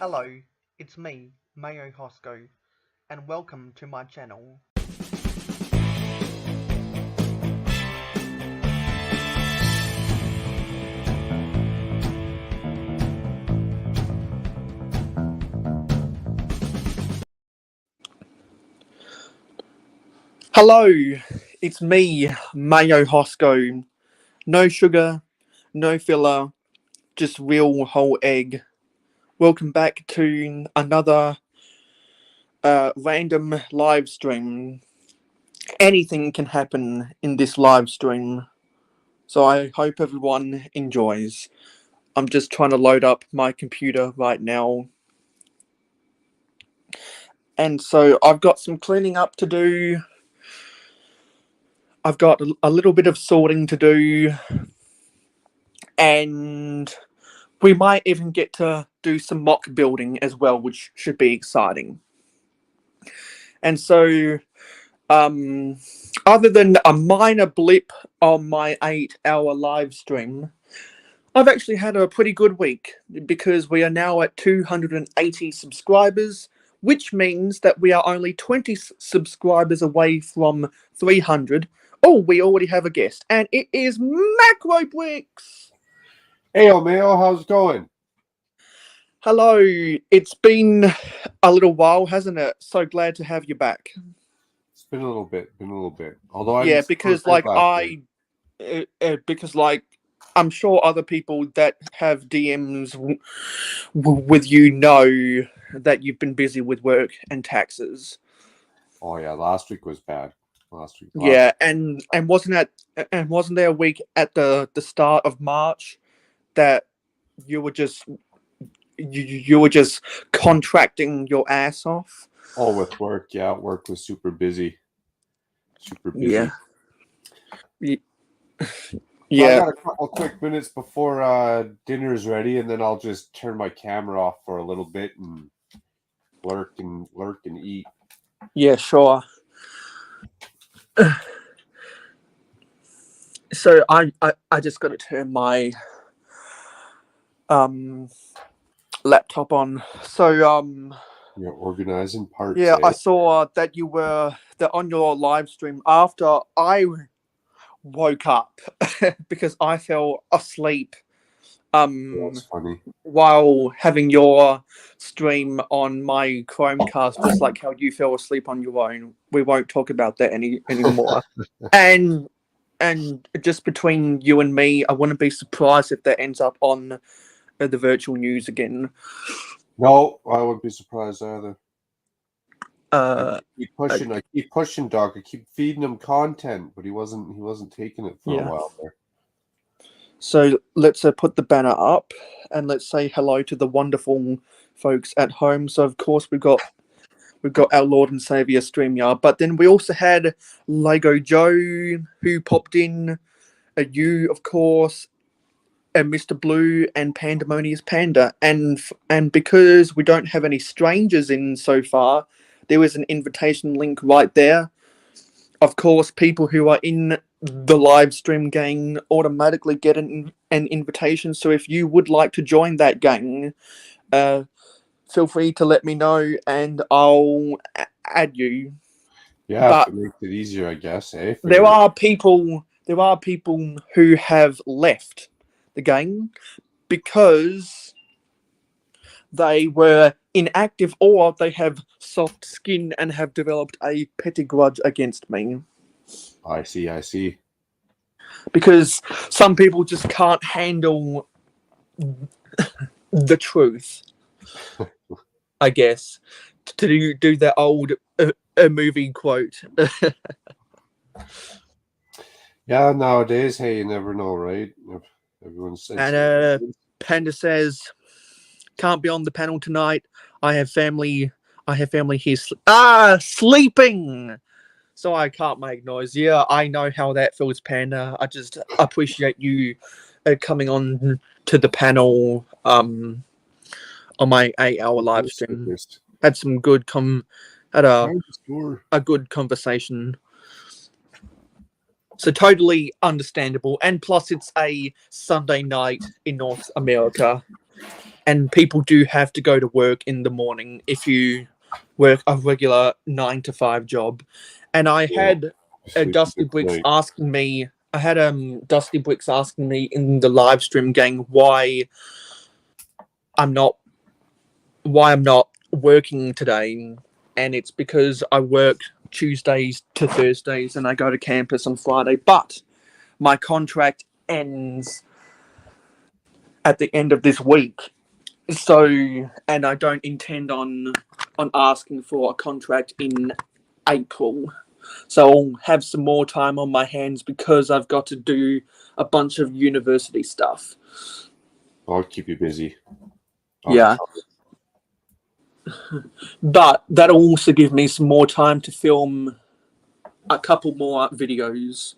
Hello, it's me, Mayo Hosko, and welcome to my channel. Hello, it's me, Mayo Hosko. No sugar, no filler, just real whole egg. Welcome back to another random live stream. Anything can happen in this live stream, so I hope everyone enjoys. I'm just trying to load up my computer right now. And so I've got some cleaning up to do. I've got a little bit of sorting to do. And we might even get to do some mock building as well, which should be exciting. And so, other than a minor blip on my 8-hour live stream, I've actually had a pretty good week because we are now at 280 subscribers, which means that we are only 20 subscribers away from 300. Oh, we already have a guest, and it is Macro Bricks. Hey, Mayo, how's it going? Hello, it's been a little while, hasn't it? So glad to have you back. It's been a little bit, Although because I'm sure other people that have DMs with you know that you've been busy with work and taxes. Oh yeah, last week was bad. And wasn't there a week at the start of March that you were just contracting your ass off? Oh, with work, yeah. Work was super busy. Yeah. So I got a couple quick minutes before dinner's ready, and then I'll just turn my camera off for a little bit and lurk and eat. Yeah, sure. So I just got to turn my laptop on. So you're organizing parts. Yeah, I saw that you were on your live stream after I woke up because I fell asleep That's funny. while having your stream on my Chromecast, just like how you fell asleep on your own. We won't talk about that anymore. and just between you and me, I wouldn't be surprised if that ends up on the virtual news again. No, I wouldn't be surprised either. I keep pushing, Doc. I keep feeding him content, but he wasn't taking it for a while there. So let's put the banner up and let's say hello to the wonderful folks at home. So of course we've got our Lord and Savior StreamYard, but then we also had Lego Joe who popped in, you of course, and Mr. Blue and Pandemonious Panda, and because we don't have any strangers in so far, there is an invitation link right there. Of course, people who are in the live stream gang automatically get an invitation. So if you would like to join that gang, feel free to let me know and I'll add you. Yeah, but it makes it easier, I guess. There are people who have left the gang because they were inactive or they have soft skin and have developed a petty grudge against me. I see. Because some people just can't handle the truth, I guess, to do that old movie quote. Yeah, nowadays, hey, you never know, right? Everyone's and Panda says, can't be on the panel tonight. I have family here sleeping, so I can't make noise. Yeah, I know how that feels, Panda. I just appreciate you coming on to the panel on my 8-hour live stream. Had some good had a good conversation. So totally understandable, and plus it's a Sunday night in North America. and people do have to go to work in the morning if you work a regular 9 to 5 job. And I had Dusty Bricks asking me. I had Dusty Bricks asking me in the live stream gang why I'm not working today, and it's because I work Tuesdays to Thursdays and I go to campus on Friday. But my contract ends at the end of this week, so and I don't intend on asking for a contract in April. So I'll have some more time on my hands because I've got to do a bunch of university stuff. I'll keep you busy. Yeah. But that'll also give me some more time to film a couple more videos.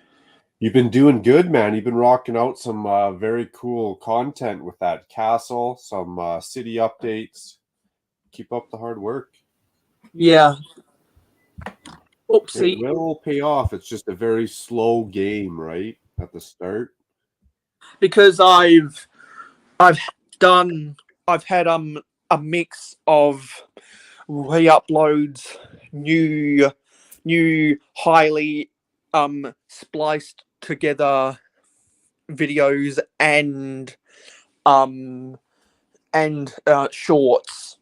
You've been doing good, man. You've been rocking out some very cool content with that castle, some city updates. Keep up the hard work. Yeah. Oopsie. It will pay off. It's just a very slow game, right? At the start. Because I've had a mix of re-uploads, new highly spliced together videos and shorts.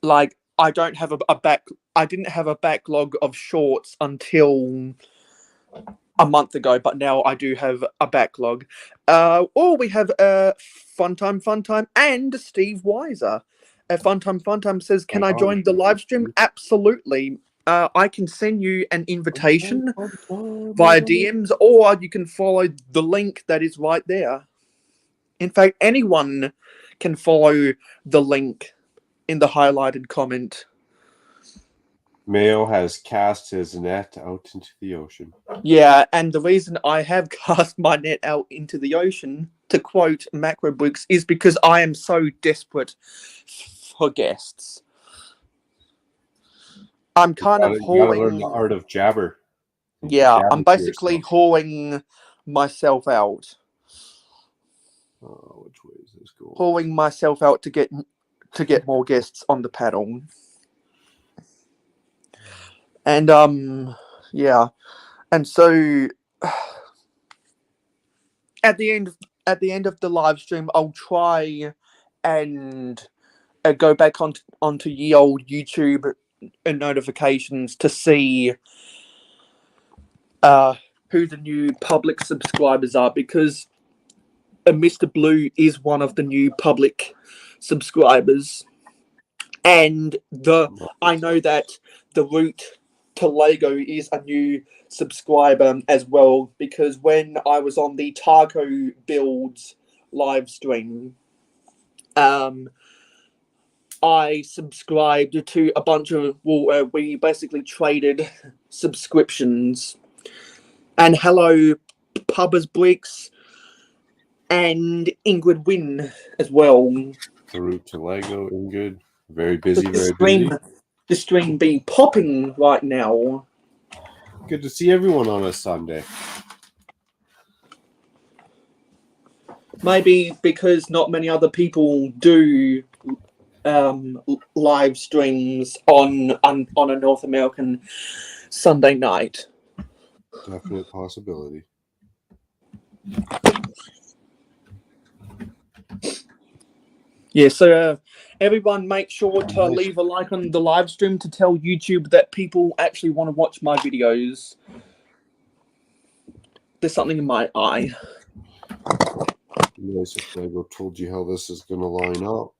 Like I didn't have a backlog of shorts until a month ago, but now I do have a backlog. We have Fun Time, and Steve Weiser. Fun Time says, "Can I join the live stream?" Absolutely. I can send you an invitation via DMs, or you can follow the link that is right there. In fact, anyone can follow the link in the highlighted comment. Mayo has cast his net out into the ocean. Yeah, and the reason I have cast my net out into the ocean, to quote Macro Bricks, is because I am so desperate for guests. I'm kind of hauling. You gotta learn the art of jabber. Yeah, I'm basically hauling myself out. Which way is this going? Hauling myself out to get more guests on the panel. And yeah, and so at the end of the live stream, I'll try and go back onto ye old YouTube notifications to see who the new public subscribers are, because Mr. Blue is one of the new public subscribers, and I know that the Root to Lego is a new subscriber as well, because when I was on the Taco Builds live stream, I subscribed to a bunch of, we basically traded subscriptions. And hello, Pubbers Bricks and Ingrid Win as well. The Root to Lego, Ingrid. Very busy, very busy. The stream be popping right now. Good to see everyone on a Sunday. Maybe because not many other people do live streams on a North American Sunday night. Definite possibility. Yeah, so everyone make sure to leave a like on the live stream to tell YouTube that people actually want to watch my videos. There's something in my eye. Nice if Lego told you how this is going to line up.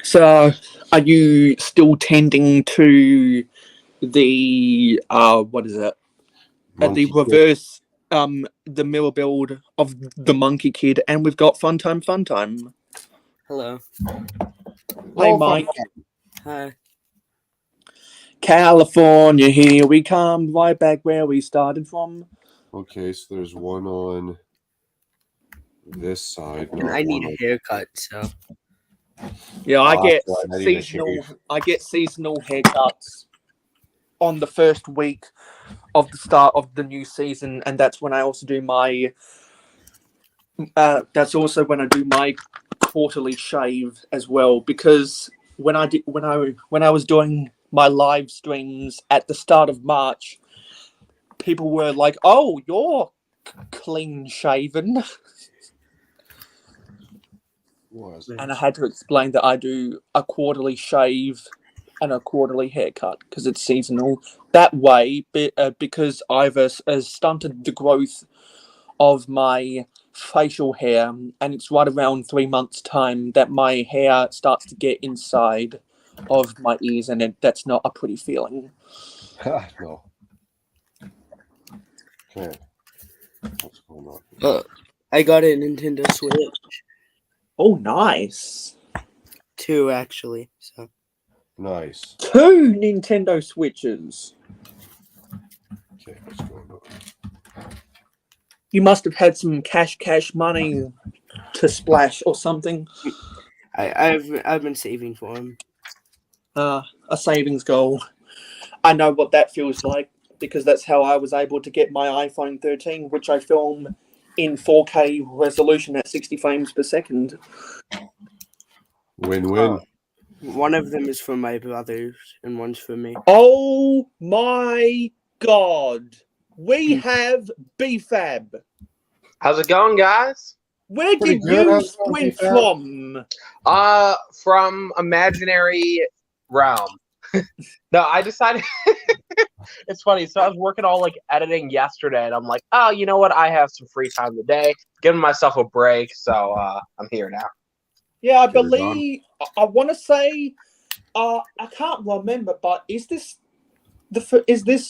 So, are you still tending to the what is it? The reverse the mirror build of the Monkey Kid, and we've got Fun Time. Hello. Hey, Mike. Hi. California, here we come, right back where we started from. Okay, so there's one on this side. And I need a haircut, so. Yeah, I get seasonal haircuts on the first week of the start of the new season, and that's when I also do my. That's also when I do my quarterly shave as well, because when I was doing my live streams at the start of March, people were like, "Oh, you're clean shaven," and I had to explain that I do a quarterly shave and a quarterly haircut because it's seasonal. That way, because I've stunted the growth of my facial hair, and it's right around 3 months' time that my hair starts to get inside of my ears, and that's not a pretty feeling. No. Okay. What's going on? I got a Nintendo Switch. Oh, nice. 2, actually. So Nice. 2 Nintendo Switches. Okay, what's going on? You must have had some cash money to splash or something. I've been saving for them. A savings goal. I know what that feels like, because that's how I was able to get my iPhone 13, which I film in 4K resolution at 60 frames per second. Win-win. One of them is for my brothers, and one's for me. Oh my god! We have BFAB. How's it going, guys? Where Pretty did good. you How's it going, swim BFAB? from? From imaginary realm. No, I decided it's funny. So I was working all like editing yesterday, and I'm like, oh, you know what? I have some free time today, giving myself a break. So I'm here now. Yeah, I Get it believe I want to say I can't remember, but is this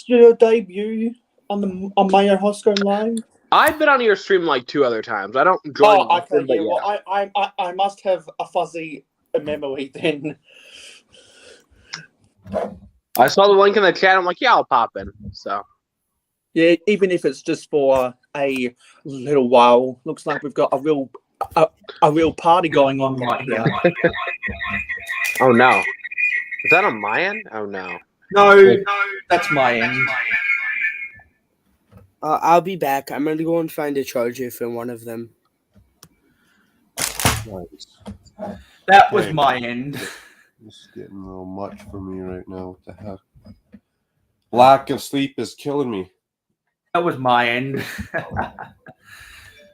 your debut on Mayo Hosko Live? I've been on your stream like 2 other times. I don't join. Oh, okay, often, but yeah. Well, I must have a fuzzy memory then. I saw the link in the chat. I'm like, yeah, I'll pop in. So Yeah, even if it's just for a little while. Looks like we've got a real party going on right here. oh no, is that on my end? Oh no. No, that's my end. I'll be back. I'm gonna go and find a charger for one of them. Nice. That was my end. This is getting a little much for me right now. What the heck? Lack of sleep is killing me. That was my end.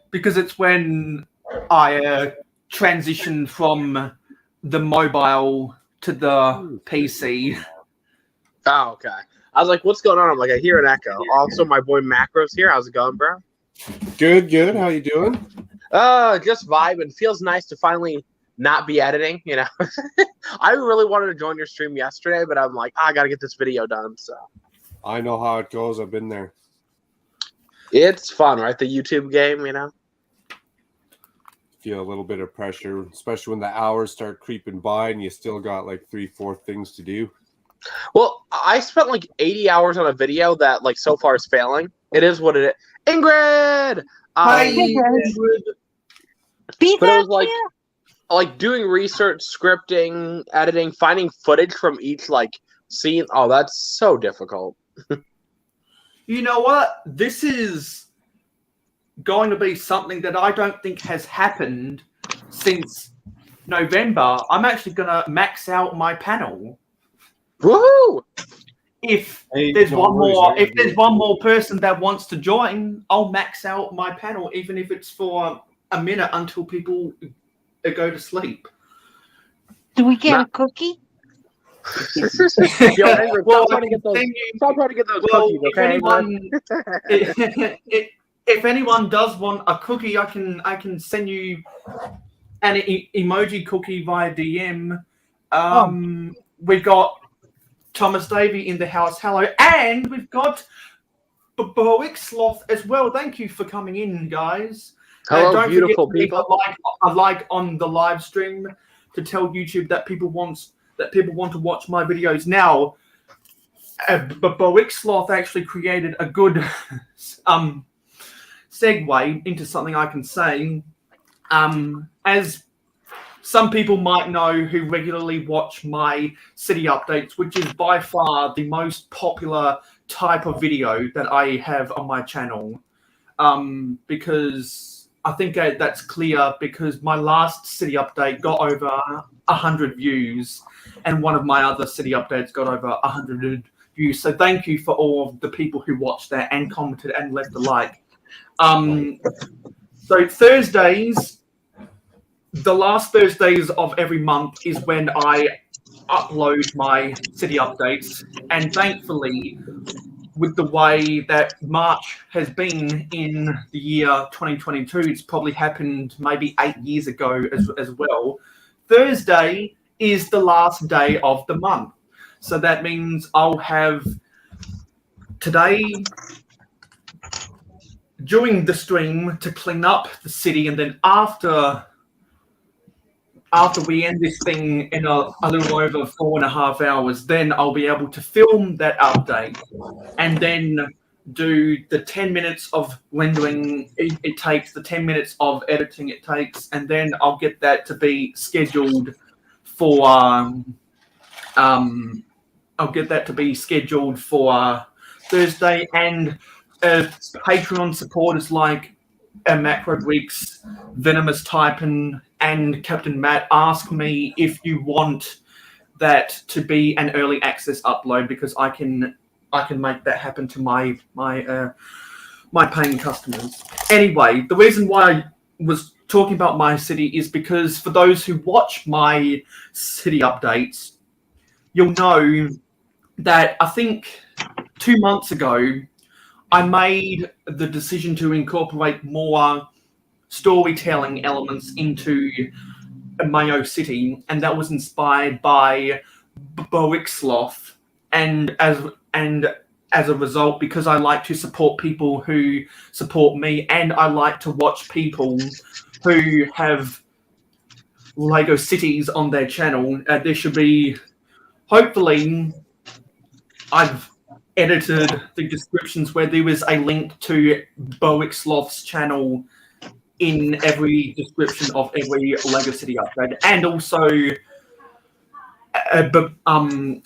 Because it's when I transitioned from the mobile to the PC. Oh, okay. I was like, what's going on? I'm like, I hear an echo. Also, my boy Macro's here. How's it going, bro? Good. How you doing? Just vibing. Feels nice to finally not be editing, you know. I really wanted to join your stream yesterday, but I'm like, I gotta get this video done. So I know how it goes. I've been there. it's fun, right? The YouTube game, you know. Feel a little bit of pressure, especially when the hours start creeping by and you still got like 3-4 things to do. Well, I spent like 80 hours on a video that like so far is failing. It is what it is. Ingrid! Hi, Ingrid. But it was like doing research, scripting, editing, finding footage from each like scene. Oh, that's so difficult. You know what? This is going to be something that I don't think has happened since November. I'm actually going to max out my panel. Woohoo! If Hey, there's no one worries, more, I if agree. there's one more person that wants to join, I'll max out my panel, even if it's for a minute until people go to sleep. Do we get a cookie? Yo, Ingrid, Well, stop trying to get those Well, cookies, if okay? anyone, if anyone does want a cookie, I can send you an emoji cookie via DM. We've got Thomas Davey in the house. Hello, and we've got Bowick Sloth as well. Thank you for coming in, guys. Hello, don't beautiful forget to leave people. a like on the live stream to tell YouTube that people want to watch my videos. Now, Bowick Sloth actually created a good segue into something I can say. As some people might know who regularly watch my city updates, which is by far the most popular type of video that I have on my channel, because I think that's clear, because my last city update got over 100 views, and one of my other city updates got over 100 views. So thank you for all of the people who watched that and commented and left a like. So Thursdays, the last Thursdays of every month is when I upload my city updates, and thankfully, with the way that March has been in the year 2022, it's probably happened maybe 8 years ago as well. Thursday is the last day of the month. So that means I'll have today during the stream to clean up the city, and then after we end this thing in a little over 4.5 hours, then I'll be able to film that update and then do the 10 minutes of rendering it takes, the 10 minutes of editing it takes, and then I'll get that to be scheduled for Thursday. And Patreon supporters like Macro Weeks, Venomous Typin, and Captain Matt ask me if you want that to be an early access upload, because I can make that happen to my paying customers. Anyway, the reason why I was talking about my city is because for those who watch my city updates, you'll know that I think 2 months ago I made the decision to incorporate more storytelling elements into Mayo City, and that was inspired by Boixloth, and as a result, because I like to support people who support me, and I like to watch people who have Lego cities on their channel, there should be, hopefully, I've edited the descriptions where there is a link to Boixloth's channel in every description of every Lego City upgrade. And also, I'm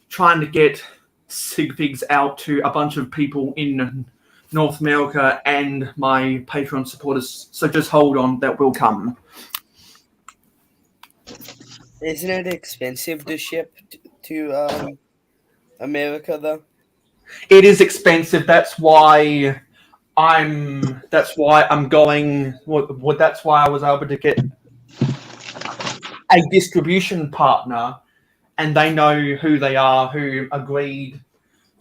trying to get sig figs out to a bunch of people in North America and my Patreon supporters. So just hold on, that will come. Isn't it expensive to ship to America, though? It is expensive. That's why I'm going. That's why I was able to get a distribution partner, and they know who they are, who agreed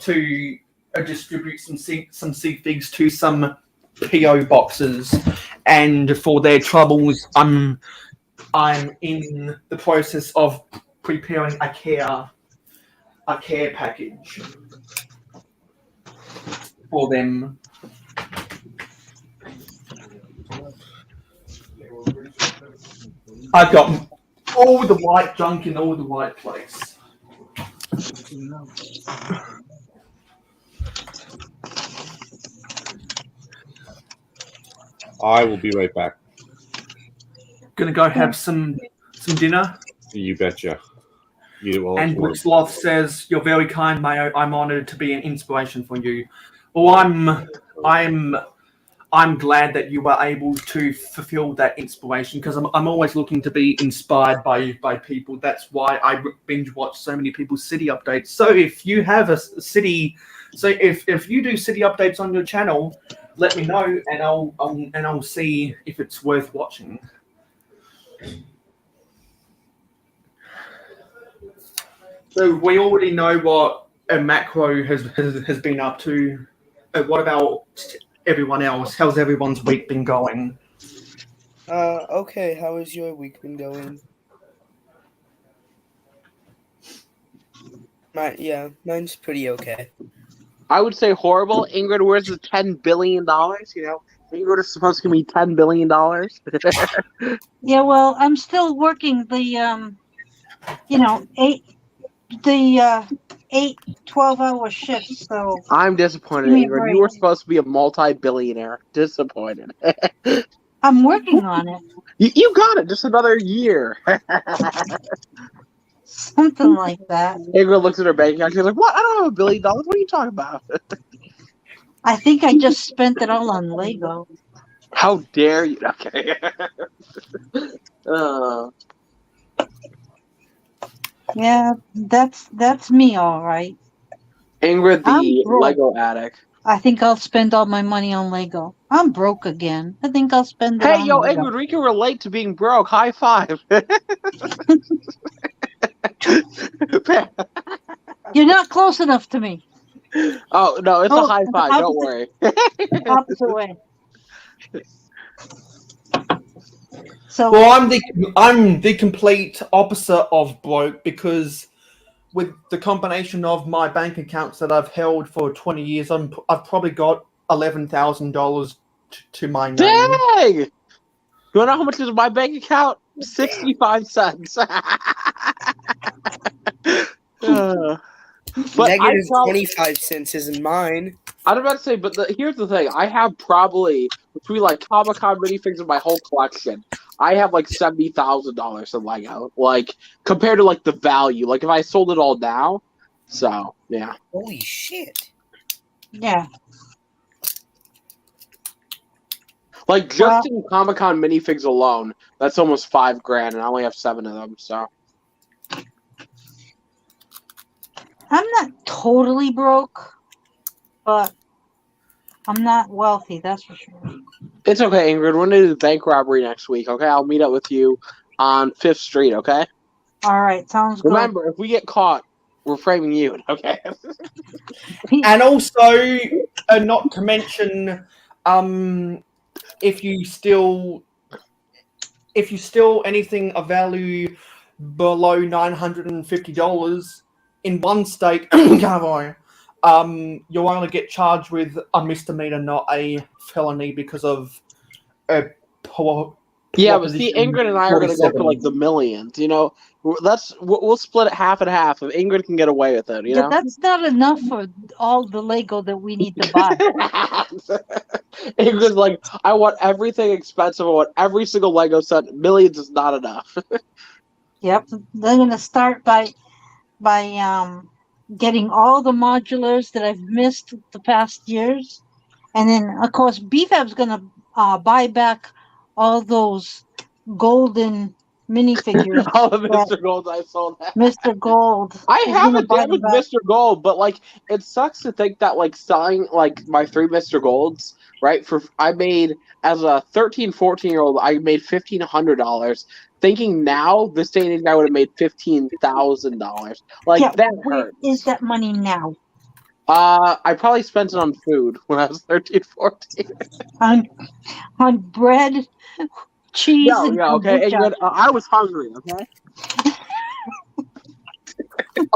to distribute some sig figs to some PO boxes, and for their troubles, I'm in the process of preparing a care package for them. I've got all the white junk in all the right place. I will be right back. Gonna go have some dinner. You betcha. And Boixloth says, "You're very kind, Mayo. I'm honored to be an inspiration for you." Well, I'm glad that you were able to fulfill that inspiration, because I'm always looking to be inspired by people. That's why I binge watch so many people's city updates. So if you have a city, if you do city updates on your channel, let me know, and I'll see if it's worth watching. So we already know what a Macro has been up to. What about everyone else? How's everyone's week been going? Okay. How has your week been going? Mine's pretty okay. I would say horrible. Ingrid, where's the $10 billion? You know, Ingrid is supposed to give me $10 billion. Yeah, well, I'm still working the 8 12-hour shifts, so I'm disappointed, Ingrid. You were supposed to be a multi-billionaire. Disappointed. I'm working on it. You got it. Just another year. Something like that. Ingrid looks at her bank account. She's like, "What? I don't have $1 billion. What are you talking about?" I think I just spent it all on Lego. How dare you? Okay. Yeah, that's me, all right. Ingrid, I'm the broke. Lego addict. I think I'll spend all my money on Lego. I'm broke again. I think I'll spend it Hey, on yo, Lego. Ingrid, we can relate to being broke. High five. You're not close enough to me. Oh no, it's a Oh, high five. opposite- Don't worry. Opposite way. So Well, I'm the complete opposite of broke because with the combination of my bank accounts that I've held for 20 years, I've probably got $11,000 to my name. Dang! You wanna know how much is in my bank account? 65 cents. But Negative 25 cents is in mine. I was about to say, but here's the thing. I have probably, between like Comic-Con minifigs and my whole collection, I have like $70,000 in Lego. Like, compared to like the value. Like, if I sold it all now. So, yeah. Holy shit. yeah, Like, just in Comic-Con minifigs alone, that's almost $5,000, and I only have 7 of them, so. I'm not totally broke, but I'm not wealthy. That's for sure. It's okay, Ingrid. We're going to do the bank robbery next week, okay? I'll meet up with you on 5th Street, okay? All right, sounds good. Remember, if we get caught, we're framing you, okay? And also, not to mention, if you steal anything of value below $950 in one state, you'll only get charged with a misdemeanor, not a felony, because of Yeah, but see, Ingrid and I are going to go for like the millions. You know, we'll split it half and half. If Ingrid can get away with it, you know. That's not enough for all the Lego that we need to buy. Ingrid's like, I want everything expensive. I want every single Lego set. Millions is not enough. Yep, they're gonna start by getting all the modulars that I've missed the past years, and then of course BFAB's gonna buy back all those golden minifigures. All of Mr. Gold I sold. Mr. Gold. I He's have gonna a buy deal with them back. Mr. Gold, but like it sucks to think that like selling like my 3 Mr. Golds, right? I made as a 13, 14-year-old, I made $1,500. Thinking now, this day and age, I would have made $15,000. Like Yeah, that where hurts. is that money now? I probably spent it on food when I was 13, 14. On bread, cheese, and okay. kombucha. I was hungry, okay?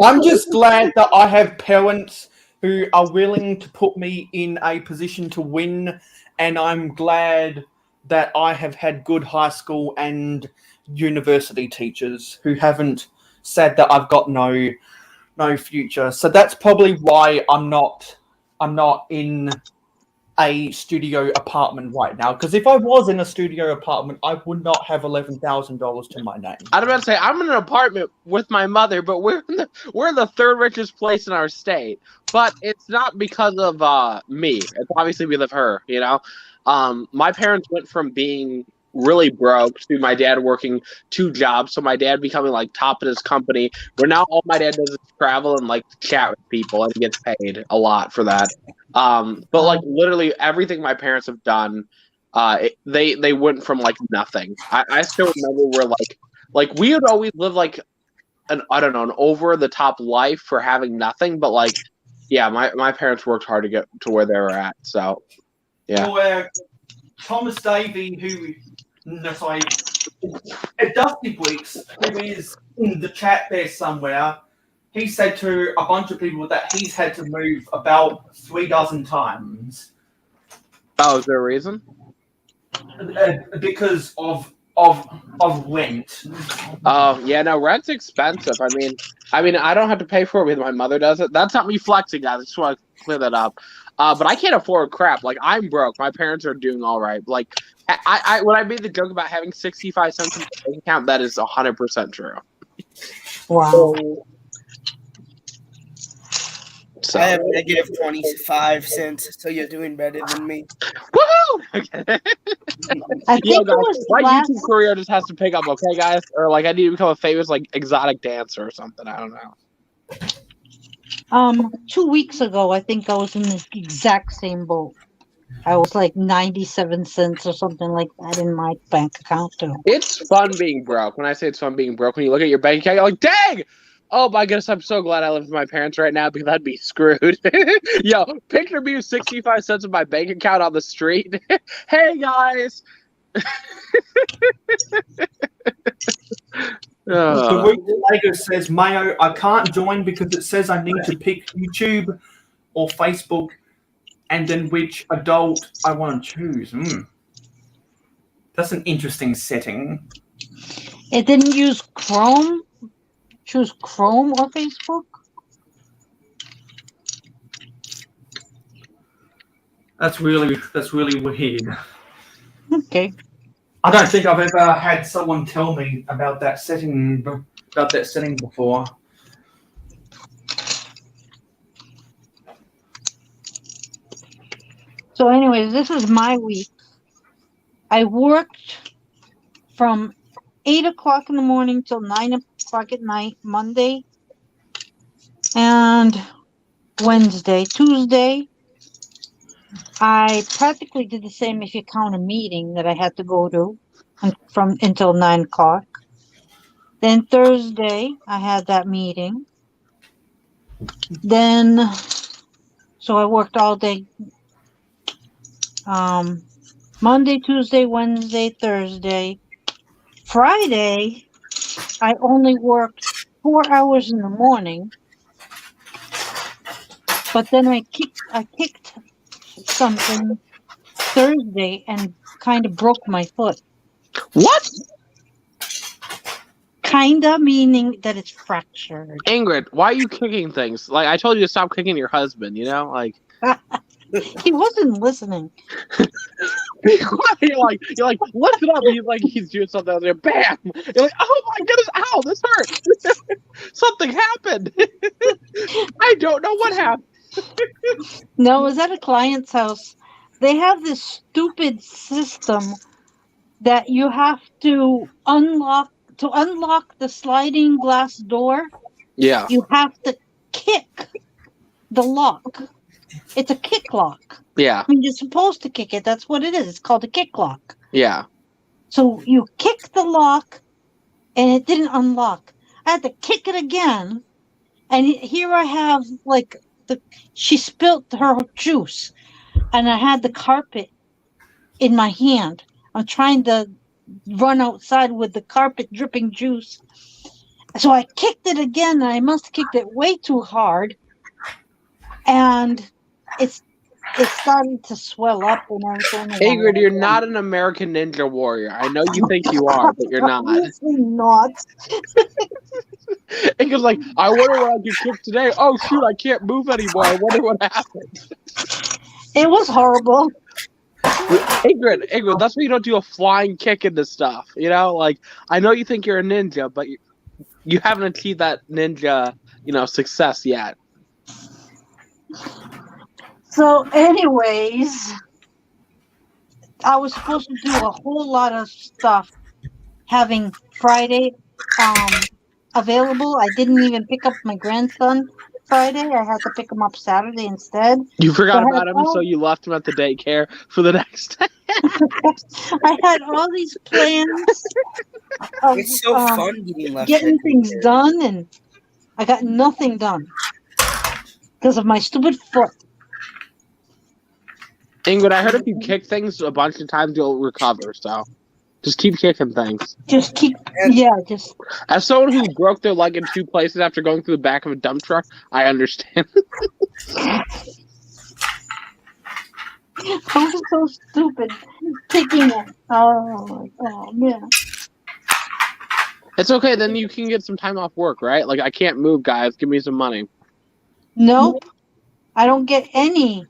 I'm just glad that I have parents who are willing to put me in a position to win, and I'm glad that I have had good high school and university teachers who haven't said that I've got no future. So that's probably why I'm not in a studio apartment right now. Because if I was in a studio apartment, I would not have $11,000 to my name. I was about to say I'm in an apartment with my mother, but we're in the 3rd richest place in our state. But it's not because of me. It's obviously because of her. You know, my parents went from being really broke to my dad working 2 jobs. So my dad becoming like top in his company, where now all my dad does is travel and like chat with people, and he gets paid a lot for that. But like literally everything my parents have done, they went from like nothing. I still remember where like we would always live like an over the top life for having nothing, but like yeah, my parents worked hard to get to where they were at. So yeah. Well, Thomas Davey, Dusty Weeks, who is in the chat there somewhere, he said to a bunch of people that he's had to move about 3 dozen times. Oh, is there a reason? Because of rent. Oh yeah, no, rent's expensive. I mean, I don't have to pay for it because my mother does it. That's not me flexing, guys. I just want to clear that up. But I can't afford crap. Like I'm broke. My parents are doing all right. Like I when I made the joke about having 65 cents in my bank account, that is 100% true. Wow. So. I have negative 25 cents, so you're doing better than me. Woohoo! I think Yo, it guys, was my last. YouTube career just has to pick up, okay, guys? Or like I need to become a famous like exotic dancer or something. I don't know. 2 weeks ago, I think I was in the exact same boat. I was like 97 cents or something like that in my bank account too. It's fun being broke. When I say it's fun being broke, when you look at your bank account, you're like, dang! Oh my goodness, I'm so glad I live with my parents right now because I'd be screwed. Yo, picture me with 65 cents in my bank account on the street. Hey guys! The week later says, Mayo, I can't join because it says I need to pick YouTube or Facebook and then which adult I want to choose. That's an interesting setting. It didn't use Chrome. Choose Chrome or Facebook. That's really weird. Okay. I don't think I've ever had someone tell me about that setting before. So, anyways, this is my week. I worked from 8 o'clock in the morning till 9 o'clock at night, Monday and Wednesday. Tuesday, I practically did the same if you count a meeting that I had to go to from until 9 o'clock. Then Thursday, I had that meeting. Then, so I worked all day. Monday, Tuesday, Wednesday, Thursday. Friday, I only worked 4 hours in the morning. But then I kicked something Thursday and kind of broke my foot. What? Kinda meaning that it's fractured. Ingrid, why are you kicking things? Like I told you to stop kicking your husband, you know? Like He wasn't listening. you're like, lift it up. He's doing something else. Bam! You're like, oh my goodness, ow, this hurt. Something happened. I don't know what happened. No, I was at a client's house. They have this stupid system that you have to unlock the sliding glass door. Yeah. You have to kick the lock. It's a kick lock. Yeah. I mean, you're supposed to kick it. That's what it is. It's called a kick lock. Yeah. So you kick the lock, and it didn't unlock. I had to kick it again, and here I have she spilt her juice, and I had the carpet in my hand. I'm trying to run outside with the carpet dripping juice. So I kicked it again, and I must have kicked it way too hard, and it started to swell up and everything. Ingrid, you're not an American Ninja Warrior. I know you think you are, but you're not. Obviously not. Ingrid's like, I wonder what I can kick today. Oh shoot, I can't move anymore. I wonder what happened. It was horrible. Ingrid, that's why you don't do a flying kick into stuff. You know, like I know you think you're a ninja, but you haven't achieved that ninja, success yet. So, anyways, I was supposed to do a whole lot of stuff having Friday available. I didn't even pick up my grandson Friday. I had to pick him up Saturday instead. You forgot about him, so you left him at the daycare for the next day. I had all these plans of It's so fun getting things done, and I got nothing done because of my stupid foot. Ingrid, I heard if you kick things a bunch of times, you'll recover. So, just keep kicking things. Just. As someone who broke their leg in 2 places after going through the back of a dump truck, I understand. I was so stupid kicking it. Oh man. It's okay. Then you can get some time off work, right? Like I can't move, guys. Give me some money. Nope. I don't get any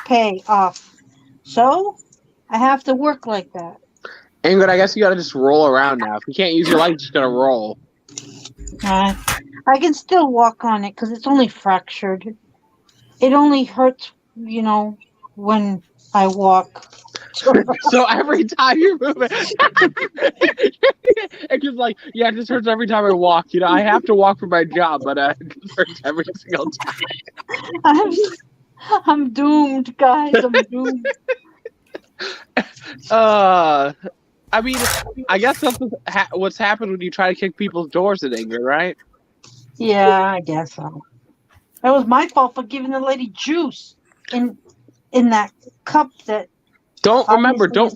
pay off. So I have to work like that. Ingrid, I guess you gotta just roll around now. If you can't use your leg, you just gotta roll. I can still walk on it because it's only fractured. It only hurts, when I walk. So every time you move it, it's just like, yeah, it just hurts every time I walk. I have to walk for my job, but it just hurts every single time. I'm doomed, guys. I'm doomed. I mean, I guess that's what's happened when you try to kick people's doors in Ingrid, right? Yeah, I guess so. That was my fault for giving the lady juice in that cup that. Don't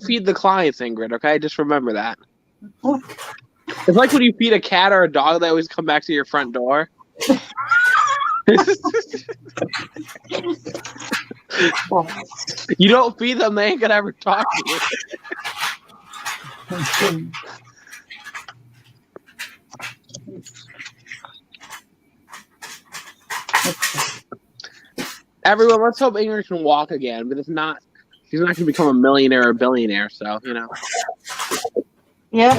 feed the clients, Ingrid, okay? Just remember that. It's like when you feed a cat or a dog, they always come back to your front door. You don't feed them, they ain't gonna ever talk to you. Everyone, let's hope Ingrid can walk again, but if not, she's not going to become a millionaire or billionaire, so, Yeah.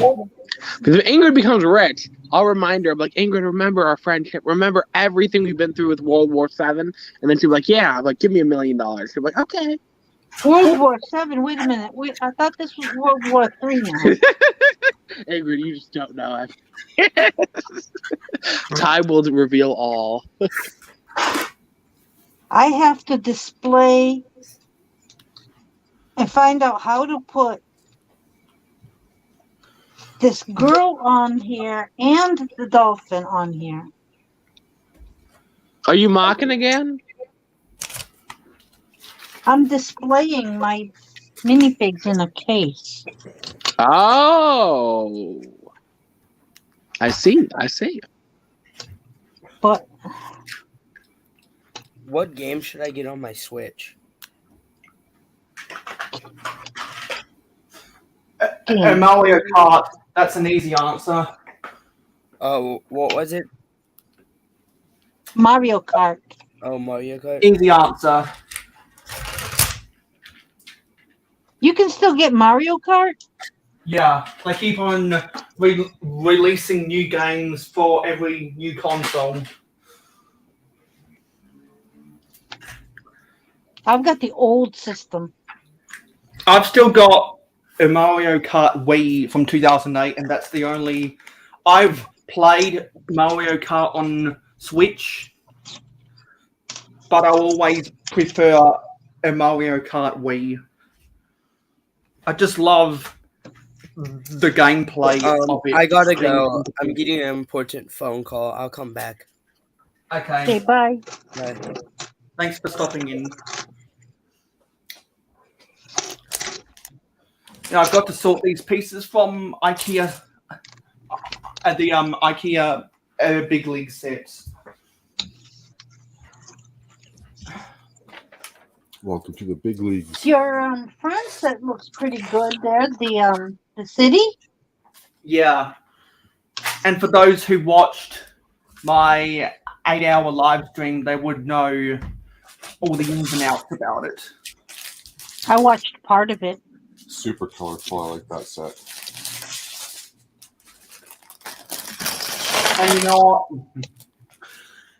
Because if Ingrid becomes rich, I'll remind her, like, Ingrid, remember our friendship, remember everything we've been through with World War VII, and then she'll be like, yeah, I'm like, give me $1 million. She'll be like, okay. World War VII, wait a minute. I thought this was World War III now. Ingrid, you just don't know it. Time will reveal all. I have to display and find out how to put this girl on here and the dolphin on here. Are you mocking again? I'm displaying my minifigs in a case. Oh. I see. But what game should I get on my Switch? Mario Kart. That's an easy answer. Oh, what was it? Mario Kart. Oh, Mario Kart. Easy answer. You can still get Mario Kart? Yeah, they keep on releasing new games for every new console. I've got the old system. I've still got a Mario Kart Wii from 2008, and that's the only... I've played Mario Kart on Switch, but I always prefer a Mario Kart Wii. I just love the gameplay of it. I gotta go. I'm getting an important phone call. I'll come back. Okay, bye. Bye. Thanks for stopping in. Yeah, I've got to sort these pieces from Ikea at the Ikea Big League sets. Welcome to the big leagues. Your front set looks pretty good there. The city. Yeah, and for those who watched my 8-hour live stream, they would know all the ins and outs about it. I watched part of it. Super colorful. I like that set. And you know what?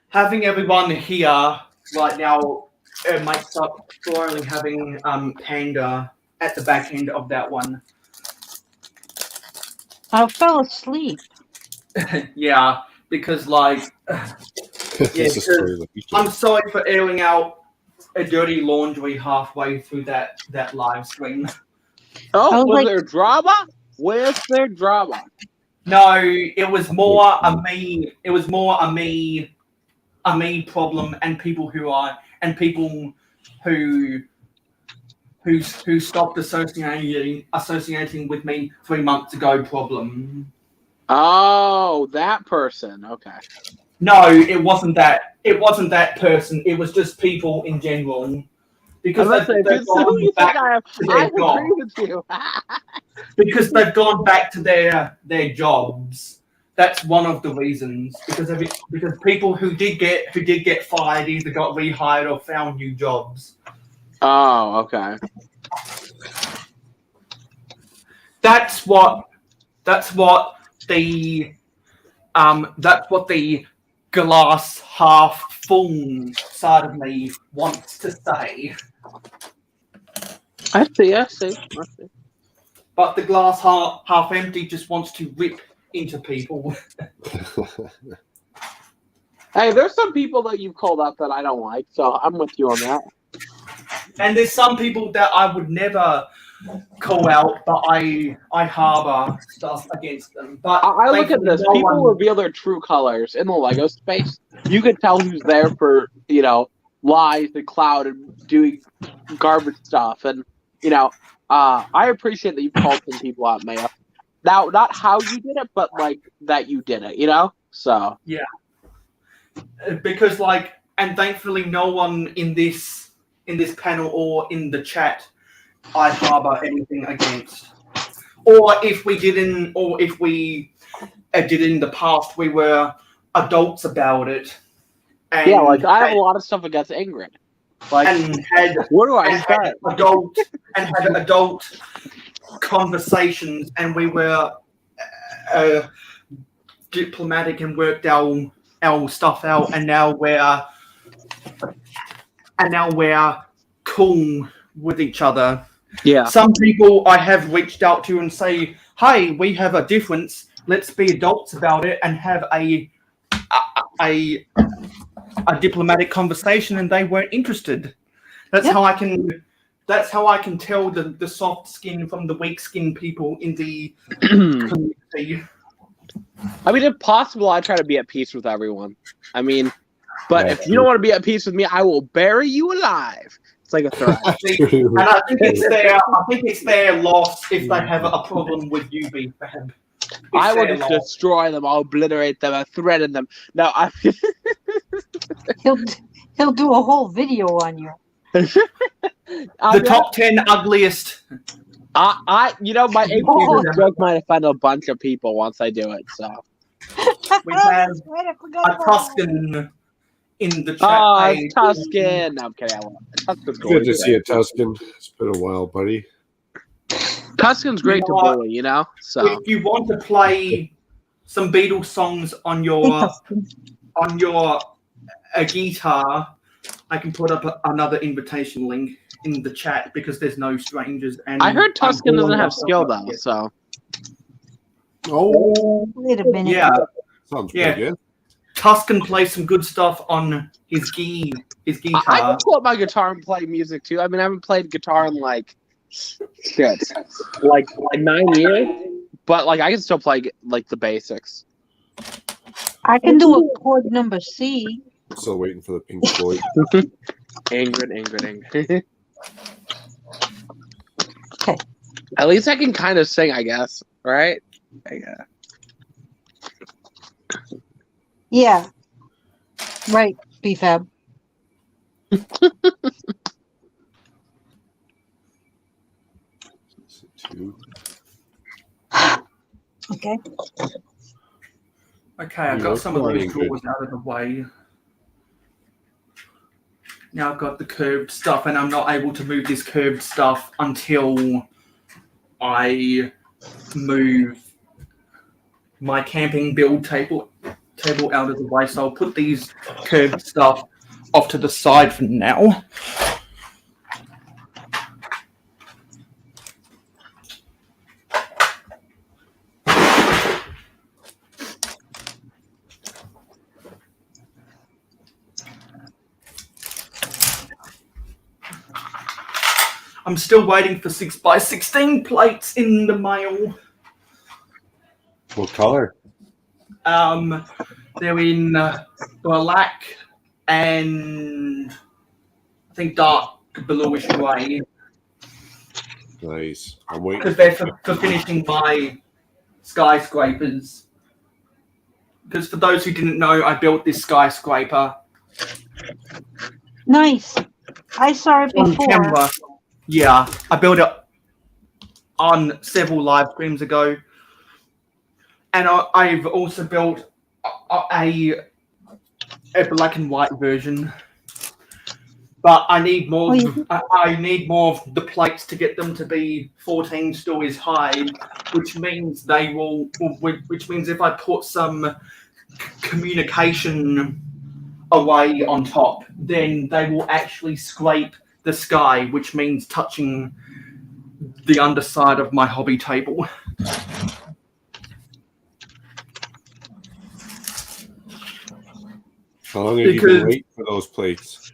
Having everyone here right now makes up for only having Panda at the back end of that one. I fell asleep. Yeah, because like, This is crazy. I'm sorry for airing out a dirty laundry halfway through that live stream. Oh, was like- there drama? Where's there drama? No, it was more a me. It was more a me problem, and people who stopped associating with me 3 months ago problem. Oh, that person. Okay. No, it wasn't that. It wasn't that person. It was just people in general. Because they've gone back to their job. agree with you. Because they've gone back to their jobs. That's one of the reasons. Because people who did get fired either got rehired or found new jobs. Oh, okay. That's what the That's what the glass half full side of me wants to say. I see. But the glass half empty just wants to rip into people. Hey, there's some people that you've called out that I don't like, so I'm with you on that. And there's some people that I would never call out, but I harbor stuff against them. But I look at this. no People one- reveal their true colors in the Lego space. You can tell who's there for, lies and cloud and doing garbage stuff. And, I appreciate that you called some people out, Mayo. Now, not how you did it, but, that you did it, So. Yeah. Because, and thankfully no one in this panel or in the chat I harbor anything against. Or if we did in the past, we were adults about it. And Yeah, I have a lot of stuff against Ingrid. Where do I start? Had adult conversations, and we were diplomatic and worked our stuff out, and now we're cool with each other. Yeah. Some people I have reached out to and say, "Hey, we have a difference. Let's be adults about it and have a diplomatic conversation," and they weren't interested. That's how I can tell the soft skin from the weak skin people in the community. I mean, if possible, I try to be at peace with everyone. But if you don't want to be at peace with me, I will bury you alive. It's like a threat. And I think it's their loss if they have a problem with you, B-Fab. I will just destroy them. I'll obliterate them. I threaten them. No, He'll do a whole video on you. The top 10 ugliest. my April joke might offend a bunch of people once I do it. So we have a Tuscan in the chat. Oh, Tuscan. No, I'm kidding. Tuscan's cool. Good to see you, Tuscan. It's been a while, buddy. Tuscan's great to bully, So if you want to play some Beatles songs on your guitar, I can put up another invitation link in the chat because there's no strangers. And I heard Tuscan doesn't have skill though, so. Oh, Wait a minute. Yeah, sounds pretty good. Tuscan plays some good stuff on his guitar. I can pull up my guitar and play music too. I haven't played guitar in like 9 years, but I can still play the basics. I can do a chord number C. Still waiting for the Pink Floyd. Ingrid. Okay. At least I can kind of sing, I guess. Right? Yeah. Right, B-Fab. Okay. Okay, I've got some of those drawers out of the way. Now I've got the curved stuff, and I'm not able to move this curved stuff until I move my camping build table out of the way. So I'll put these curved stuff off to the side for now. I'm still waiting for 6x16 plates in the mail. What color? They're in black and I think dark bluish grey. Nice. I'm waiting. Because they're for finishing my skyscrapers. Because for those who didn't know, I built this skyscraper. Nice. I saw it On before. camera. Yeah, I built it on several live streams ago. And I've also built a black and white version. But I need more. Oh, you do? I need more of the plates to get them to be 14 stories high, which means they will. Which means if I put some communication away on top, then they will actually scrape the sky, which means touching the underside of my hobby table. How long have you been waiting for those plates?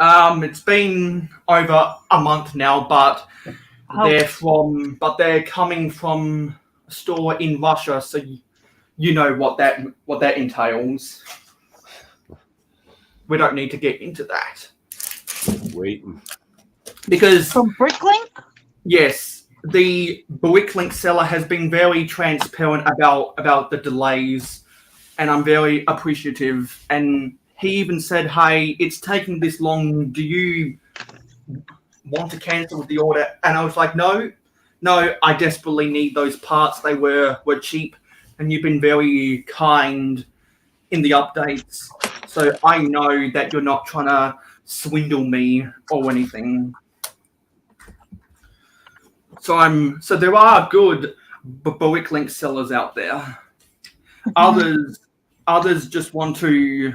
It's been over a month now, but they're coming from a store in Russia, so you know what that entails. We don't need to get into that. Waiting. Because From Bricklink? yes, the Bricklink seller has been very transparent about the delays, and I'm very appreciative. And he even said, "Hey, it's taking this long. Do you want to cancel the order?" And I was like, "No, I desperately need those parts. They were cheap, and you've been very kind in the updates. So I know that you're not trying to swindle me or anything." So there are good Bricklink sellers out there. Others just want to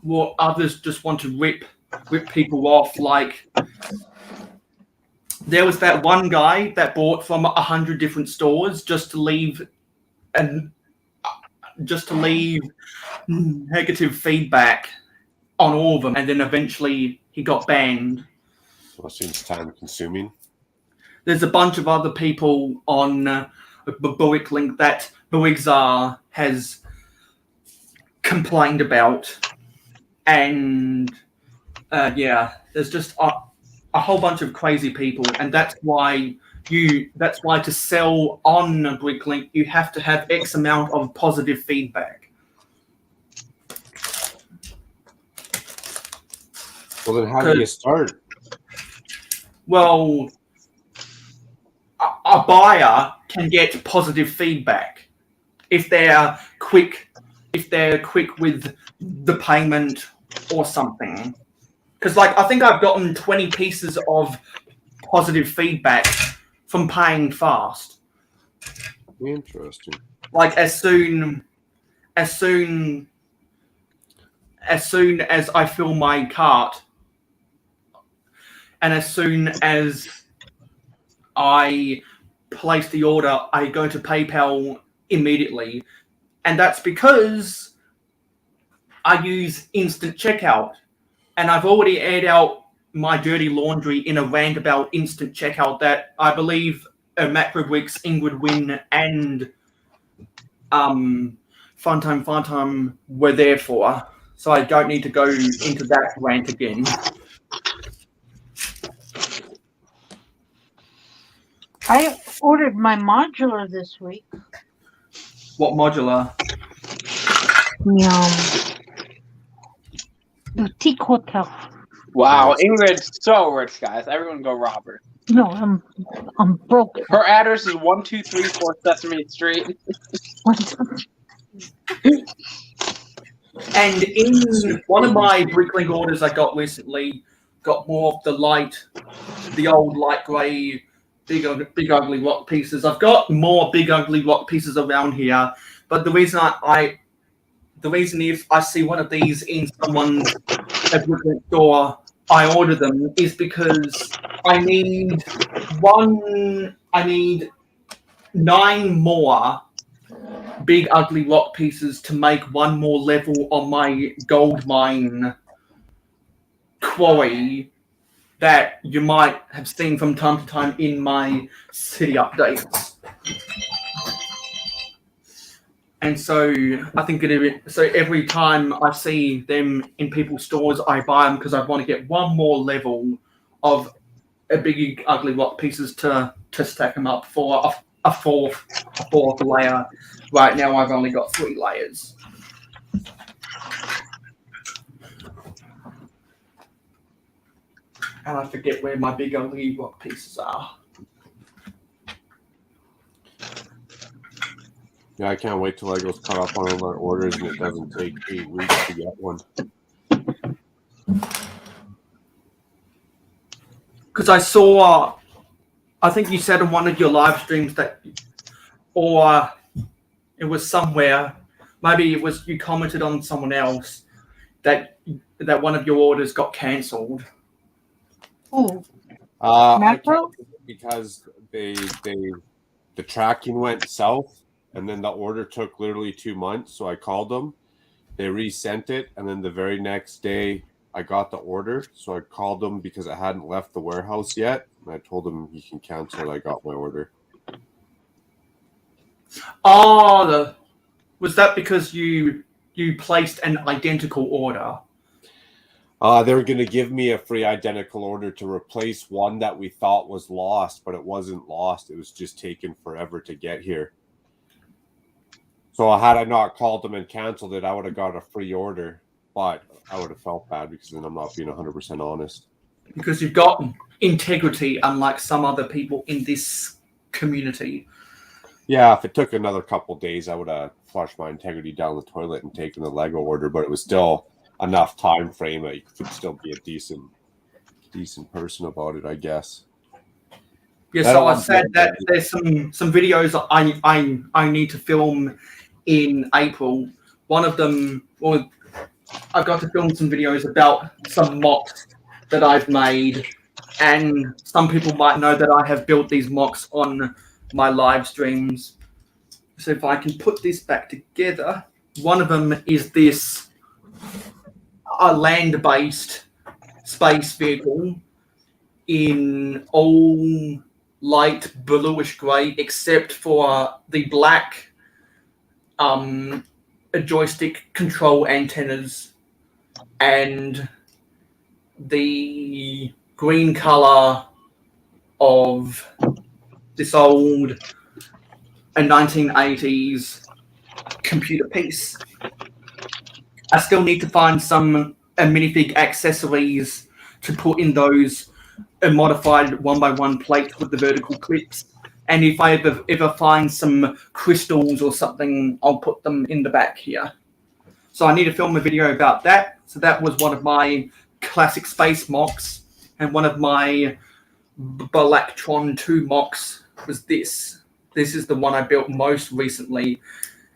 rip people off. Like there was that one guy that bought from 100 different stores just to leave negative feedback on all of them, and then eventually he got banned. Well, seems time consuming. There's a bunch of other people on Bricklink that Buigzar has complained about, and there's just a whole bunch of crazy people, and that's why to sell on Bricklink you have to have X amount of positive feedback. Well, then how do you start? Well, a buyer can get positive feedback if they're quick with the payment or something. Because I think I've gotten 20 pieces of positive feedback from paying fast. Interesting. Like as soon as I fill my cart, and as soon as I place the order, I go to PayPal immediately. And that's because I use instant checkout. And I've already aired out my dirty laundry in a rant about instant checkout that I believe Macrobricks, Ingrid Win, and Funtime were there for. So I don't need to go into that rant again. I ordered my modular this week. What modular? Boutique hotel. Wow, Ingrid's so rich, guys. Everyone go rob her. No, I'm broke. Her address is 1234 Sesame Street. And in one of my Bricklink orders I got recently, got more of the old light grey, big ugly rock pieces. I've got more big ugly rock pieces around here, but the reason if I see one of these in someone's Bricklink store, I order them is because I need 9 more big ugly rock pieces to make one more level on my gold mine quarry that you might have seen from time to time in my city updates. And so I think every time I see them in people's stores, I buy them because I want to get one more level of a big ugly rock pieces to stack them up for a fourth layer. Right now I've only got 3 layers. And I forget where my big ugly rock pieces are. Yeah, I can't wait till I go cut off one of our orders and it doesn't take 8 weeks to get one. because I saw, I think you said on one of your live streams that, or it was somewhere, maybe it was you commented on someone else that one of your orders got cancelled. Oh, I macro? canceled it because the tracking went south, and then the order took literally 2 months. So I called them, they resent it, and then the very next day I got the order. So I called them because it hadn't left the warehouse yet, and I told them you can cancel it. I got my order. Oh, was that because you placed an identical order? They were going to give me a free identical order to replace one that we thought was lost, but it wasn't lost. It was just taken forever to get here. So had I not called them and canceled it, I would have got a free order, but I would have felt bad because then I'm not being 100% honest. Because you've got integrity, unlike some other people in this community. Yeah, if it took another couple days, I would have flushed my integrity down the toilet and taken the Lego order, but it was still enough time frame that you could still be a decent person about it, I guess. Yeah, so I said that there's some videos that I need to film in April. One of them, well, I've got to film some videos about some mocks that I've made, and some people might know that I have built these mocks on my live streams. So if I can put this back together, one of them is this a land-based space vehicle in all light bluish grey, except for the black joystick control antennas and the green colour of this old 1980s computer piece. I still need to find some minifig accessories to put in those modified 1x1 plates with the vertical clips. And if I ever find some crystals or something, I'll put them in the back here. So I need to film a video about that. So that was one of my classic space mocks. And one of my Balactron 2 mocks was this. This is the one I built most recently.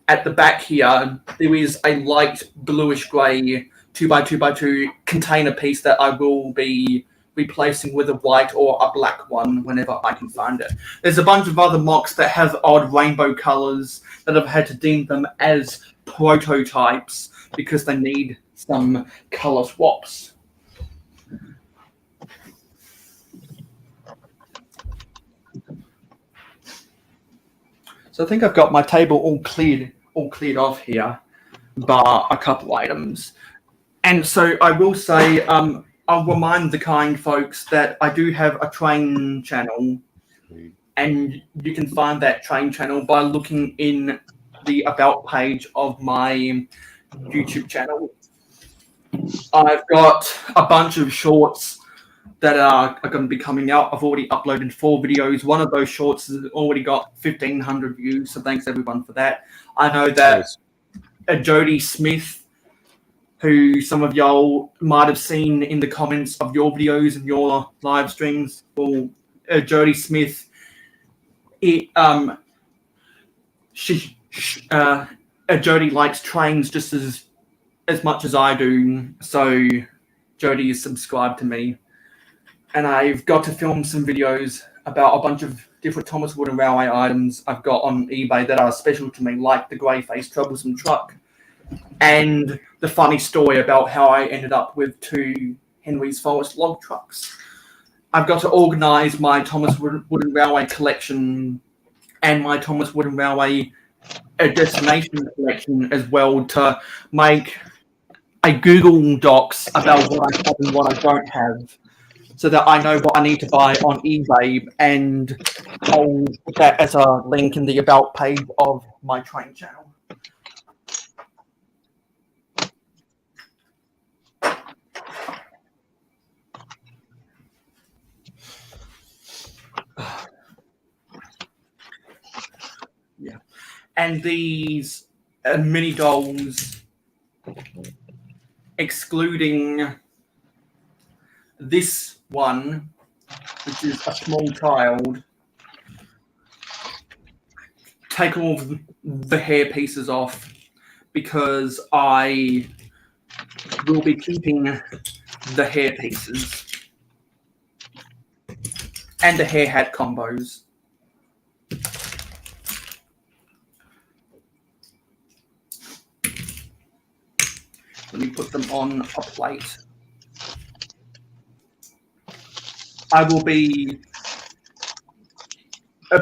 At the back here, there is a light bluish grey 2x2x2 container piece that I will be replacing with a white or a black one whenever I can find it. There's a bunch of other mocks that have odd rainbow colours that I've had to deem them as prototypes because they need some colour swaps. So I think I've got my table all cleared off here, bar a couple items. And so I will say, I'll remind the kind folks that I do have a train channel, and you can find that train channel by looking in the about page of my YouTube channel. I've got a bunch of shorts that are going to be coming out. I've already uploaded 4 videos. One of those shorts has already got 1,500 views, so thanks everyone for that. I know that Jody Smith, who some of y'all might have seen in the comments of your videos and your live streams, well, Jody Smith, Jody likes trains just as much as I do, so Jody is subscribed to me. And I've got to film some videos about a bunch of different Thomas Wooden Railway items I've got on eBay that are special to me, like the grey-faced troublesome truck, and the funny story about how I ended up with 2 Henry's Forest log trucks. I've got to organise my Thomas Wooden Railway collection and my Thomas Wooden Railway destination collection as well to make a Google Docs about what I have and what I don't have, so that I know what I need to buy on eBay, and I'll put that as a link in the about page of my train channel. Yeah, and these mini dolls, excluding this one, which is a small child, take all of the hair pieces off because I will be keeping the hair pieces and the hair hat combos. Let me put them on a plate. I will be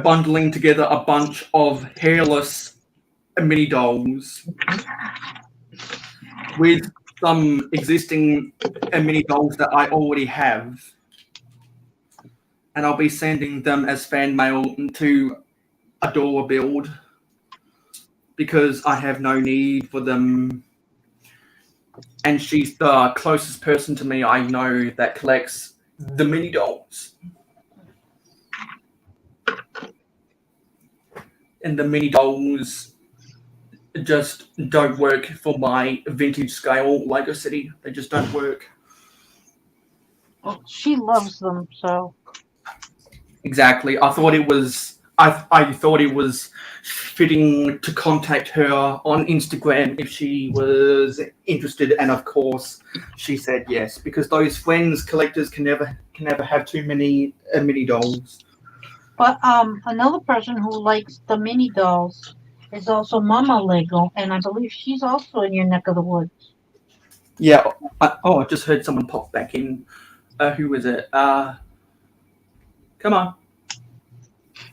bundling together a bunch of hairless mini dolls with some existing mini dolls that I already have. And I'll be sending them as fan mail to Adora Build because I have no need for them. And she's the closest person to me I know that collects the mini dolls. And the mini dolls just don't work for my vintage scale Lego City. They just don't work. Well, she loves them, so. Exactly. I thought it was fitting to contact her on Instagram if she was interested, and of course she said yes, because those friends collectors can never have too many mini dolls. But another person who likes the mini dolls is also Mama Lego, and I believe she's also in your neck of the woods. Yeah. I just heard someone pop back in. Who is it? Come on.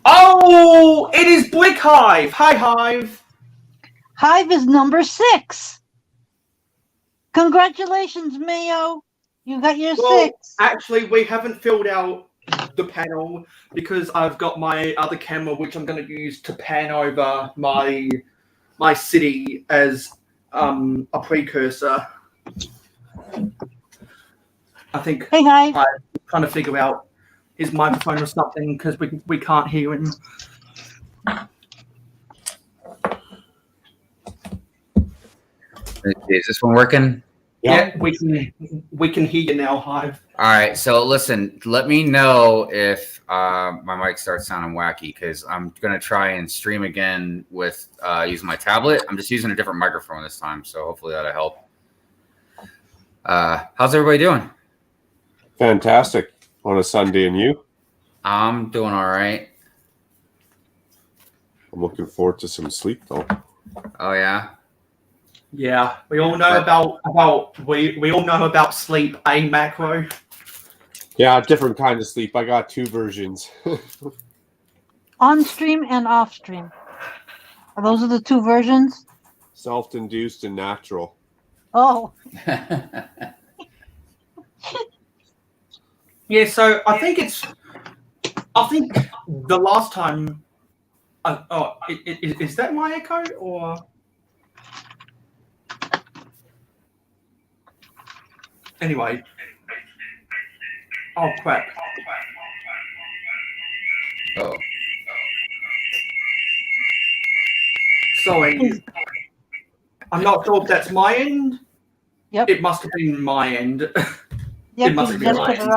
Oh, it is Brick Hive. Hi, Hive. Hive is number 6. Congratulations, Mayo. You got your 6. Actually, we haven't filled out the panel because I've got my other camera, which I'm going to use to pan over my city as a precursor. I think Hey, Hive. I'm trying to figure out his microphone or something because we can't hear him. Is this one working? Yeah, we can hear you now, Hive. All right. So listen, let me know if my mic starts sounding wacky because I'm gonna try and stream again with using my tablet. I'm just using a different microphone this time, so hopefully that'll help. How's everybody doing? Fantastic on a Sunday, and you? I'm doing all right. I'm looking forward to some sleep though. Oh yeah. Yeah, we all know we all know about sleep, macro. Yeah, different kind of sleep. I got 2 versions. On stream and off stream. Those are the 2 versions? Self-induced and natural. Oh. Yeah, so I think the last time. Is that my echo or? Anyway. Oh crap. Oh. Sorry. I'm not sure if that's my end. Yep. It must have been my end. Yep, It must you have been just my put it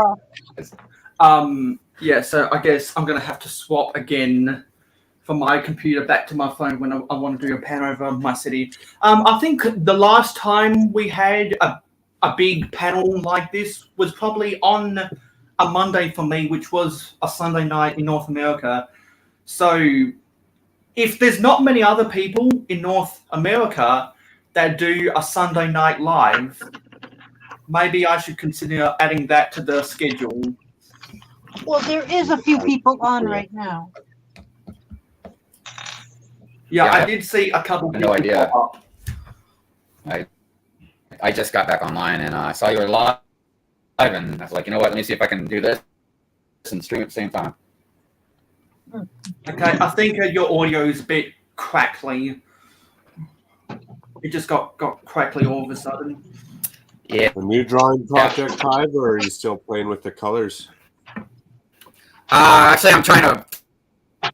off. Yeah, so I guess I'm gonna have to swap again from my computer back to my phone when I want to do a pan over my city. I think the last time we had a big panel like this was probably on a Monday for me, which was a Sunday night in North America. So if there's not many other people in North America that do a Sunday night live, maybe I should consider adding that to the schedule. Well, there is a few people on right now. Yeah, Yeah, I did see a couple I have people no idea. pop up. I just got back online and I saw you were live, and I was like, you know what? Let me see if I can do this and stream at the same time. Okay, I think your audio is a bit crackly. It just got crackly all of a sudden. Yeah. A new drawing project, Hive, or are you still playing with the colors? Actually, I'm trying to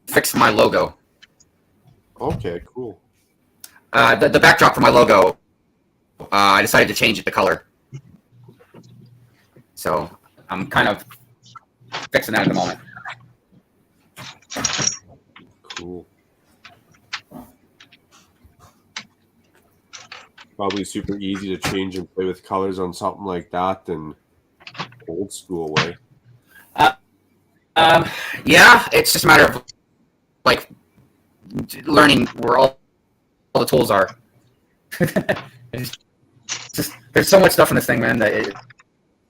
fix my logo. Okay, cool. The backdrop for my logo, I decided to change it to color. So I'm kind of fixing that at the moment. Cool. Probably super easy to change and play with colors on something like that than old school way. Yeah, it's just a matter of like learning where all the tools are. It's just, there's so much stuff in this thing, man, that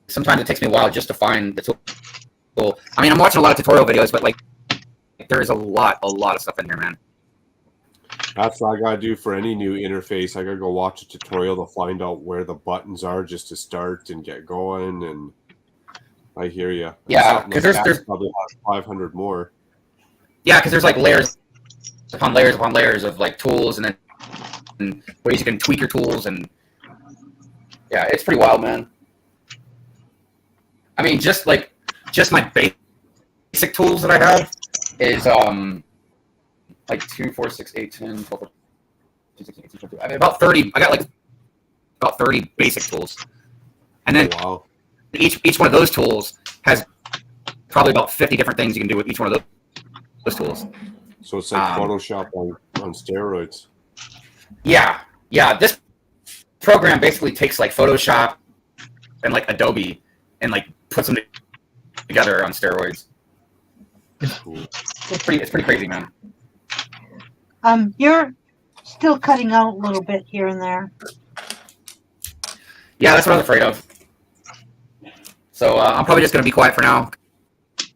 sometimes it takes me a while just to find the tool. I mean, I'm watching a lot of tutorial videos, but like there's a lot of stuff in here, man. That's what I gotta do for any new interface. I gotta go watch a tutorial to find out where the buttons are just to start and get going. And I hear you. Yeah, because there's probably 500 more. Yeah, because there's like layers upon layers of like tools, and then ways you can tweak your tools, and yeah, it's pretty wild, man. I mean, just my basic tools that I have is like 2, 4, 6, 8, 10, 12, 13, 16, 18, 22. I mean, about 30. I got like about 30 basic tools, and then each one of those tools has probably about 50 different things you can do with each one of those tools. So it's like Photoshop on steroids. Yeah. This program basically takes like Photoshop and like Adobe and like puts them together on steroids. Cool. It's pretty crazy, man. You're still cutting out a little bit here and there. Yeah, that's what I was afraid of. So I'm probably just going to be quiet for now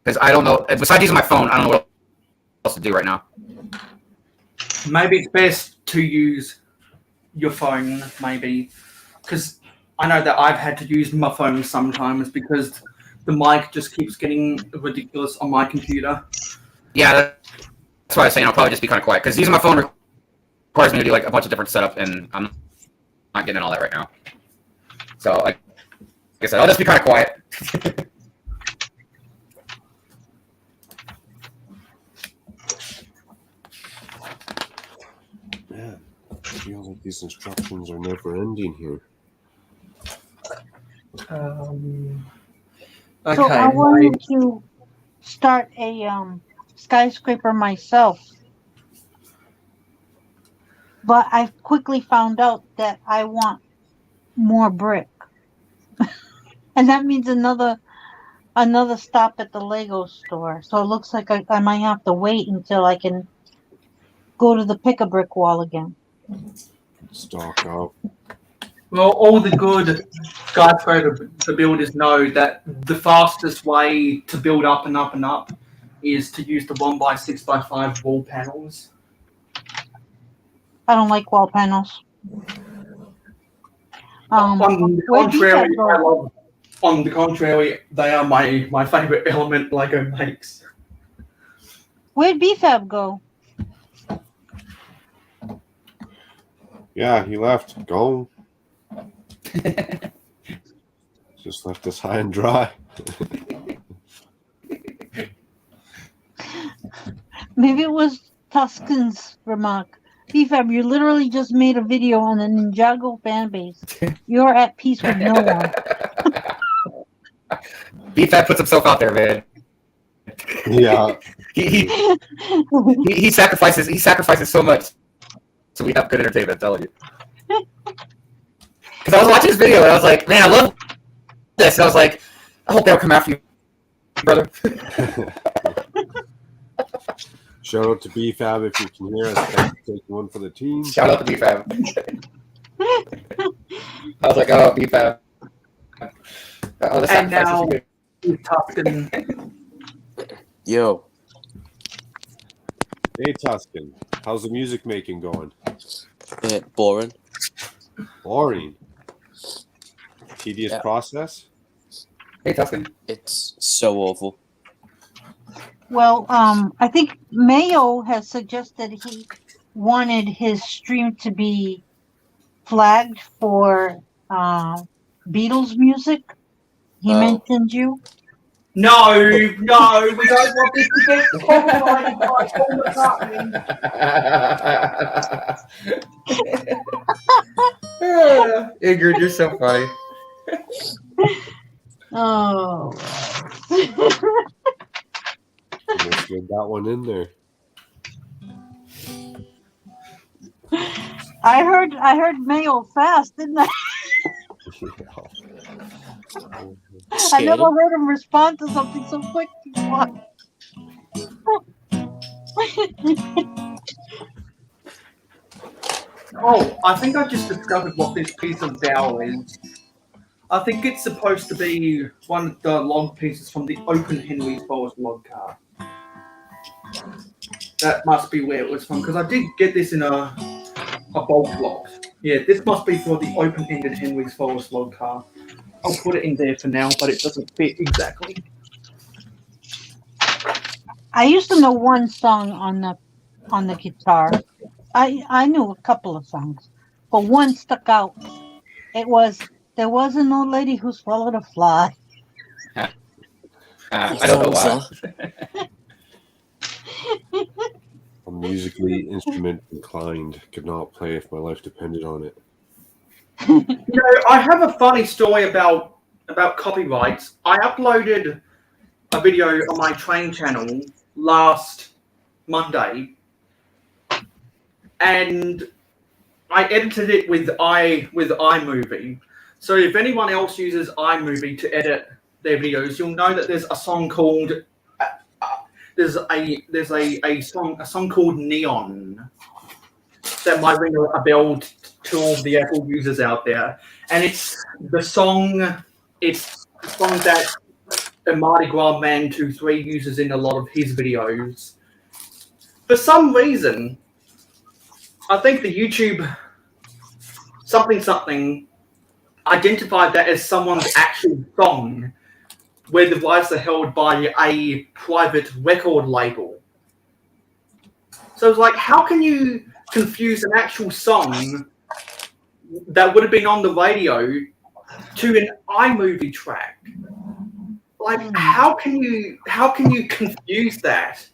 because I don't know. Besides using my phone, I don't know what else to do right now. Maybe it's best to use your phone, maybe, because I know that I've had to use my phone sometimes because the mic just keeps getting ridiculous on my computer. Yeah, that's why I was saying I'll probably just be kind of quiet because using my phone requires me to do like a bunch of different setup, and I'm not getting all that right now. So like I said, I'll just be kind of quiet. Man, I feel like these instructions are never ending here. Okay. So I wanted to start a skyscraper myself, but I quickly found out that I want more brick, and that means another stop at the Lego store. So it looks like I might have to wait until I can go to the pick-a-brick wall again. Stock up. Well, all the good skyscraper builders know that the fastest way to build up and up and up is to use the 1x6x5 wall panels. I don't like wall panels. On the where'd you contrary, go? on the contrary, they are my favorite element Lego makes. Where'd BFAB go? Yeah, he left. Go. Just left us high and dry. Maybe it was Tuscan's remark. BFAB, you literally just made a video on the Ninjago fan base. You're at peace with no one. BFAB puts himself out there, man. Yeah. He sacrifices so much so we have good entertainment, I'm telling you. Because I was watching this video and I was like, man, I love this. And I was like, I hope they'll come after you, brother. Shout out to BFAB if you can hear us. Thanks for taking one for the team. Shout out to BFAB. I was like, oh, BFAB. Oh, And now, Tuscan. Yo, Hey, Tuscan. How's the music making going? boring. Boring. Tedious process? Hey, Tuscan. It's so awful. Well, I think Mayo has suggested he wanted his stream to be flagged for Beatles music. He mentioned you. No, we don't want this to get copyrighted by Paul McCartney. Ingrid, you're so funny. Oh. Almost get that one in there. I heard Mayo fast, didn't I? I never heard him respond to something so quick before. Oh, I think I just discovered what this piece of dowel is. I think it's supposed to be one of the log pieces from the open Henry's Forest log car. That must be where it was from, because I did get this in a bulk log. Yeah, this must be for the open-ended Henry's Forest log car. I'll put it in there for now, but it doesn't fit exactly. I used to know one song on the guitar. I knew a couple of songs, but one stuck out. It was "There Was an Old Lady Who Swallowed a Fly." I don't know why. I'm musically instrument inclined. Could not play if my life depended on it. You know, I have a funny story about copyrights. I uploaded a video on my train channel last Monday, and I edited it with iMovie. So if anyone else uses iMovie to edit their videos, you'll know that there's a song called there's a song called Neon that might ring a bell to all the Apple users out there, and it's the song that Mardi Gras Man 23 uses in a lot of his videos. For some reason, I think the YouTube something identified that as someone's actual song, where the rights are held by a private record label. So it's like, how can you confuse an actual song that would have been on the radio to an iMovie track? Like, how can you confuse that?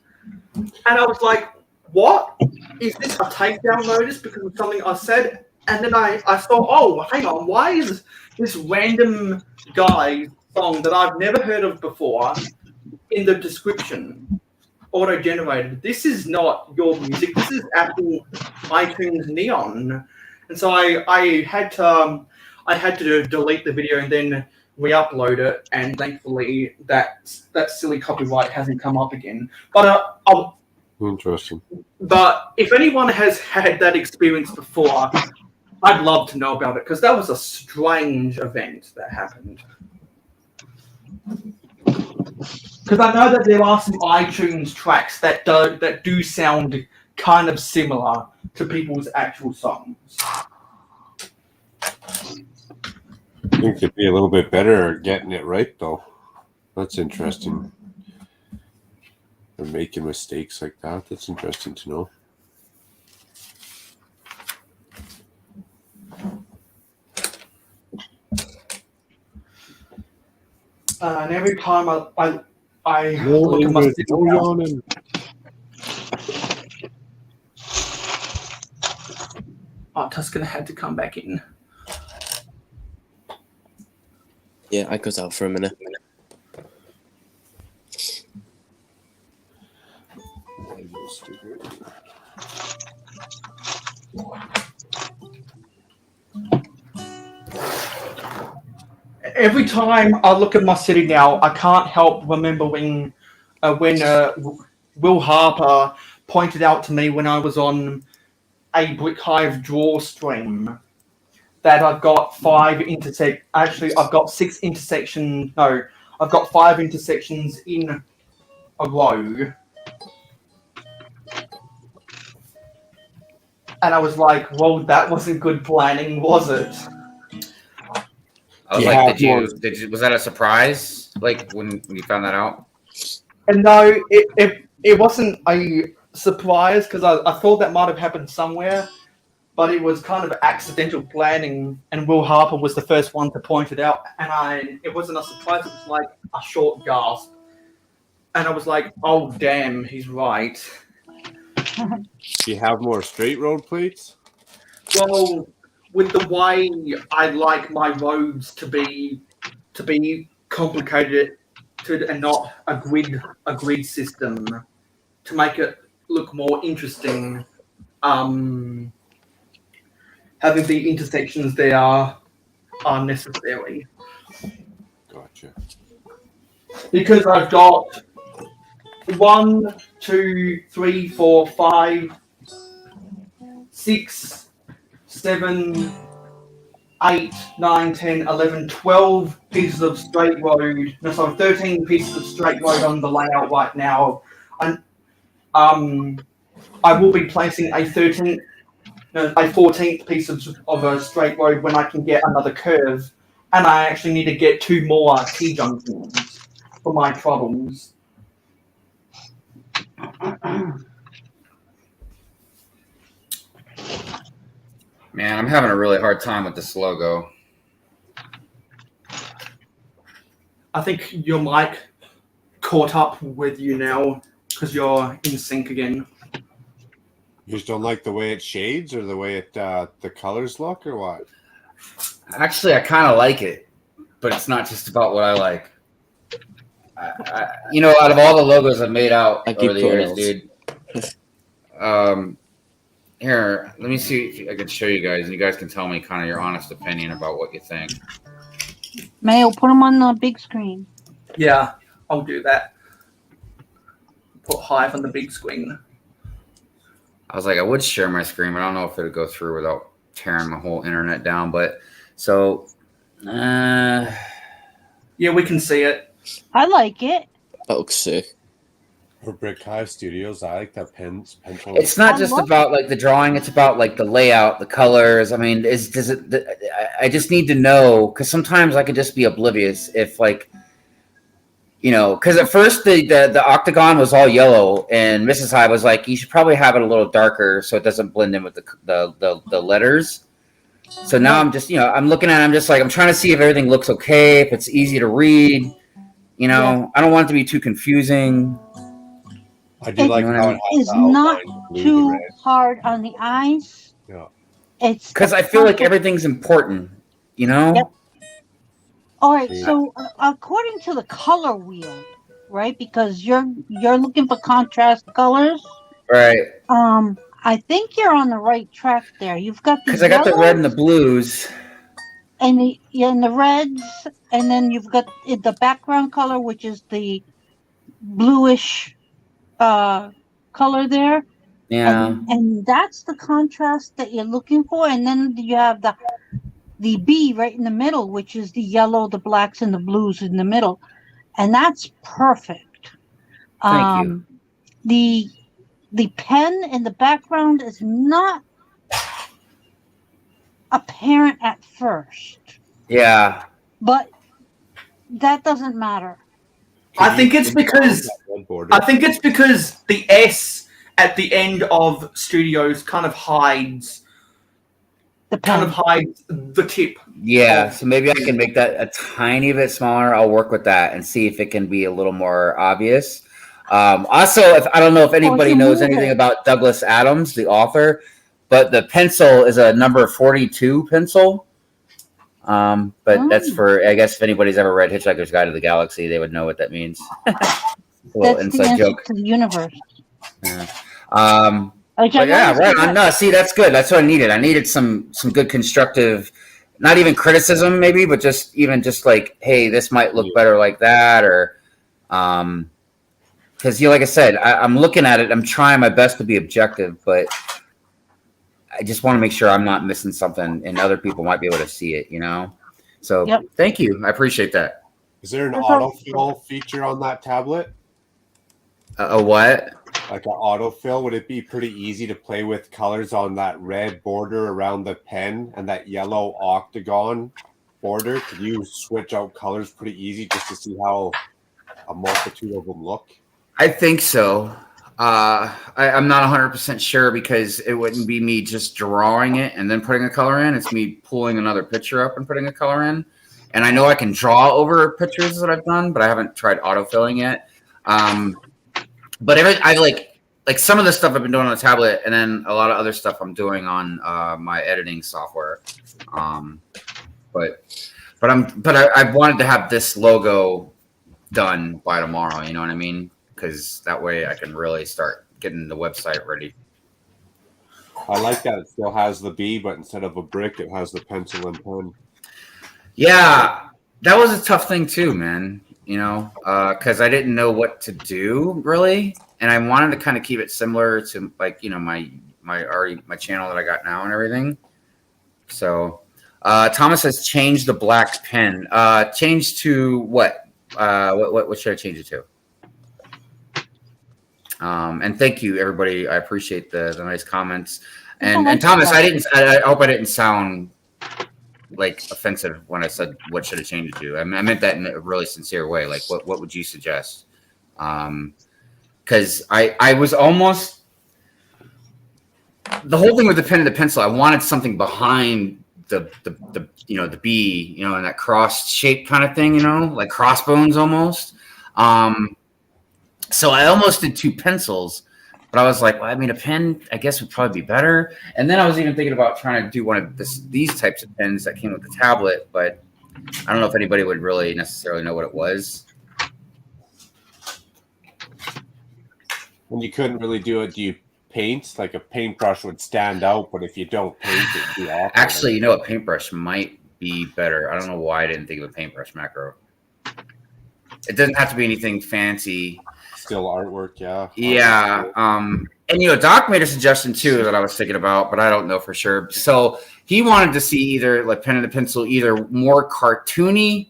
And I was like, what? Is this a takedown notice because of something I said? And then I thought, oh, hang on, why is this random guy's song that I've never heard of before in the description auto-generated? This is not your music. This is Apple iTunes Neon. And so I had to delete the video and then re-upload it. And thankfully, that silly copyright hasn't come up again. But Interesting. But if anyone has had that experience before, I'd love to know about it, because that was a strange event that happened. Because I know that there are some iTunes tracks that do sound kind of similar to people's actual songs. I think it'd be a little bit better at getting it right, though. That's interesting. They're making mistakes like that. That's interesting to know. And every time I No, look at my Ingrid, no yawning. Tuscan had to come back in. Yeah, I got out for a minute. Every time I look at my city now, I can't help remembering when Will Harper pointed out to me when I was on a Brick Hive draw stream that I've got 5 I've got 6 intersections. No, I've got 5 intersections in a row. And I was like, well, that wasn't good planning, was it? I was Yeah, like, did you, was that a surprise? Like when you found that out? And no, it wasn't a surprise, because I thought that might have happened somewhere, but it was kind of accidental planning, and Will Harper was the first one to point it out, and it wasn't a surprise, it was like a short gasp. And I was like, oh damn, he's right. Do you have more straight road plates? Well, with the way I like my roads to be complicated and not a grid system to make it look more interesting. Having the intersections there are necessary Gotcha. because I've got 1, 2, 3, 4, 5, 6, 7, 8, 9, 10, 11, 12 pieces of straight road. No, sorry, 13 pieces of straight road on the layout right now. And I will be placing a 14th piece of a straight road when I can get another curve. And I actually need to get 2 more T-junctions for my troubles. Man, I'm having a really hard time with this logo. I think your mic caught up with you now because you're in sync again. You just don't like the way it shades or the way it the colors look or what? Actually, I kind of like it, but it's not just about what I like. You know, out of all the logos I've made out I over keep the years, photos. dude. Here, let me see if I can show you guys, and you guys can tell me kind of your honest opinion about what you think. Mayo, put them on the big screen. Yeah, I'll do that. Put Hive on the big screen. I was like, I would share my screen, but I don't know if it would go through without tearing my whole internet down. But so, Yeah, we can see it. I like it. That looks sick. For Brick Hive Studios, I like that pencil. it's not I just love about like the drawing; it's about like the layout, the colors. I mean, I just need to know because sometimes I could just be oblivious if like. You know, because at first the octagon was all yellow, and Mrs. Hive was like, "You should probably have it a little darker so it doesn't blend in with the letters." So now I'm just, I'm looking at it, I'm just like, I'm trying to see if everything looks okay, if it's easy to read. You know, I don't want it to be too confusing. I do like how it has It's the not outline, the blue, the too red. hard on the eyes. Yeah. It's Because I feel like everything's important, you know? Yep. All right, Yeah. so according to the color wheel, right? Because you're looking for contrast colors. Right. I think you're on the right track there. You've got the Because I got the red and the yellows blues. and the reds, and then you've got the background color, which is the bluish color there. Yeah. And that's the contrast that you're looking for. And then you have the B right in the middle, which is the yellow, the blacks, and the blues in the middle. And that's perfect. Thank you. The pen in the background is not apparent at first. Yeah. But that doesn't matter. I think it's because the S at the end of Studios kind of hides The pen. the tip. Yeah. So maybe I can make that a tiny bit smaller. I'll work with that and see if it can be a little more obvious. Also, I don't know if anybody knows anything about Douglas Adams, the author, but the pencil is a number 42 pencil. But that's for, I guess, if anybody's ever read Hitchhiker's Guide to the Galaxy, they would know what that means. A little That's the inside answer joke. to the universe. Yeah. Which I But yeah, noticed right that- on. No, see, that's good. That's what I needed. I needed some good constructive, not even criticism, maybe, but just like, hey, this might look better like that, or because like I said, I'm looking at it. I'm trying my best to be objective, but I just want to make sure I'm not missing something, and other people might be able to see it. So Thank you. I appreciate that. Is there an autofill feature on that tablet? A what? Like an autofill? Would it be pretty easy to play with colors on that red border around the pen and that yellow octagon border? Could you switch out colors pretty easy just to see how a multitude of them look? I think so. I'm not 100% sure because it wouldn't be me just drawing it and then putting a color in. It's me pulling another picture up and putting a color in. And I know I can draw over pictures that I've done, but I haven't tried autofilling yet. But I like some of the stuff I've been doing on the tablet, and then a lot of other stuff I'm doing on my editing software. But But I wanted to have this logo done by tomorrow. You know what I mean? Because that way I can really start getting the website ready. I like that it still has the B, but instead of a brick, it has the pencil and pen. Yeah, that was a tough thing too, man. You know, because I didn't know what to do really, and I wanted to kind of keep it similar to like my channel that I got now and everything. So Thomas has changed the black pen. Changed to what? What should I change it to? And thank you, everybody. I appreciate the nice comments. And Thomas, I hope I didn't sound like offensive when I said what should I change it to. I meant that in a really sincere way. Like, what would you suggest? Because I was almost the whole thing with the pen and the pencil. I wanted something behind the B, and that cross shape kind of thing, like crossbones almost. So I almost did two pencils, but I was like, well, I mean, a pen, I guess, would probably be better. And then I was even thinking about trying to do one of these types of pens that came with the tablet, but I don't know if anybody would really necessarily know what it was. When you couldn't really do it, do you paint? Like a paintbrush would stand out, but if you don't paint, it'd be awkward. Actually, a paintbrush might be better. I don't know why I didn't think of a paintbrush macro. It doesn't have to be anything fancy. Still artwork, yeah. Yeah. And Doc made a suggestion too that I was thinking about, but I don't know for sure. So he wanted to see either like pen and a pencil, either more cartoony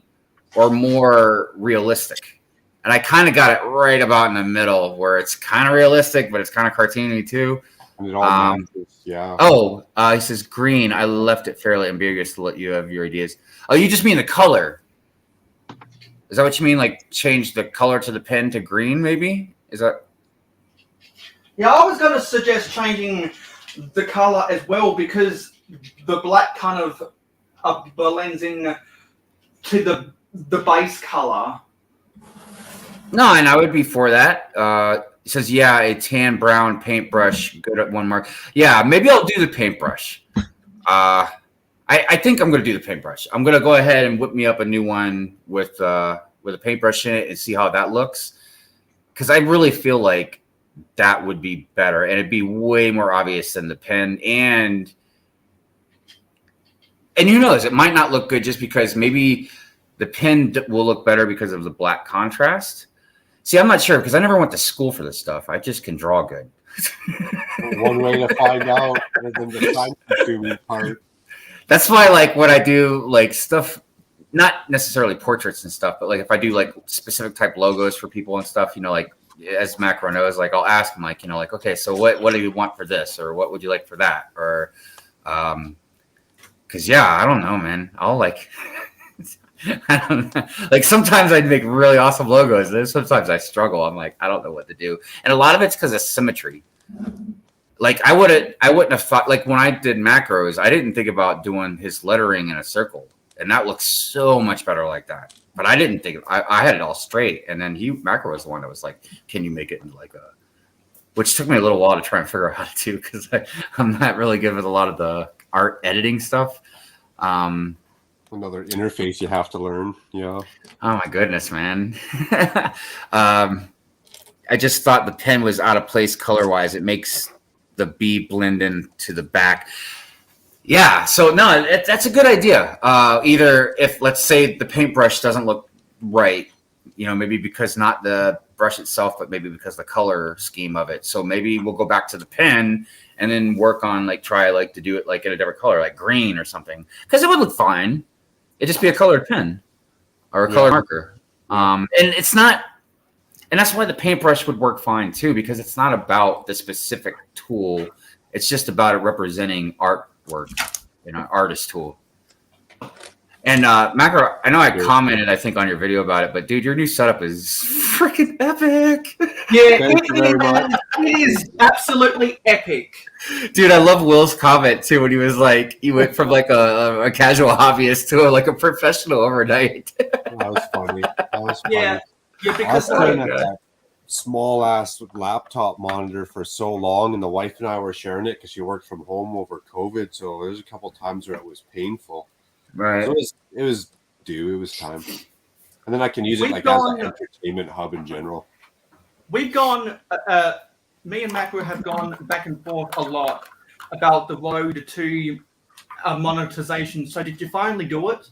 or more realistic. And I kind of got it right about in the middle, where it's kind of realistic, but it's kind of cartoony too. And it all matches, yeah. He says green. I left it fairly ambiguous to let you have your ideas. Oh, you just mean the color? Is that what you mean? Like change the color to the pen to green, maybe? Is that? Yeah, I was going to suggest changing the color as well, because the black kind of blends in to the base color. No, and I would be for that. It says, yeah, a tan brown paintbrush, good at one mark. Yeah, maybe I'll do the paintbrush. I think I'm going to do the paintbrush. I'm going to go ahead and whip me up a new one with a paintbrush in it and see how that looks. Because I really feel like that would be better, and it'd be way more obvious than the pen. And who knows, it might not look good just because maybe the pen will look better because of the black contrast. See, I'm not sure because I never went to school for this stuff. I just can draw good. One way to find out other than the time-consuming part. That's why, like, when I do like stuff, not necessarily portraits and stuff, but like if I do like specific type logos for people and stuff, like as Macro knows, like I'll ask them, like, like, okay, so what do you want for this, or what would you like for that, or because I don't know, man. I'll like. I don't know. Like sometimes I'd make really awesome logos. Then sometimes I struggle. I'm like, I don't know what to do, and a lot of it's because of symmetry. Like I wouldn't have thought, like when I did macros, I didn't think about doing his lettering in a circle, and that looks so much better like that. But I didn't think I had it all straight, and then Macro was the one that was like, "Can you make it into like a?" Which took me a little while to try and figure out how to do because I'm not really good with a lot of the art editing stuff. Another interface you have to learn. Yeah. Oh my goodness, man. I just thought the pen was out of place color wise. It makes the B blend into the back. Yeah. So no, that's a good idea. Either if let's say the paintbrush doesn't look right, maybe because not the brush itself, but maybe because the color scheme of it. So maybe we'll go back to the pen and then work on try to do it like in a different color, like green or something, because it would look fine. It'd just be a colored pen or a colored marker. And it's not, and that's why the paintbrush would work fine too, because it's not about the specific tool. It's just about it representing artwork, artist tool. And Macro, I know I commented, I think, on your video about it, but dude, your new setup is freaking epic. Yeah, it is absolutely epic. Dude, I love Will's comment too when he was like, he went from like a casual hobbyist to like a professional overnight. That was funny. Yeah, I because was playing at that small ass laptop monitor for so long, and the wife and I were sharing it because she worked from home over COVID. So there's a couple times where it was painful. Right. So it was do. It was time. And then I can use it We've like gone- as an entertainment hub in general. We've gone, me and Macro have gone back and forth a lot about the road to monetization. So did you finally do it?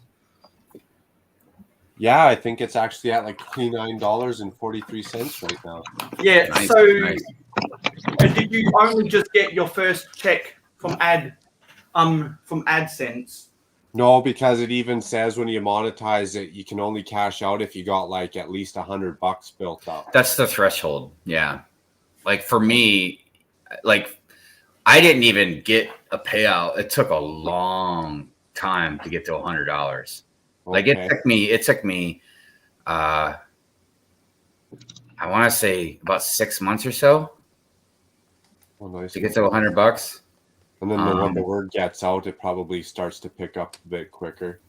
Yeah, I think it's actually at like $29.43 right now. Yeah, Nice, so nice. did you only just get your first check from AdSense? No, because it even says when you monetize it, you can only cash out if you got like at least $100 built up. That's the threshold. Yeah. Like for me, like I didn't even get a payout. It took a long time to get to $100. Like it took me I want to say about 6 months or so Nice. to get to $100. And then when the word gets out, it probably starts to pick up a bit quicker.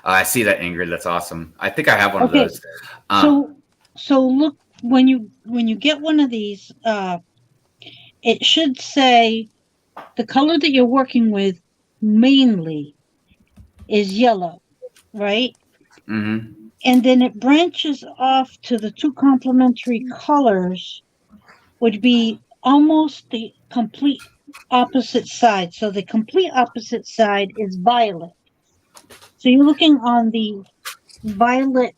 I see that, Ingrid. That's awesome. I think I have one of those. So look, when you get one of these, it should say the color that you're working with mainly is yellow, right? Mm-hmm. And then it branches off to the two complementary colors, would be almost the complete opposite side. So the complete opposite side is violet. So you're looking on the violet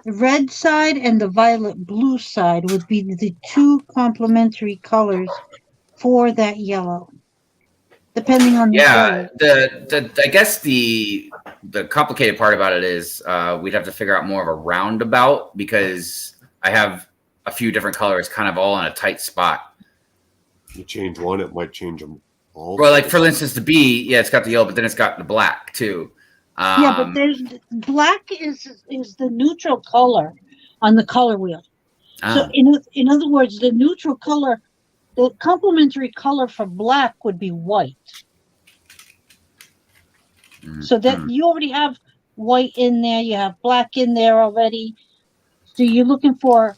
red side, and the violet blue side would be the two complementary colors for that yellow, depending on the Yeah, color. I guess the complicated part about it is we'd have to figure out more of a roundabout, because I have a few different colors kind of all in a tight spot. You change one, it might change them all. Well, like for instance, the B, yeah, it's got the yellow, but then it's got the black too. Yeah, but there's black is the neutral color on the color wheel. So in other words, the neutral color, the complementary color for black would be white. So that you already have white in there, you have black in there already. So you're looking for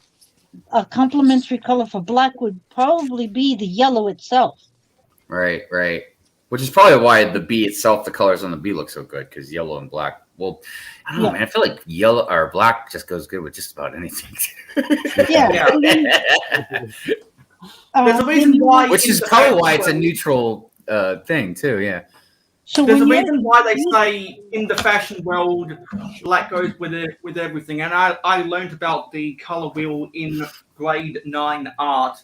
a complementary color for black would probably be the yellow itself. Right. Which is probably why the B itself, the colors on the B look so good, because yellow and black. Well, I don't know, man. I feel like yellow or black just goes good with just about anything. Yeah. There's a reason why, which is probably why it's a neutral thing too. Yeah. So there's a reason why they say in the fashion world, black goes with everything. And I learned about the color wheel in grade 9 art,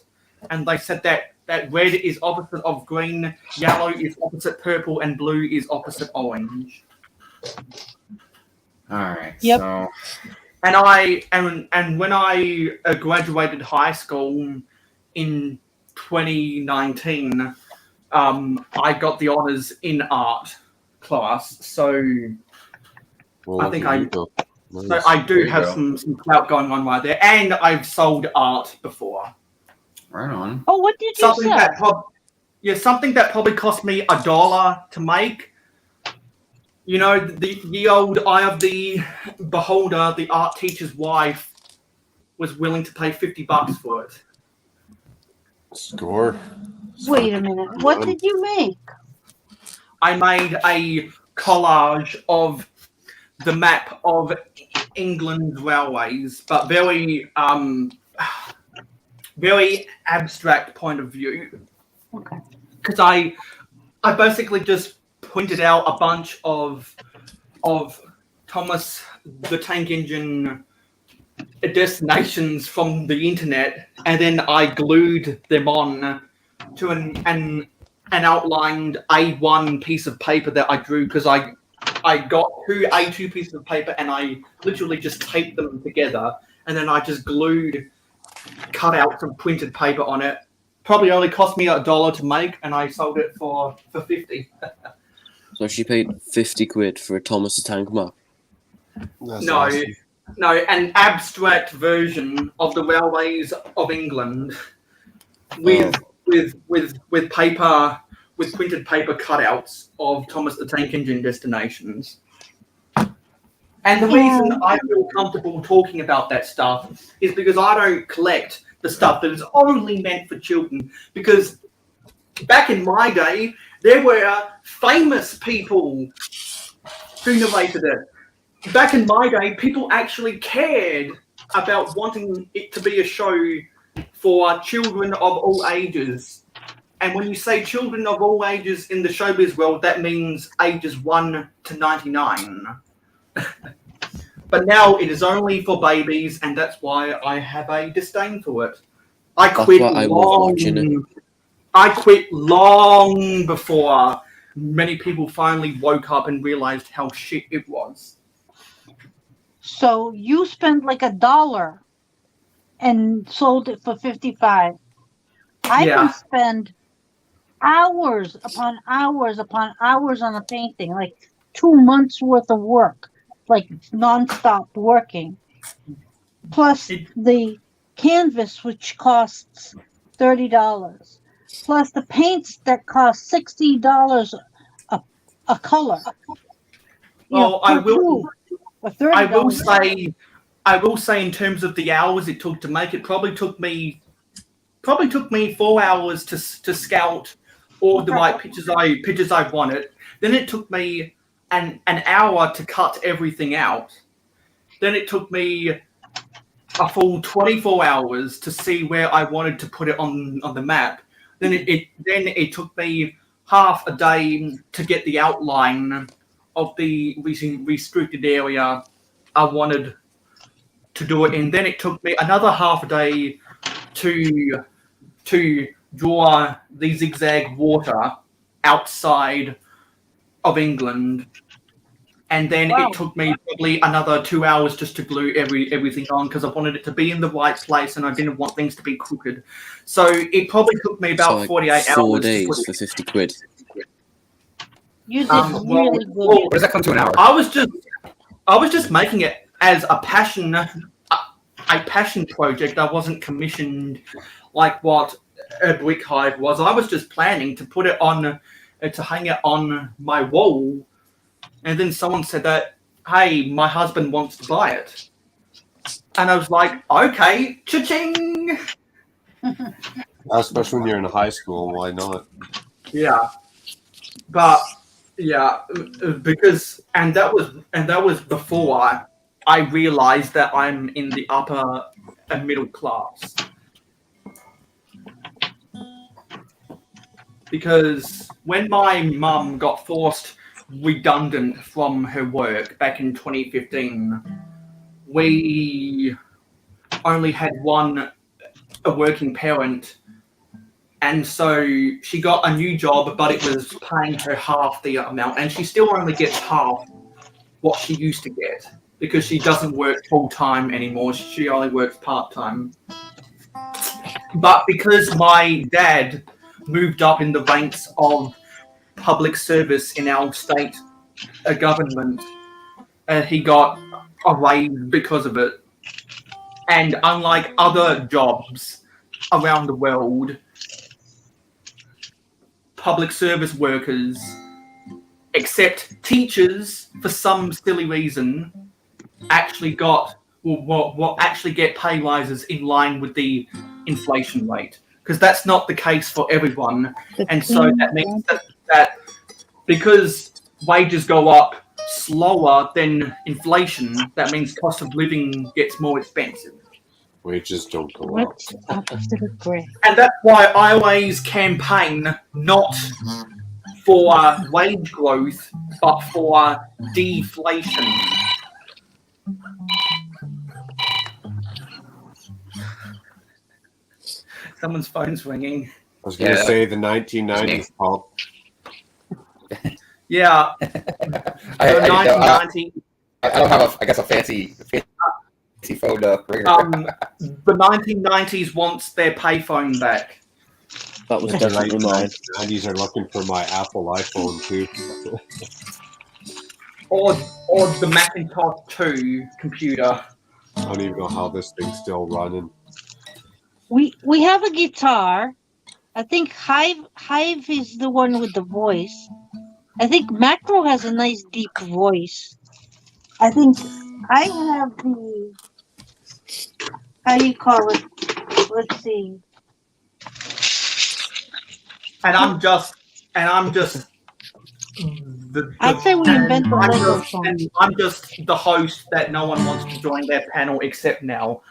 and they said that red is opposite of green, yellow is opposite purple, and blue is opposite orange. All right. Yep. So, and when I graduated high school in 2019, I got the honors in art class. So I think I do have some clout going on right there, and I've sold art before. Right on. Oh, what did you say? Something that probably cost me $1 to make. You know, the old eye of the beholder, the art teacher's wife, was willing to pay $50 for it. Score. Wait a minute. What did you make? I made a collage of the map of England's railways, but very abstract point of view. Okay. Because I basically just pointed out a bunch of Thomas the Tank Engine destinations from the internet, and then I glued them on to an outlined A1 piece of paper that I drew, because I got two A2 pieces of paper and I literally just taped them together, and then I just glued cutouts of printed paper on it. Probably only cost me $1 to make, and I sold it for 50. So she paid 50 quid for a Thomas the Tank map. No, an abstract version of the railways of England with paper, with printed paper cutouts of Thomas the Tank Engine destinations. And the reason I feel comfortable talking about that stuff is because I don't collect the stuff that is only meant for children. Because back in my day, there were famous people who narrated it. Back in my day, people actually cared about wanting it to be a show for children of all ages. And when you say children of all ages in the showbiz world, that means ages 1 to 99. But now it is only for babies, and that's why I have a disdain for it. I quit why I love watching it. I quit long before many people finally woke up and realized how shit it was. So you spent like $1 and sold it for 55. I Yeah. can spend hours upon hours upon hours on a painting, like 2 months worth of work, like nonstop working. Plus the canvas, which costs $30. Plus the paints that cost $60 a color. You know, I per will. tube, or $30. I will say, in terms of the hours it took to make it, probably took me 4 hours to scout all the right pictures I wanted. Then it took me an hour to cut everything out. Then it took me a full 24 hours to see where I wanted to put it on the map. Then it took me half a day to get the outline of the restricted area I wanted to do it in. Then it took me another half a day to draw the zigzag water outside of England. And then it took me probably another 2 hours just to glue everything on, because I wanted it to be in the right place and I didn't want things to be crooked. So it probably took me about like 48 hours. 4 days for 50 quid. You did really good. Where does that come to an hour? I was just making it as a passion project. I wasn't commissioned like what a brick hive was. I was just planning to put it on, to hang it on my wall. And then someone said that, hey, my husband wants to buy it. And I was like, okay, cha-ching! Especially when you're in high school, why not? Yeah. But, yeah, because, and that was before I realized that I'm in the upper and middle class. Because when my mum got forced redundant from her work back in 2015, we only had a working parent, and so she got a new job, but it was paying her half the amount, and she still only gets half what she used to get because she doesn't work full-time anymore. She only works part-time. But because my dad moved up in the ranks of public service in our state government, he got a raise because of it. And unlike other jobs around the world, public service workers, except teachers, for some silly reason, actually actually get pay rises in line with the inflation rate, because that's not the case for everyone. And so that means that because wages go up slower than inflation, that means cost of living gets more expensive. Wages don't go up. And that's why I always campaign not for wage growth, but for deflation. Someone's phone's ringing. I was going to say the 1990s pulp. Yeah. I don't have a fancy phone ringer. The 1990s wants their payphone back. That was definitely mine. 90s are looking for my Apple iPhone too. Or the Macintosh 2 computer. I don't even know how this thing's still running. We have a guitar. I think Hive is the one with the voice. I think Macro has a nice deep voice. I think I have the, how do you call it? Let's see. And I'm just I'd say we invent the Lego song. and I'm just the host that no one wants to join their panel except now.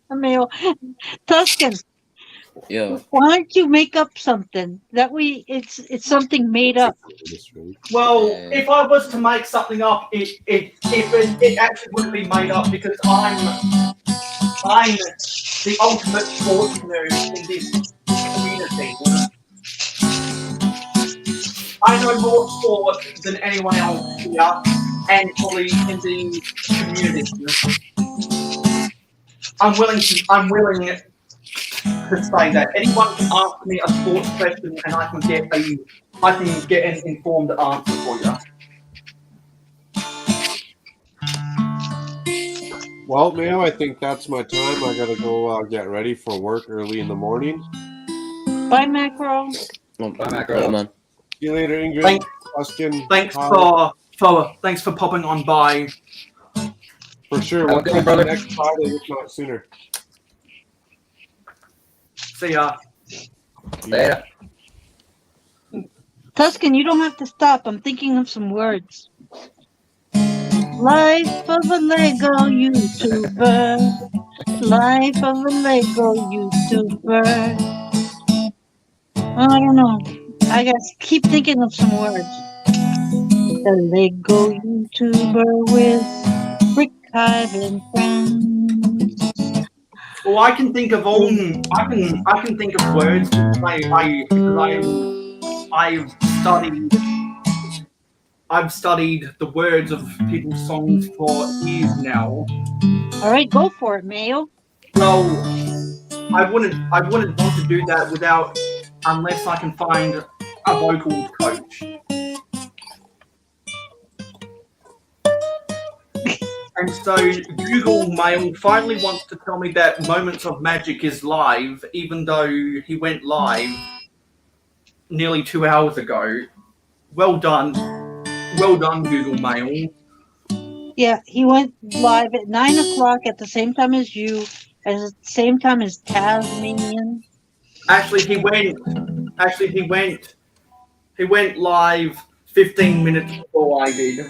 Mayo. Tuscan, Yeah. why don't you make up something? That way it's something made up. Well, if I was to make something up, it actually wouldn't be made up because I'm the ultimate sports nerd in this community. I know more sport than anyone else here, and probably in the community. I'm willing to say that anyone can ask me a sports question, and I can get an informed answer for you. Well, Mayo, I think that's my time. I gotta go get ready for work early in the morning. Bye, Macro. Bye, Macro. man. See you later, Ingrid. Thanks- Tuscan. Thanks Hive. thanks for popping on by. For sure. Have a We'll good catch one, you brother. next Friday, if not sooner. See ya. Later. Tuscan, you don't have to stop. I'm thinking of some words. Life of a Lego YouTuber. Life of a Lego YouTuber. I don't know. I gotta keep thinking of some words. The Lego YouTuber with Brick Hive and friends. Well, I can think of I can think of words because I've studied the words of people's songs for years now. All right, go for it, Mayo. Well, I wouldn't want to do that unless I can find a vocal coach. And so Google Mail finally wants to tell me that Moments of Magic is live, even though he went live nearly 2 hours ago. Well done, Google Mail. Yeah, he went live at 9 o'clock at the same time as you, at the same time as Tasmanian. Actually, he went live 15 minutes before I did.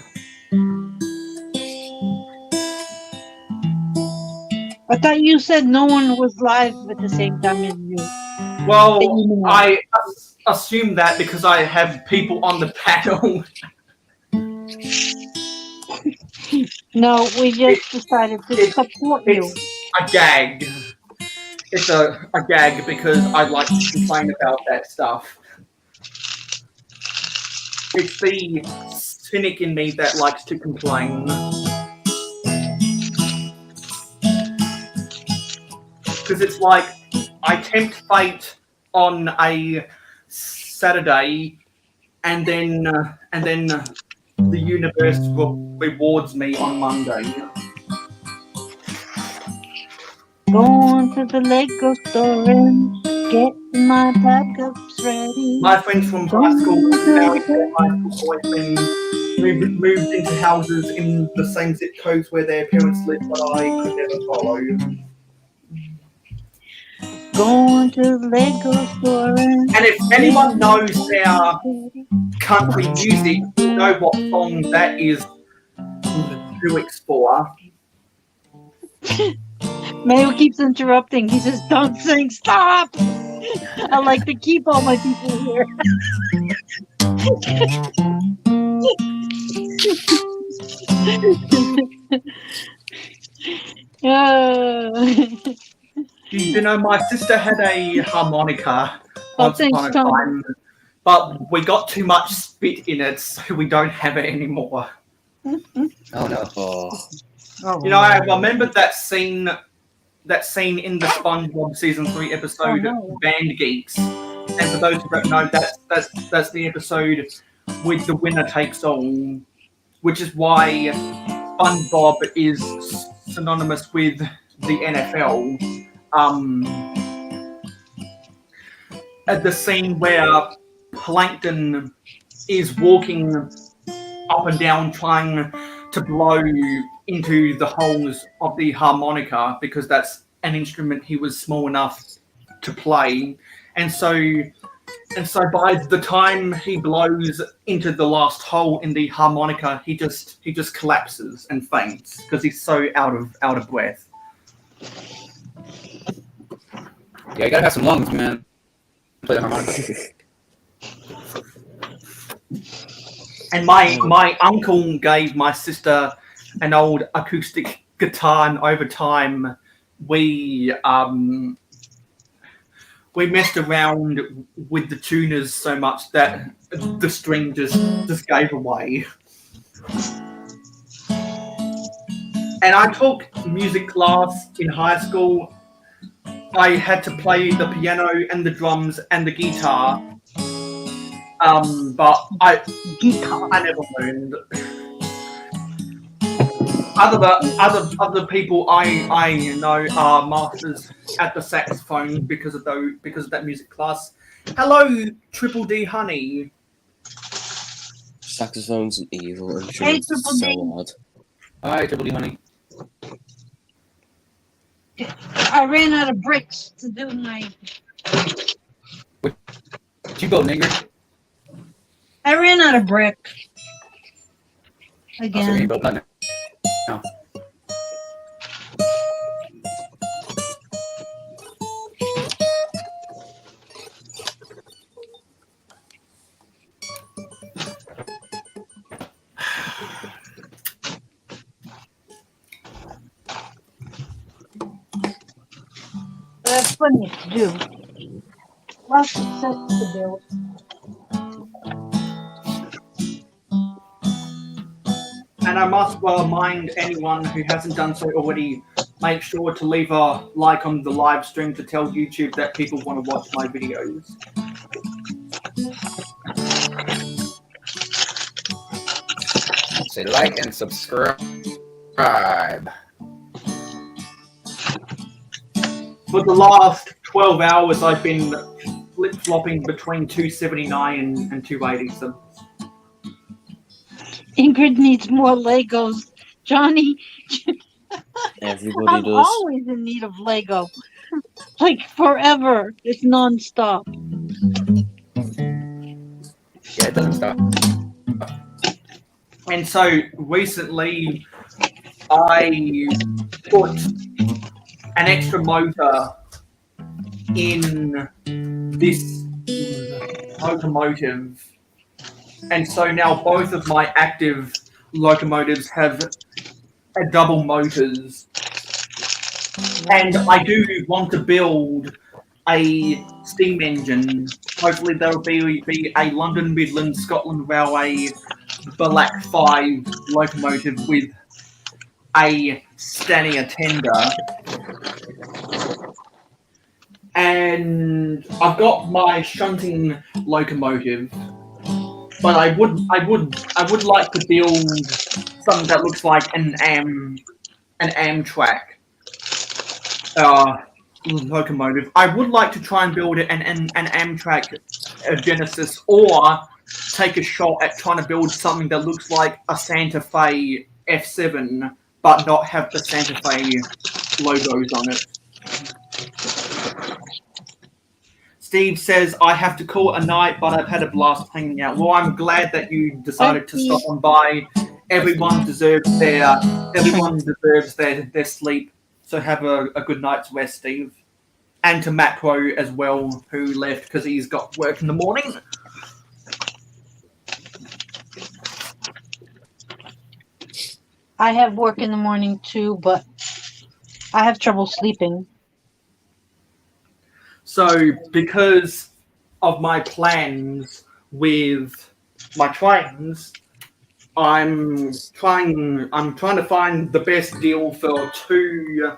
I thought you said no one was live at the same time as you. Well, I assume that because I have people on the panel. No, we just decided to support you. It's a gag. It's a gag because I like to complain about that stuff. It's the cynic in me that likes to complain. Because it's like I tempt fate on a Saturday, and then the universe rewards me on Monday. Going to the Lego store and getting my backups ready. My friends from high school married their high school boyfriend, moved into houses in the same zip codes where their parents lived, but I could never follow. Going to the Lego store and if anyone knows their country music, you know what song that is lyrics for. Mayo keeps interrupting. He says, "Don't sing, stop!" I like to keep all my people here. You know, my sister had a harmonica once thanks, upon a Tom. time, but we got too much spit in it, so we don't have it anymore. Oh no. You know, I remember that scene in the SpongeBob season 3 episode Band Geeks, and for those who don't know, that's the episode with the winner takes all, which is why SpongeBob is synonymous with the NFL. At the scene where Plankton is walking up and down trying to blow into the holes of the harmonica because that's an instrument he was small enough to play. And so And so by the time he blows into the last hole in the harmonica, he just collapses and faints because he's so out of breath. Yeah, you gotta have some lungs, man. Play the harmonica. And my uncle gave my sister an old acoustic guitar, and over time we messed around with the tuners so much that the string just gave away. And I took music class in high school. I had to play the piano and the drums and the guitar. But I never learned. Other people I know are masters at the saxophone because of that music class. Hello, Triple D Honey. Saxophone's an evil and Hey, it's Triple so D. hard. Hi, Triple D Honey. I ran out of bricks to do my. Where'd you go, Ingrid? I ran out of brick. Oh, so you Again. built that now. That's plenty to do. Lots of sets to build. And I must remind anyone who hasn't done so already, make sure to leave a like on the live stream to tell YouTube that people want to watch my videos. Say like and subscribe. For the last 12 hours, I've been flip-flopping between 279 and 280. So Ingrid needs more Legos. Johnny, Everybody I'm does. always in need of Lego. Like forever. It's non-stop. Yeah, it doesn't stop. And so recently, I put an extra motor in this locomotive. And so now both of my active locomotives have double motors. And I do want to build a steam engine. Hopefully there will be a London Midland Scotland Railway Black 5 locomotive with a Stania tender. And I've got my shunting locomotive, but I would like to build something that looks like an Amtrak locomotive. I would like to try and build an Amtrak Genesis, or take a shot at trying to build something that looks like a Santa Fe F7, but not have the Santa Fe logos on it. Steve says, I have to call it a night, but I've had a blast hanging out. Well, I'm glad that you decided to stop on by. Everyone deserves their sleep. So have a good night's rest, Steve. And to Macro as well, who left because he's got work in the morning. I have work in the morning too, but I have trouble sleeping. So because of my plans with my trains, I'm trying to find the best deal for 2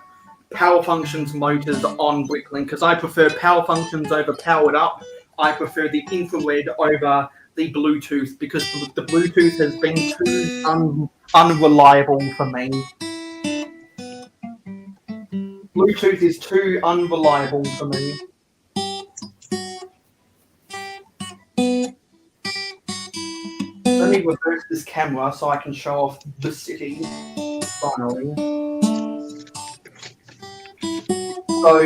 power functions motors on Bricklink, because I prefer power functions over powered up. I prefer the infrared over the Bluetooth, because the Bluetooth has been too unreliable for me. Bluetooth is too unreliable for me. Let me reverse this camera so I can show off the city, finally. So,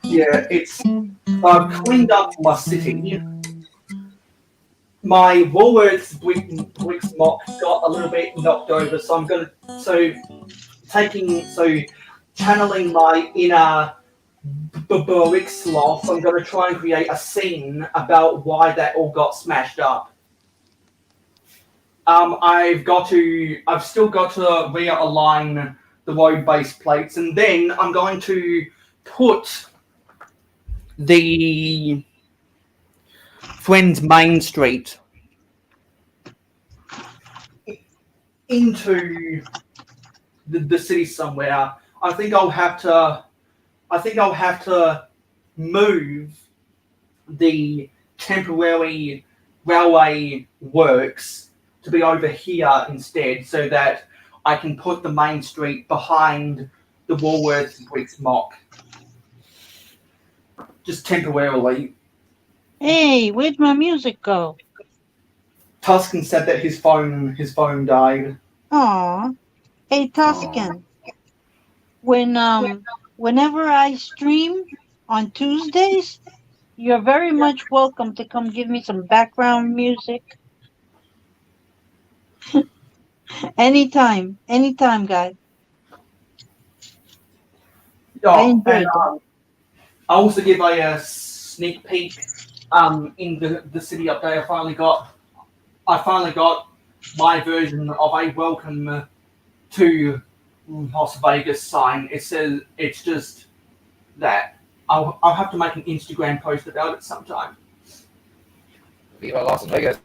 yeah, I've cleaned up my city. my Woolworths Wix mock got a little bit knocked over, so I'm gonna channeling my inner Berwick sloth. I'm gonna try and create a scene about why that all got smashed up. I've still got to realign the road base plates, and then I'm going to put the Friends Main Street into the city somewhere. I think I'll have to move the temporary railway works to be over here instead, so that I can put the main street behind the Woolworths Bricks mock. Just temporarily. Hey, where'd my music go? Tuscan said that his phone died. Aw. Hey, Tuscan. Whenever I stream on Tuesdays, you're very much welcome to come give me some background music. Anytime, guys. I enjoyed And it. I also give a sneak peek in the city update. I finally got my version of a welcome to Las Vegas sign. It says it's just that. I'll have to make an Instagram post about it sometime. Viva Las Vegas.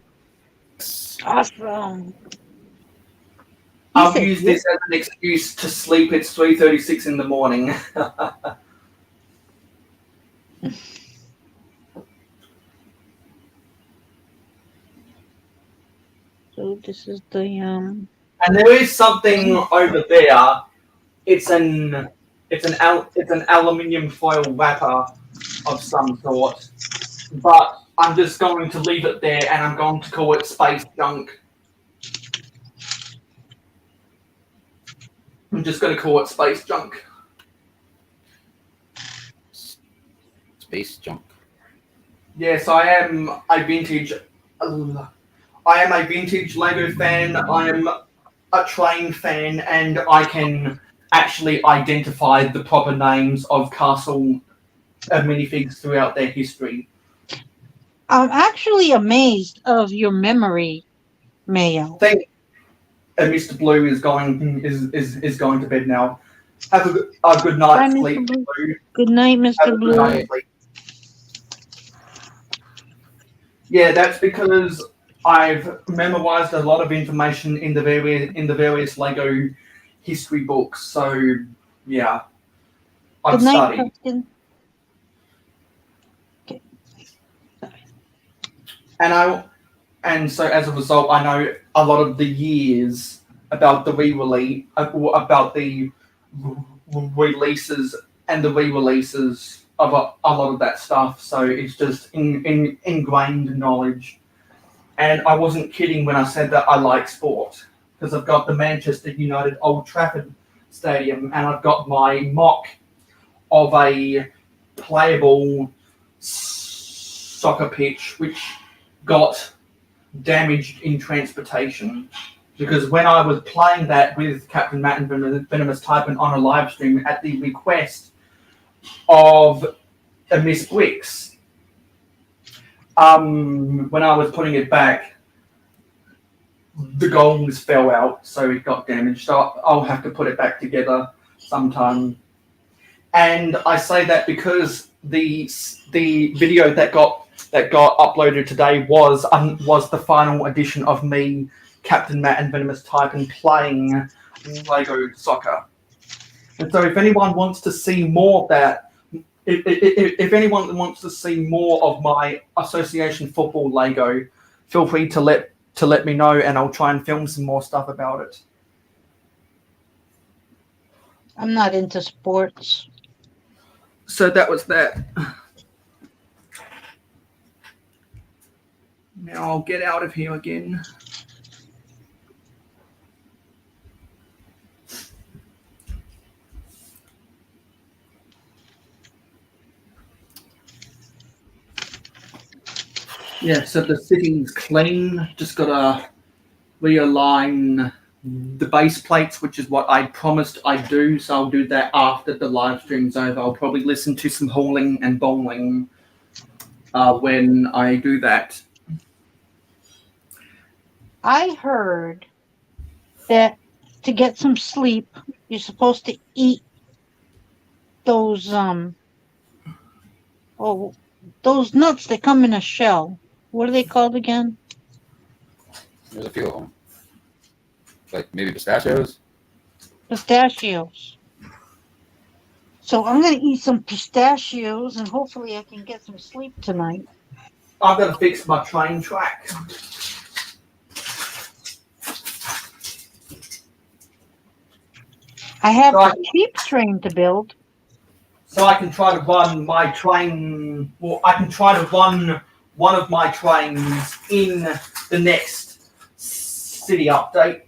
Awesome. I'll use this as an excuse to sleep. It's 3:36 in the morning. So this is the And there is something over there. It's an aluminium foil wrapper of some sort. But I'm just going to leave it there, and I'm going to call it space junk. I'm just going to call it space junk. Space junk. Yes, I am a vintage Lego fan. I am a train fan, and I can actually identify the proper names of castle minifigs throughout their history. I'm actually amazed of your memory, Mayo. Mr. Blue is going to bed now. Have a good night, Bye, sleep, Mr. Blue. Blue. Good night, Have Mr. a Blue. good night, sleep. Yeah, that's because I've memorized a lot of information in the various Lego history books. So yeah, I've Good night, studied. Tuscan. Okay. And so as a result, I know a lot of the years about the releases and the re-releases of a lot of that stuff. So it's just ingrained knowledge. And I wasn't kidding when I said that I like sport, because I've got the Manchester United Old Trafford Stadium, and I've got my mock of a playable soccer pitch, which got damaged in transportation. Because when I was playing that with Captain Matt and Venomous Typhon on a live stream at the request of Miss Wicks, when I was putting it back, the goals fell out, so it got damaged. So I'll have to put it back together sometime. And I say that because the video that got uploaded today was the final edition of me, Captain Matt, and Venomous Typhon playing Lego Soccer. And so, if anyone wants to see more of that, if anyone wants to see more of my Association Football Lego, feel free to let me know, and I'll try and film some more stuff about it. I'm not into sports. So that was that. Now I'll get out of here again. Yeah, so the sitting's clean. Just gotta realign the base plates, which is what I promised I'd do. So I'll do that after the live stream's over. I'll probably listen to some hauling and bowling when I do that. I heard that to get some sleep, you're supposed to eat those those nuts that come in a shell. What are they called again? There's a few of them. Like maybe pistachios? Pistachios. So I'm gonna eat some pistachios and hopefully I can get some sleep tonight. I've got to fix my train track. I have Right. a cheap train to build. So I can try to run my train, or I can try to run one of my trains in the next city update.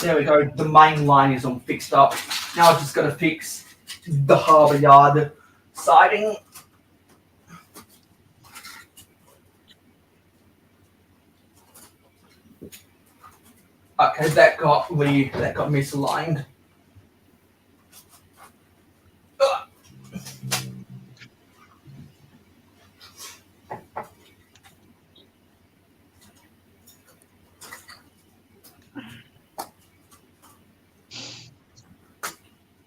There we go, the main line is all fixed up. Now I've just got to fix the harbour yard siding. Okay, that got misaligned.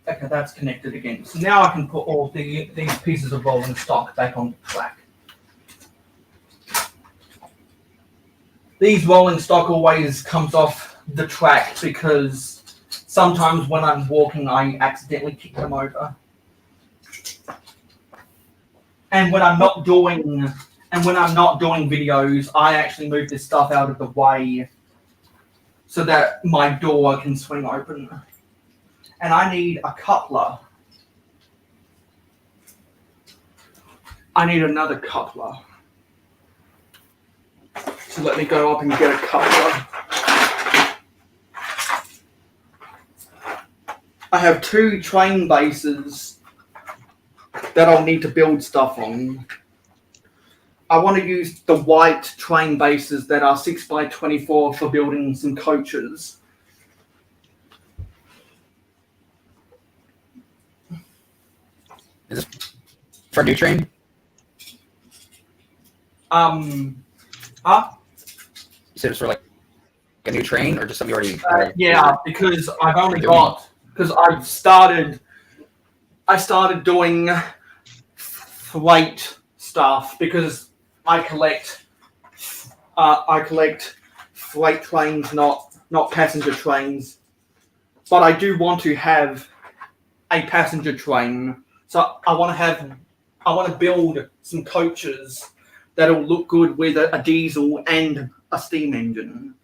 Okay, that's connected again. So now I can put all these pieces of rolling stock back on the track. These rolling stock always comes off the track because sometimes when I'm walking, I accidentally kick them over. And when I'm not doing videos, I actually move this stuff out of the way so that my door can swing open. And I need a coupler. I need another coupler. So let me go up and get a coupler. I have 2 train bases that I'll need to build stuff on. I want to use the white train bases that are 6x24 for building some coaches. Is this for a new train? Huh? You said it's for like a new train or just something you already? Yeah, because I've only got I started doing freight stuff because I collect freight trains, not passenger trains. But I do want to have a passenger train, so I want to build some coaches that'll look good with a diesel and a steam engine.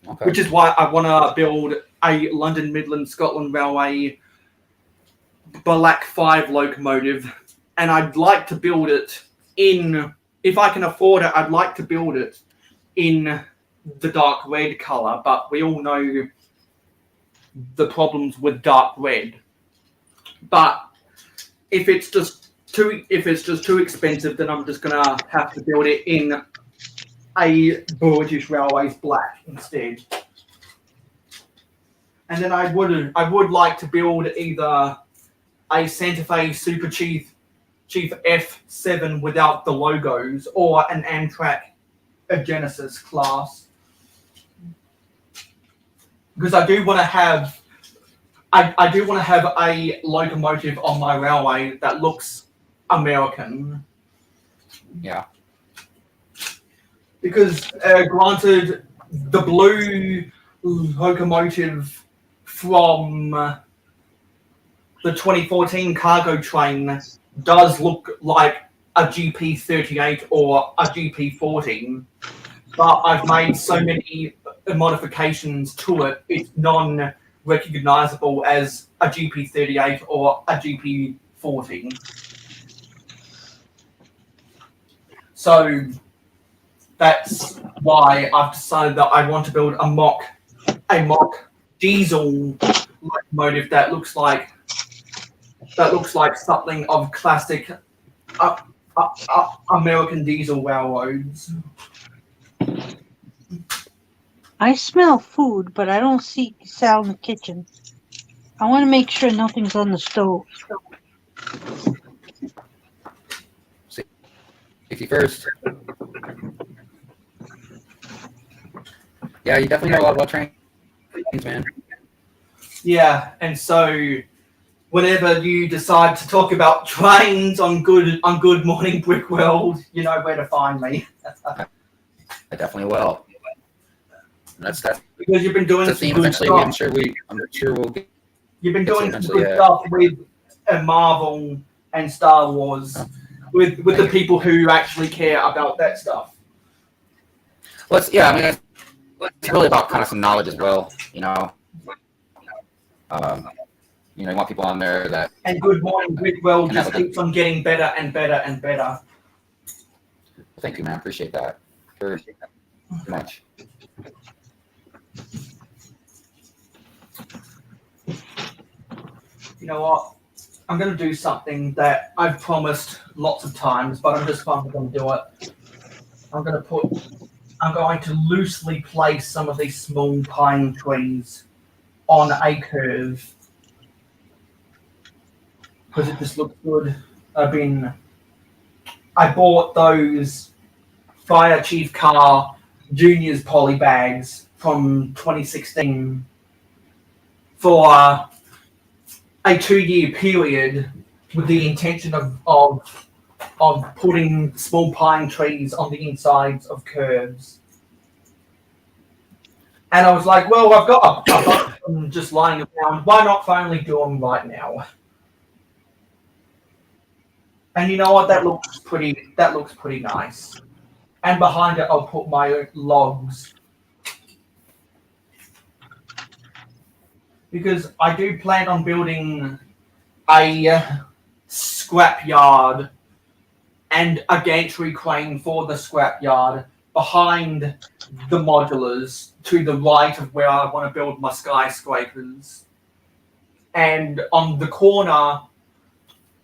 Okay. Which is why I want to build a London Midland Scotland Railway Black 5 locomotive, and I'd like to build it in, if I can afford it, I'd like to build it in the dark red colour, but we all know the problems with dark red. But if it's just too expensive, then I'm just gonna have to build it in a British Railways black instead. And then I would like to build either a Santa Fe Super Chief F7 without the logos, or an Amtrak Genesis class. Because I do want to have a locomotive on my railway that looks American. Yeah. Because granted, the blue locomotive from the 2014 cargo train does look like a GP38 or a GP14, but I've made so many modifications to it, it's non-recognizable as a GP38 or a GP14. So that's why I've decided that I want to build a mock diesel locomotive that looks like something of classic American diesel railroads. I smell food, but I don't see Sal in the kitchen. I want to make sure nothing's on the stove. Safety first. Yeah, you definitely know a lot about trains, man. Yeah, and so whenever you decide to talk about trains on Good Morning Brick World, you know where to find me. I definitely will. That's because you've been doing the some theme. good Eventually, stuff. I'm sure we'll get. You've been doing some eventually, good stuff with Marvel and Star Wars, with the people who actually care about that stuff. Well, it's really about kind of some knowledge as well, you know. You want people on there that. And Good Morning Brick World just keeps on getting better and better and better. Thank you, man. Appreciate that very much. You know what? I'm going to do something that I've promised lots of times, but I'm just finally going to do it. I'm going to loosely place some of these small pine trees on a curve because it just looks good. I bought those Fire Chief Car Junior's poly bags from 2016 for a 2-year period with the intention of putting small pine trees on the insides of curves. And I was like, well, I've got a bunch of them just lying around. Why not finally do them right now? And you know what? That looks pretty nice. And behind it, I'll put my logs. Because I do plan on building a scrap yard and a gantry crane for the scrap yard behind the modulars to the right of where I want to build my skyscrapers. And on the corner,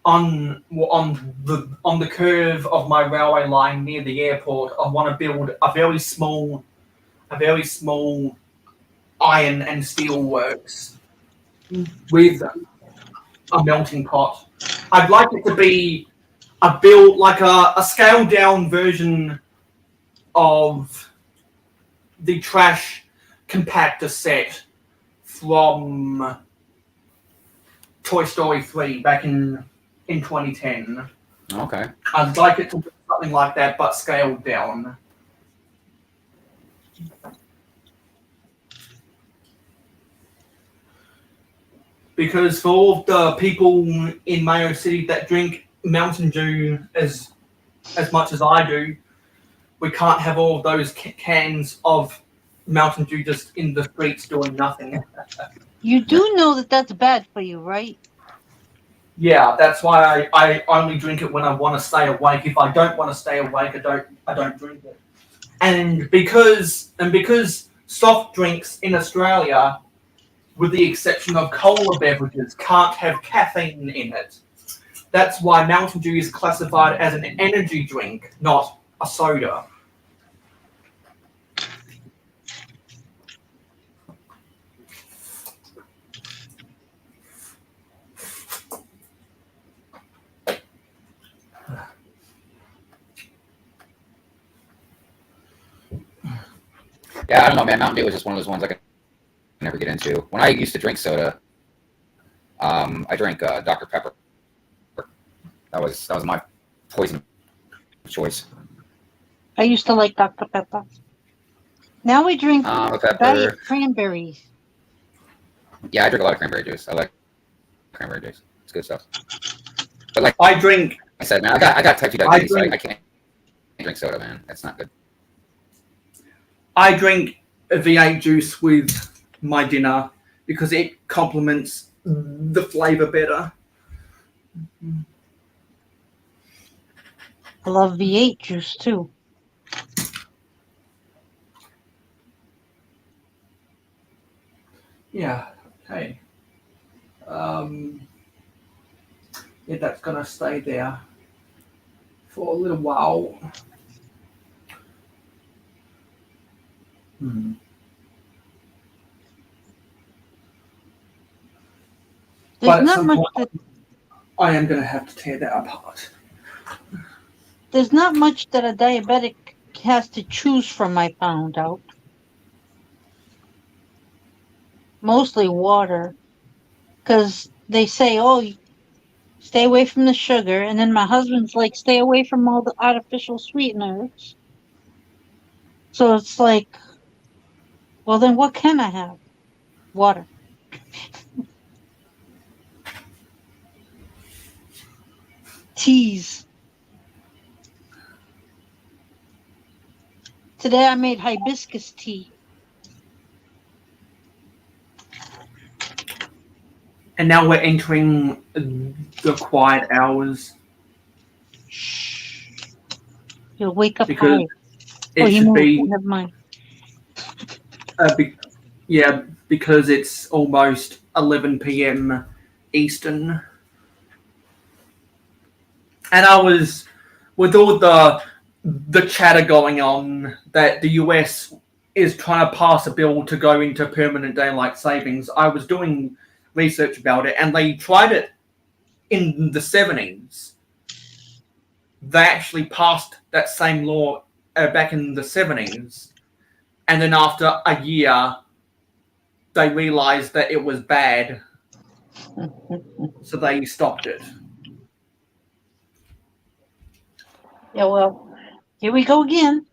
on the curve of my railway line near the airport, I want to build a very small iron and steel works with a melting pot. I'd like it to be a scaled down version of the trash compactor set from Toy Story 3 back in 2010. Okay. I'd like it to be something like that, but scaled down. Because for all the people in Mayo City that drink Mountain Dew as much as I do, we can't have all of those cans of Mountain Dew just in the streets doing nothing. You do know that that's bad for you, right? Yeah, that's why I only drink it when I want to stay awake. If I don't want to stay awake, I don't drink it. And because soft drinks in Australia, with the exception of cola beverages, can't have caffeine in it. That's why Mountain Dew is classified as an energy drink, not a soda. Yeah, I don't know, man. Mountain Dew was just one of those ones I could never get into. When I used to drink soda, I drank Dr. Pepper. That was my poison choice. I used to like Dr. Pepper. Now we drink Pepper. diet cranberries. Yeah, I drink a lot of cranberry juice. I like cranberry juice. It's good stuff. But like I drink. I said, man, I got type 2 diabetes, so I can't drink soda, man. That's not good. I drink a V8 juice with my dinner because it complements the flavor better. I love V8 juice too. Yeah, okay. Yeah, that's gonna stay there for a little while. Hmm. There's But at not some much point, that I am gonna have to tear that apart. there's not much that a diabetic has to choose from, I found out. Mostly water. Because they say, oh, stay away from the sugar. And then my husband's like, stay away from all the artificial sweeteners. So it's like, well, then what can I have? Water. Teas. Today I made hibiscus tea. And now we're entering the quiet hours Shh. You'll wake up because Hive. it Oh, he should moved. be, Never mind. yeah, because it's almost 11 p.m. Eastern. And I was, with all the chatter going on that the US is trying to pass a bill to go into permanent daylight savings, I was doing research about it, and they tried it in the 70s. They actually passed that same law back in the 70s, and then after a year, they realized that it was bad, so they stopped it. Yeah, well, here we go again.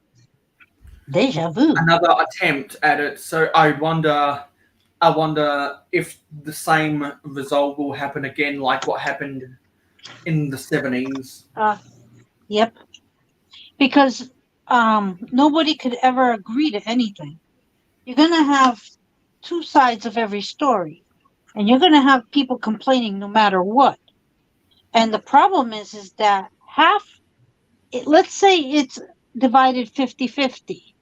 Deja vu. Another attempt at it, so I wonder if the same result will happen again, like what happened in the 70s. Yep. Because nobody could ever agree to anything. You're going to have two sides of every story. And you're going to have people complaining no matter what. And the problem is that let's say it's divided 50-50.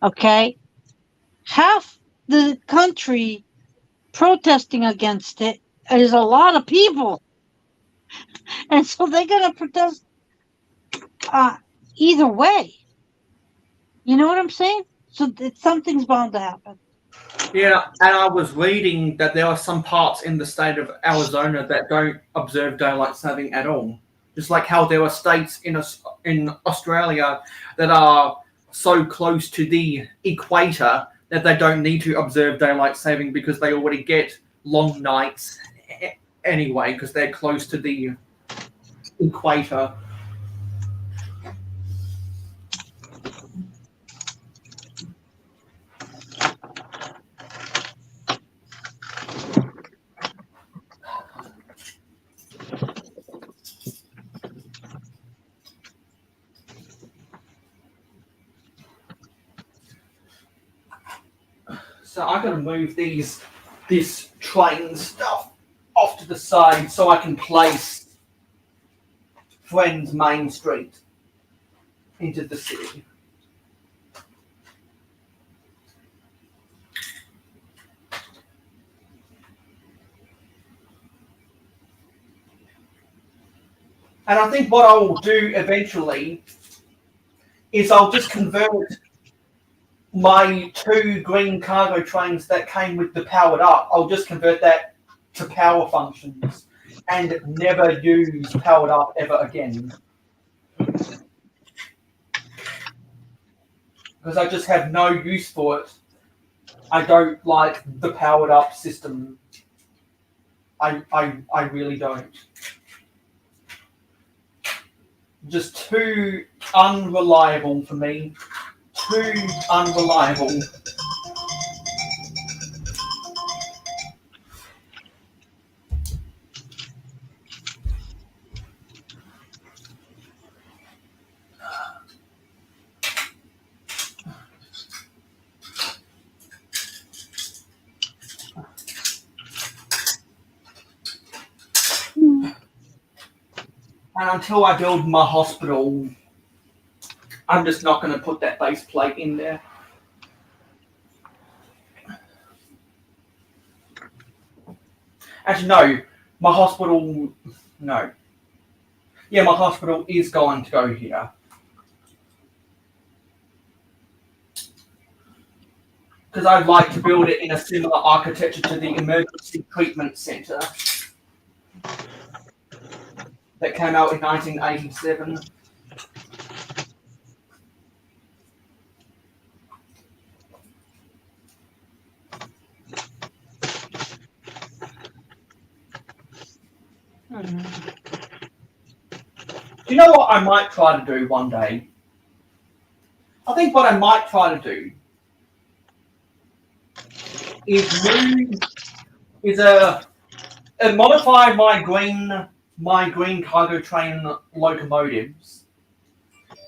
Okay? Half the country protesting against it is a lot of people. And so they're going to protest either way. You know what I'm saying? So something's bound to happen. Yeah, and I was reading that there are some parts in the state of Arizona that don't observe daylight saving at all. Just like how there are states in Australia that are so close to the equator that they don't need to observe daylight saving because they already get long nights anyway because they're close to the equator. So I gotta move this train stuff off to the side so I can place Friends Main Street into the city. And I think what I will do eventually is I'll just convert my 2 green cargo trains that came with the powered up. I'll just convert that to power functions and never use powered up ever again. Because I just have no use for it. I don't like the powered up system. I really don't. Just too unreliable for me. Too unreliable. And until I build my hospital, I'm just not going to put that base plate in there. Actually, no. My hospital... No. Yeah, my hospital is going to go here. Because I'd like to build it in a similar architecture to the Emergency Treatment Centre that came out in 1987. Do you know what I might try to do one day? I think what I might try to do is modify my green cargo train locomotives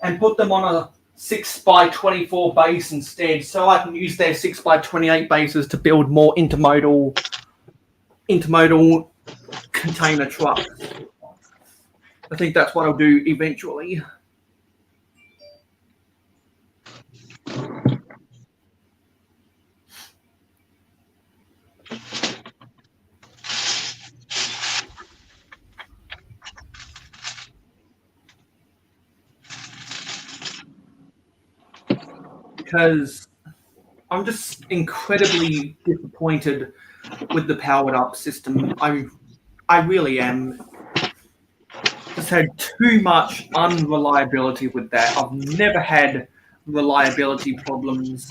and put them on a 6x24 base instead, so I can use their 6x28 bases to build more intermodal container trucks. I think that's what I'll do eventually. Because I'm just incredibly disappointed with the powered up system. I really am. Just had too much unreliability with that. I've never had reliability problems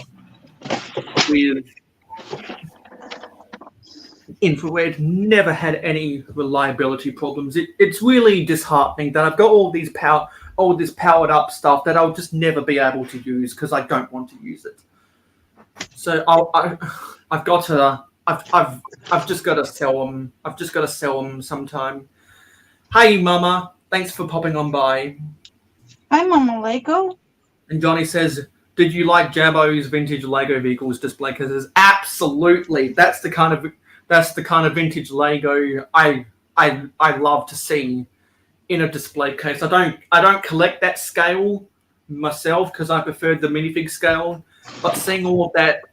with infrared. Never had any reliability problems. It's really disheartening that I've got all this powered up stuff that I'll just never be able to use because I don't want to use it. So I've just got to sell them. I've just got to sell them sometime. Hey, Mama. Thanks for popping on by. Hi, Mama Lego. And Johnny says, "Did you like Jabbo's vintage Lego vehicles display cases?" Absolutely. That's the kind of vintage Lego I love to see in a display case. I don't collect that scale myself because I prefer the minifig scale. But seeing all of that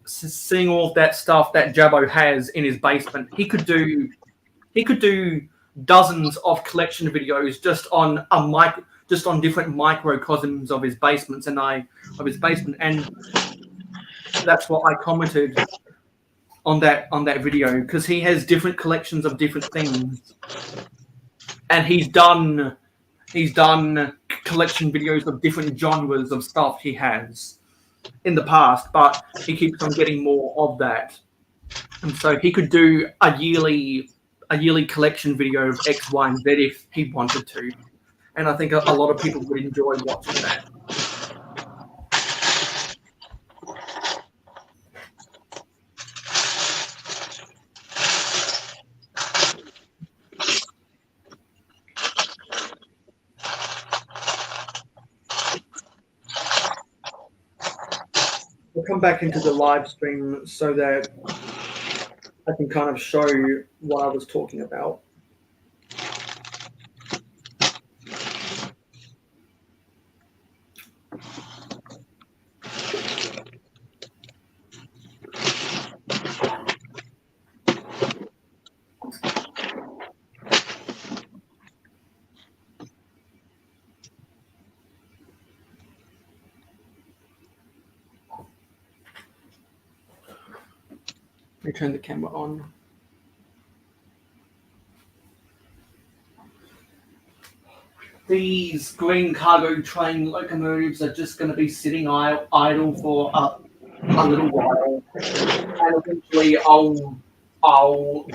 stuff that Jabbo has in his basement, he could do dozens of collection videos just on different microcosms of his basement, and that's what I commented on that video, because he has different collections of different things, and he's done collection videos of different genres of stuff he has in the past, but he keeps on getting more of that, and so he could do a yearly collection video of X, Y, and Z if he wanted to. And I think a lot of people would enjoy watching that. We'll come back into the live stream so that I can kind of show you what I was talking about. Let me turn the camera on. These green cargo train locomotives are just going to be sitting idle for a little while, and eventually I'll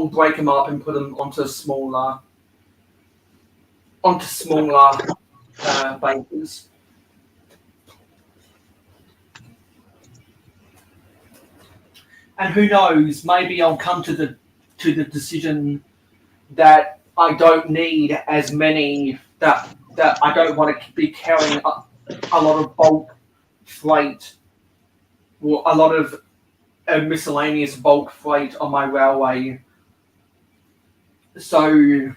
break them up and put them onto smaller bases. And who knows? Maybe I'll come to the decision that I don't need as many. That I don't want to be carrying a lot of bulk freight or a lot of miscellaneous bulk freight on my railway. So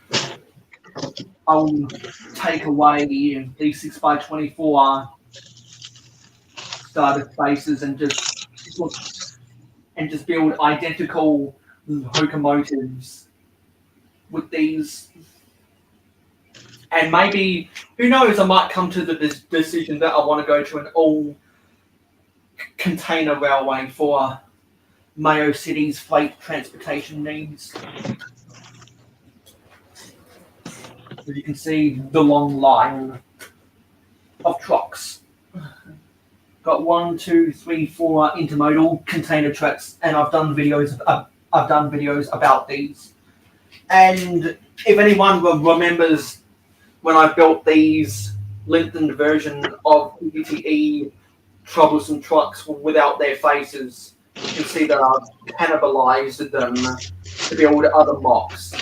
I'll take away these 6x24 starter spaces and just build identical locomotives with these. And maybe, who knows, I might come to the decision that I want to go to an all container railway for Mayo City's freight transportation needs. As you can see, the long line of trucks. Got 1, 2, 3, 4 intermodal container trucks, and I've done videos. I've done videos about these. And if anyone remembers when I built these lengthened version of UTE troublesome trucks without their faces, you can see that I've cannibalized them to build other mocks,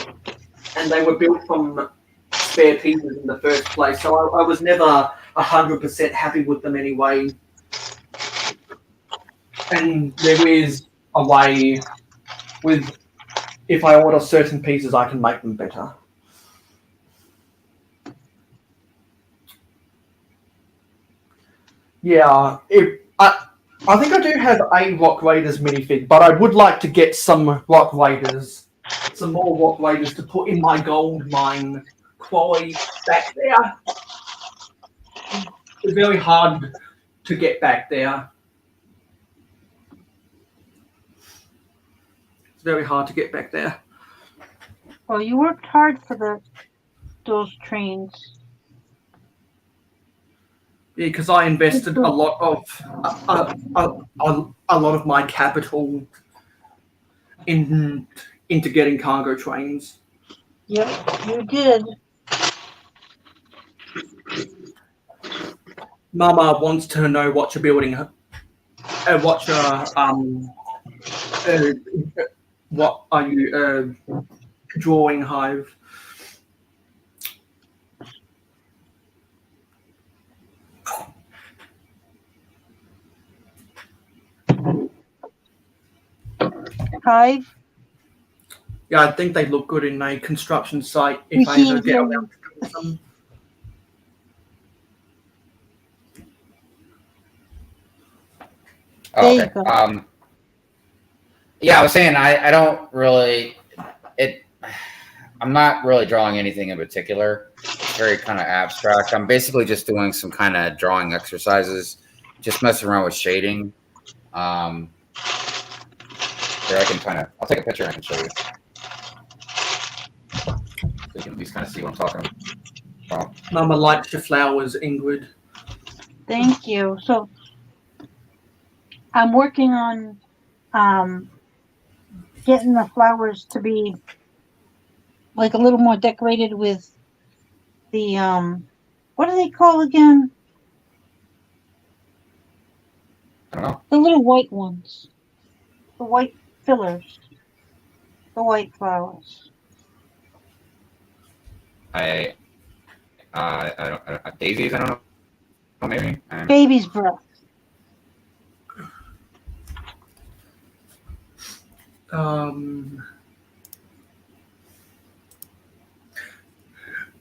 and they were built from spare pieces in the first place. So I was never 100% happy with them anyway. And there is a way with, if I order certain pieces, I can make them better. Yeah, I think I do have a Rock Raiders minifig, but I would like to get some Rock Raiders, some more Rock Raiders to put in my gold mine quarry back there. It's very hard to get back there. It's very hard to get back there. Well, you worked hard for those trains. Yeah, because I invested a lot of my capital into getting cargo trains. Yep, you did. Mama wants to know what you're building. What are you drawing, Hive? Hive. Yeah, I think they look good in a construction site if I ever get around to doing some. There you Okay. go. Yeah, I was saying I don't really I'm not really drawing anything in particular. It's very kind of abstract. I'm basically just doing some kind of drawing exercises, just messing around with shading. Here, I'll take a picture and I can show you. So you can at least kind of see what I'm talking about. Mama likes your flowers, Ingrid. Thank you. So I'm working on getting the flowers to be like a little more decorated with the what do they call again? I don't know. The little white ones. The white fillers. The white flowers. I don't daisies. I don't know. Oh, maybe. Baby's breath.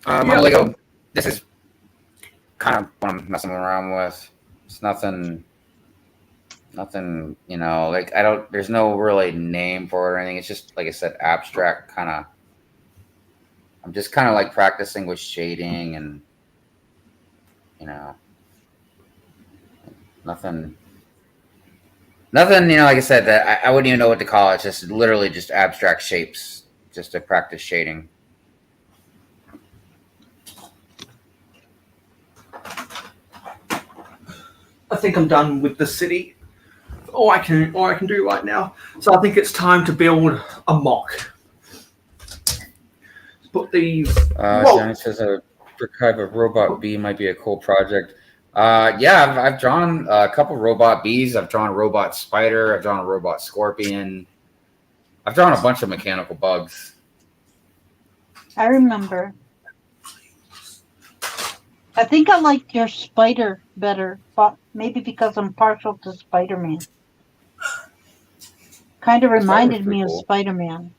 Lego. This is kind of what I'm messing around with. It's nothing. You know, like there's no really name for it or anything. It's just, like I said, abstract kind of. I'm just kind of like practicing with shading and, you know, nothing, you know, like I said, that I wouldn't even know what to call it. It's just literally just abstract shapes just to practice shading. I think I'm done with the city. All I can do right now. So I think it's time to build a mock. Put these. Johnny says a archive of Robot Bee might be a cool project. Yeah, I've drawn a couple robot bees. I've drawn a robot spider. I've drawn a robot scorpion. I've drawn a bunch of mechanical bugs. I remember. I think I like your spider better, but maybe because I'm partial to Spider-Man. Kind of reminded me of Spider-Man.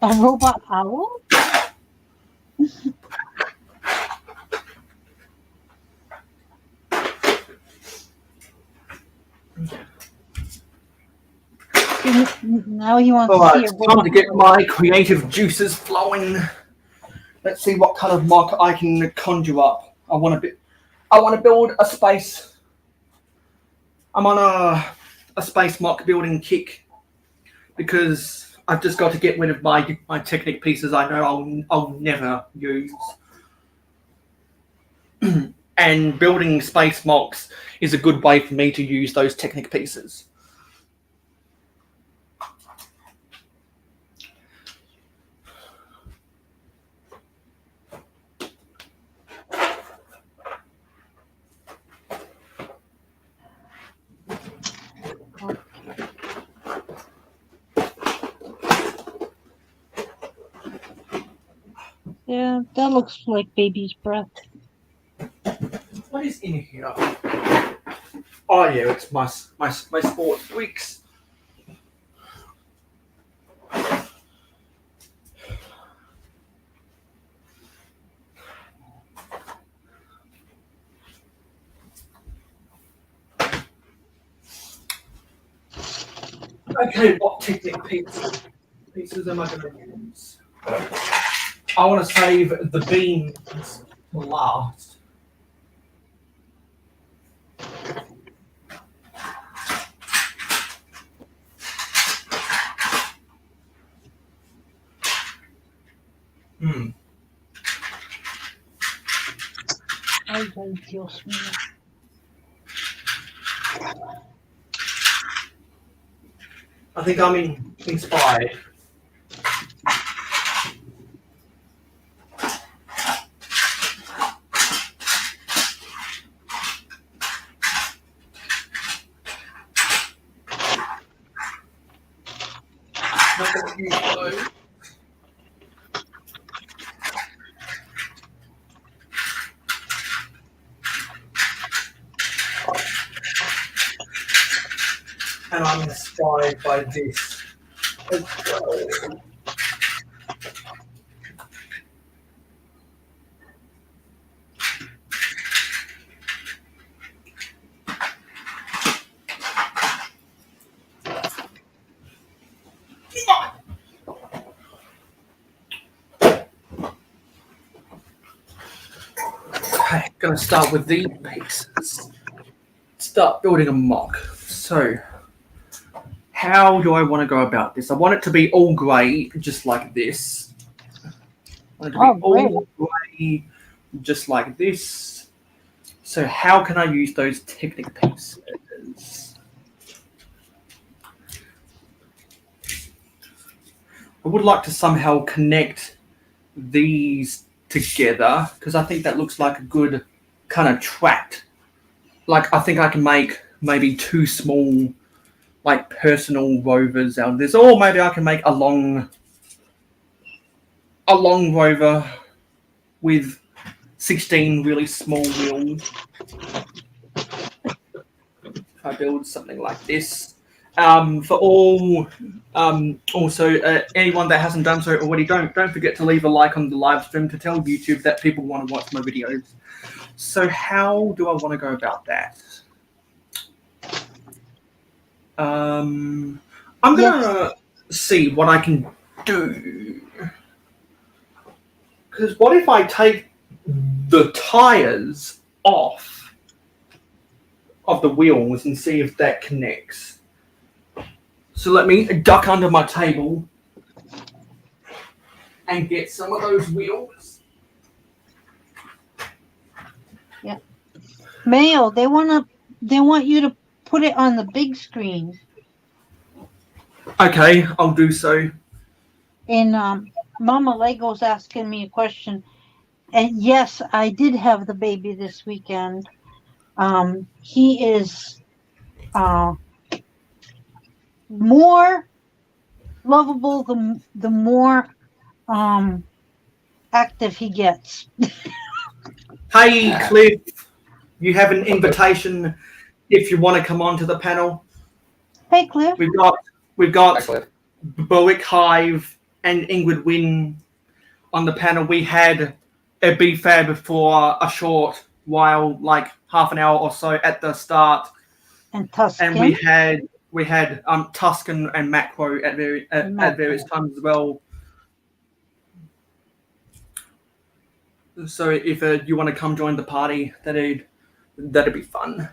A robot owl? Now he wants All to right, see it's a time robot to get owl. my creative juices flowing. Let's see what kind of mock I can conjure up. I want to build a space. I'm on a space mock building kick because I've just got to get rid of my Technic pieces I know I'll never use. And building space mocks is a good way for me to use those Technic pieces. Yeah, that looks like baby's breath. What is in here? Oh yeah, it's my sports weeks. Okay, what Technic pieces am I going to use? I want to save the beans to last. Ay, Dios mío. I think I'm inspired. And I'm inspired by this as well. Okay, gonna start with these pieces. Start building a mock. So, how do I want to go about this? I want it to be all grey, just like this. I want it to be all grey, just like this. So, how can I use those Technic pieces? I would like to somehow connect these together because I think that looks like a good kind of tract. Like I think I can make maybe two small like personal rovers out of this, or maybe I can make a long rover with 16 really small wheels. If I build something like this. For all, also anyone that hasn't done so already, don't forget to leave a like on the live stream to tell YouTube that people want to watch my videos. So how do I want to go about that? I'm gonna see what I can do. Because what if I take the tires off of the wheels and see if that connects? So let me duck under my table and get some of those wheels. Yeah. Mayo, they want you to put it on the big screen. Okay, I'll do so. And Mama Lego's asking me a question. And yes, I did have the baby this weekend. He is more lovable the more active he gets. Hey, Cliff, you have an invitation if you want to come onto the panel. Hey, Cliff. We've got Boic, Hive, and Ingrid win on the panel, we had a BFAB for a short while, like half an hour or so at the start, And Tuscan. and we had Tuscan and Macro at various times as well. So if you want to come join the party, that'd be fun.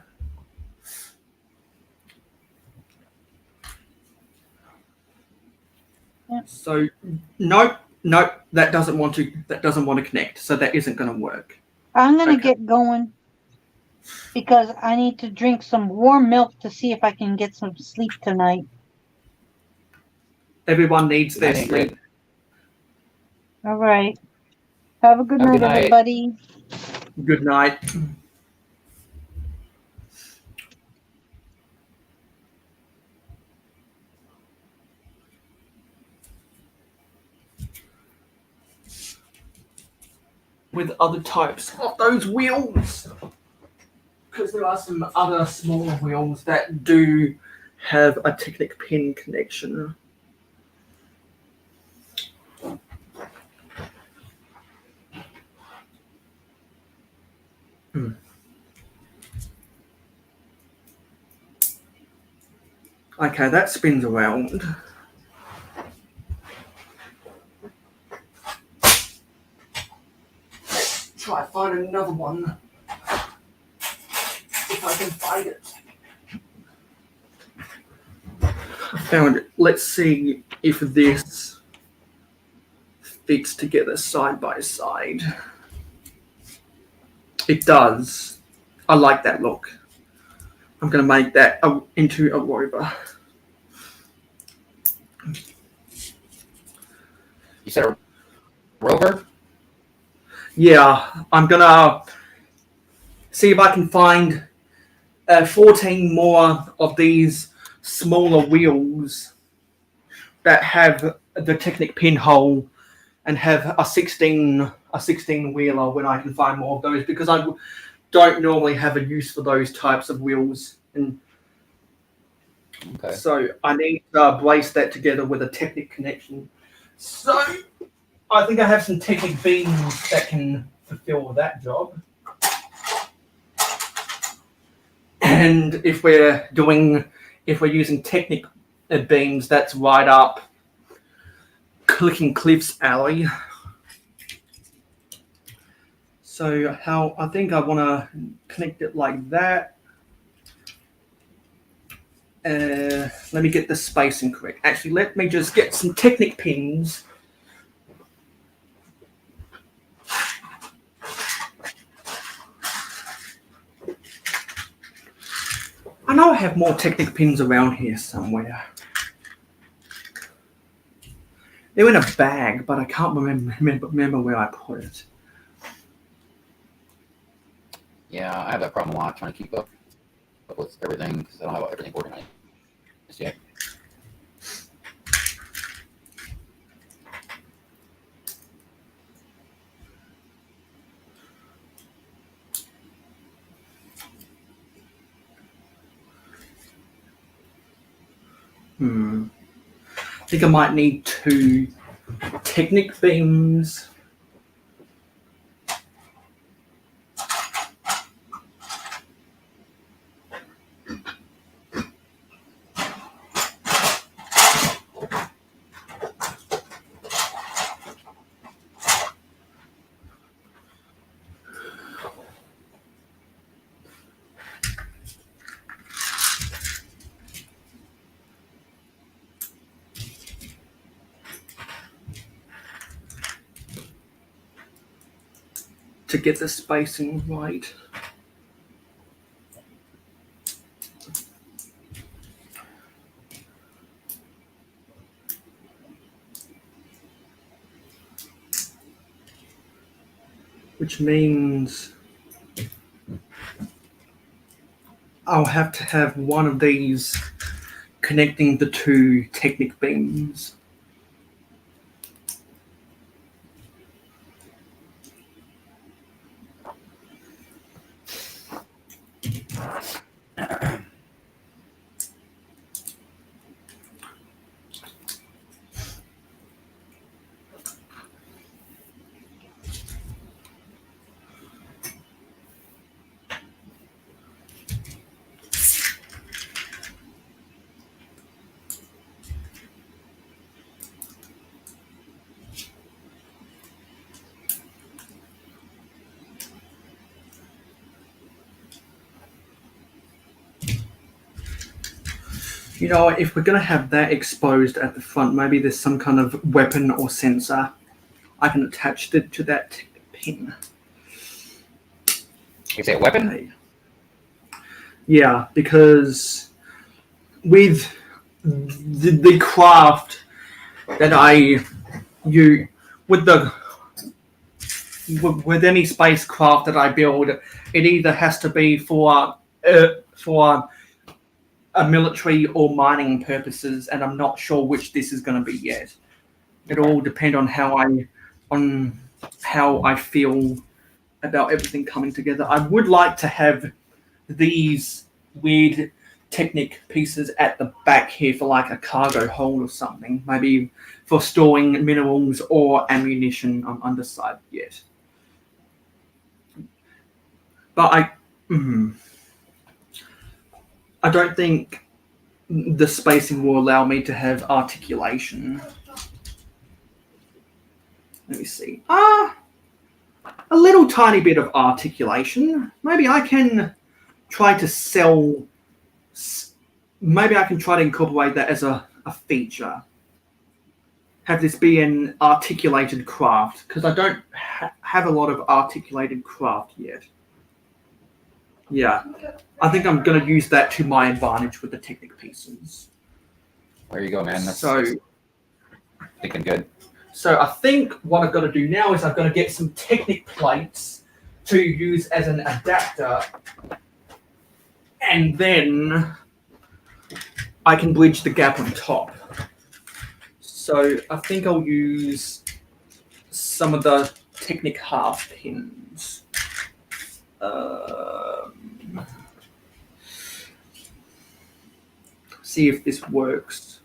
Yeah. So nope, that doesn't want to connect. So that isn't going to work. I'm gonna Okay. get going because I need to drink some warm milk to see if I can get some sleep tonight. Everyone needs their Good night, sleep. Ingrid. All right. Have a good Have a night, good night. everybody. Good night. With other types of those wheels, because there are some other smaller wheels that do have a Technic pin connection. Okay, that spins around. Try find another one. If I can find it. I found it. Let's see if this fits together side by side. It does. I like that look. I'm going to make that into a rover. You said a rover? Yeah, I'm going to see if I can find 14 more of these smaller wheels that have the Technic pinhole and have a 16 wheeler when I can find more of those, because I don't normally have a use for those types of wheels, and Okay. so I need to brace that together with a Technic connection. So I think I have some Technic beams that can fulfill that job. And if we're using Technic beams, that's right up Clicking Cliff's alley. So I think I want to connect it like that. Let me get the spacing correct. Actually, let me just get some Technic pins. I know I have more Technic pins around here somewhere. They're in a bag, but I can't remember where I put it. Yeah, I have that problem a lot trying to keep up with everything because I don't have everything organized yet. I think I might need 2 Technic beams. To get the spacing right. Which means I'll have to have one of these connecting the 2 Technic beams. You know, if we're going to have that exposed at the front, maybe there's some kind of weapon or sensor I can attach it to that pin. You say a weapon? Okay. Yeah, because with the craft that I use, with any spacecraft that I build, it either has to be for a military or mining purposes, and I'm not sure which this is going to be yet. It all depends on how I feel about everything coming together. I would like to have these weird Technic pieces at the back here for like a cargo hold or something, maybe for storing minerals or ammunition. I'm undecided yet, but I don't think the spacing will allow me to have articulation. Let me see. A little tiny bit of articulation. Maybe I can try to sell. Maybe I can try to incorporate that as a feature. Have this be an articulated craft, because I don't have a lot of articulated craft yet. Yeah, I think I'm going to use that to my advantage with the Technic pieces. There you go, man. That's So, thinking good. So I think what I've got to do now is I've got to get some Technic plates to use as an adapter, and then I can bridge the gap on top. So I think I'll use some of the Technic half pins. See if this works.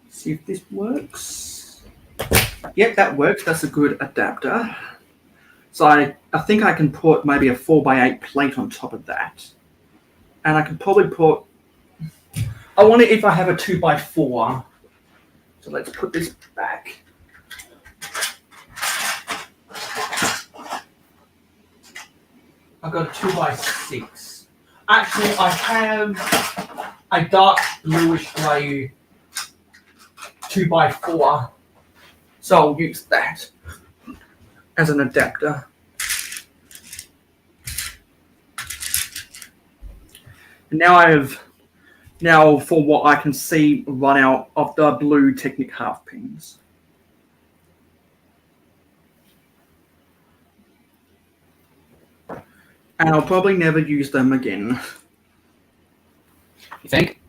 See if this works. Yep, that works. That's a good adapter. So I think I can put maybe a 4x8 plate on top of that. And I can probably put... I wonder if I have a 2x4. So let's put this back. I've got a 2x6. Actually, I have a dark bluish grey 2x4. So I'll use that as an adapter. And now for what I can see, run out of the blue Technic half pins. And I'll probably never use them again. You think?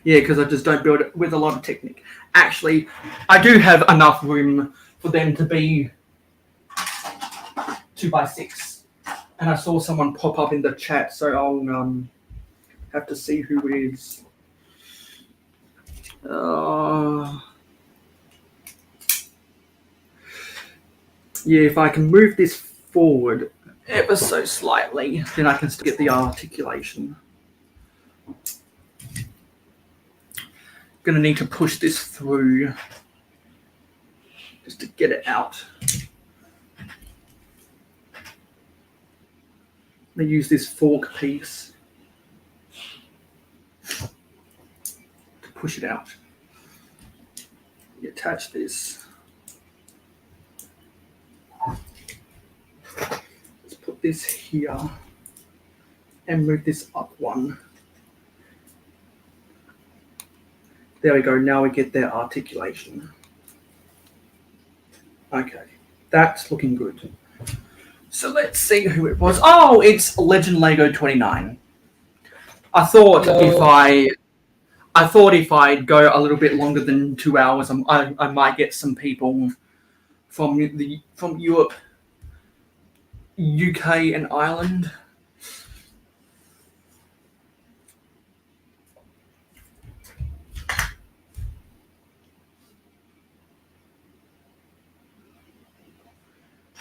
Yeah, because I just don't build it with a lot of Technic. Actually, I do have enough room for them to be 2x6. And I saw someone pop up in the chat, so I'll have to see who it is. Yeah, if I can move this forward ever so slightly, then I can still get the articulation. Gonna need to push this through just to get it out. I use this fork piece to push it out. You attach this. Let's put this here and move this up one. There we go. Now we get their articulation. Okay, that's looking good. So let's see who it was. Oh, it's Legend Lego 29. I thought if I'd go a little bit longer than 2 hours, I might get some people from Europe, UK, and Ireland.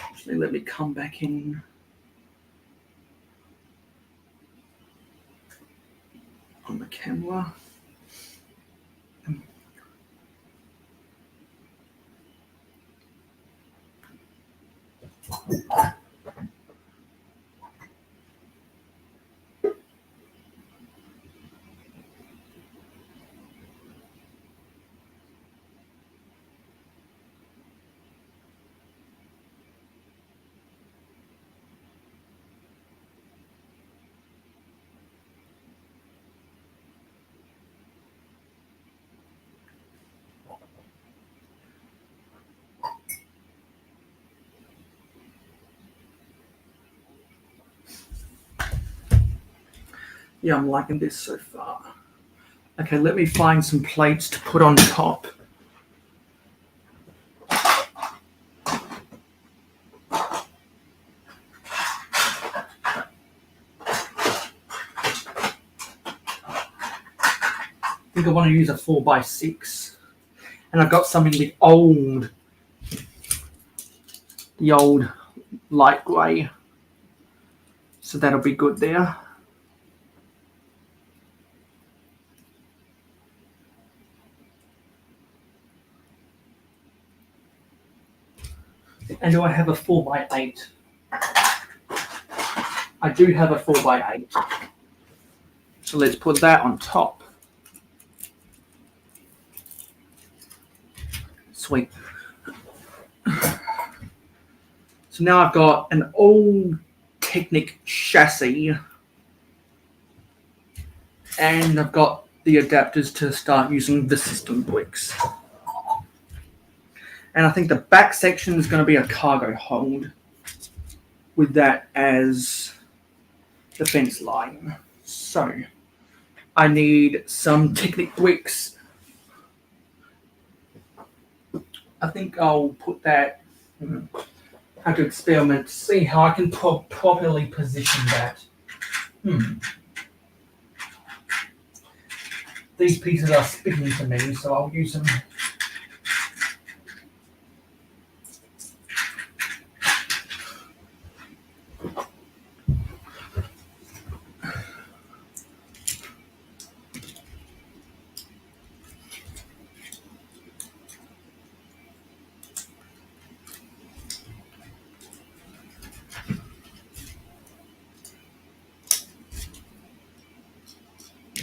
Actually, let me come back in. On the camera. Yeah, I'm liking this so far. Okay, let me find some plates to put on top. I think I want to use a 4x6. And I've got some in the old light grey. So that'll be good there. And do I have a 4x8? I do have a 4x8. So let's put that on top. Sweet. So now I've got an old Technic chassis. And I've got the adapters to start using the system bricks. And I think the back section is going to be a cargo hold with that as the fence line. So I need some Technic bricks. I think I'll put that, have to experiment, see how I can properly position that. These pieces are sticking to me, so I'll use them.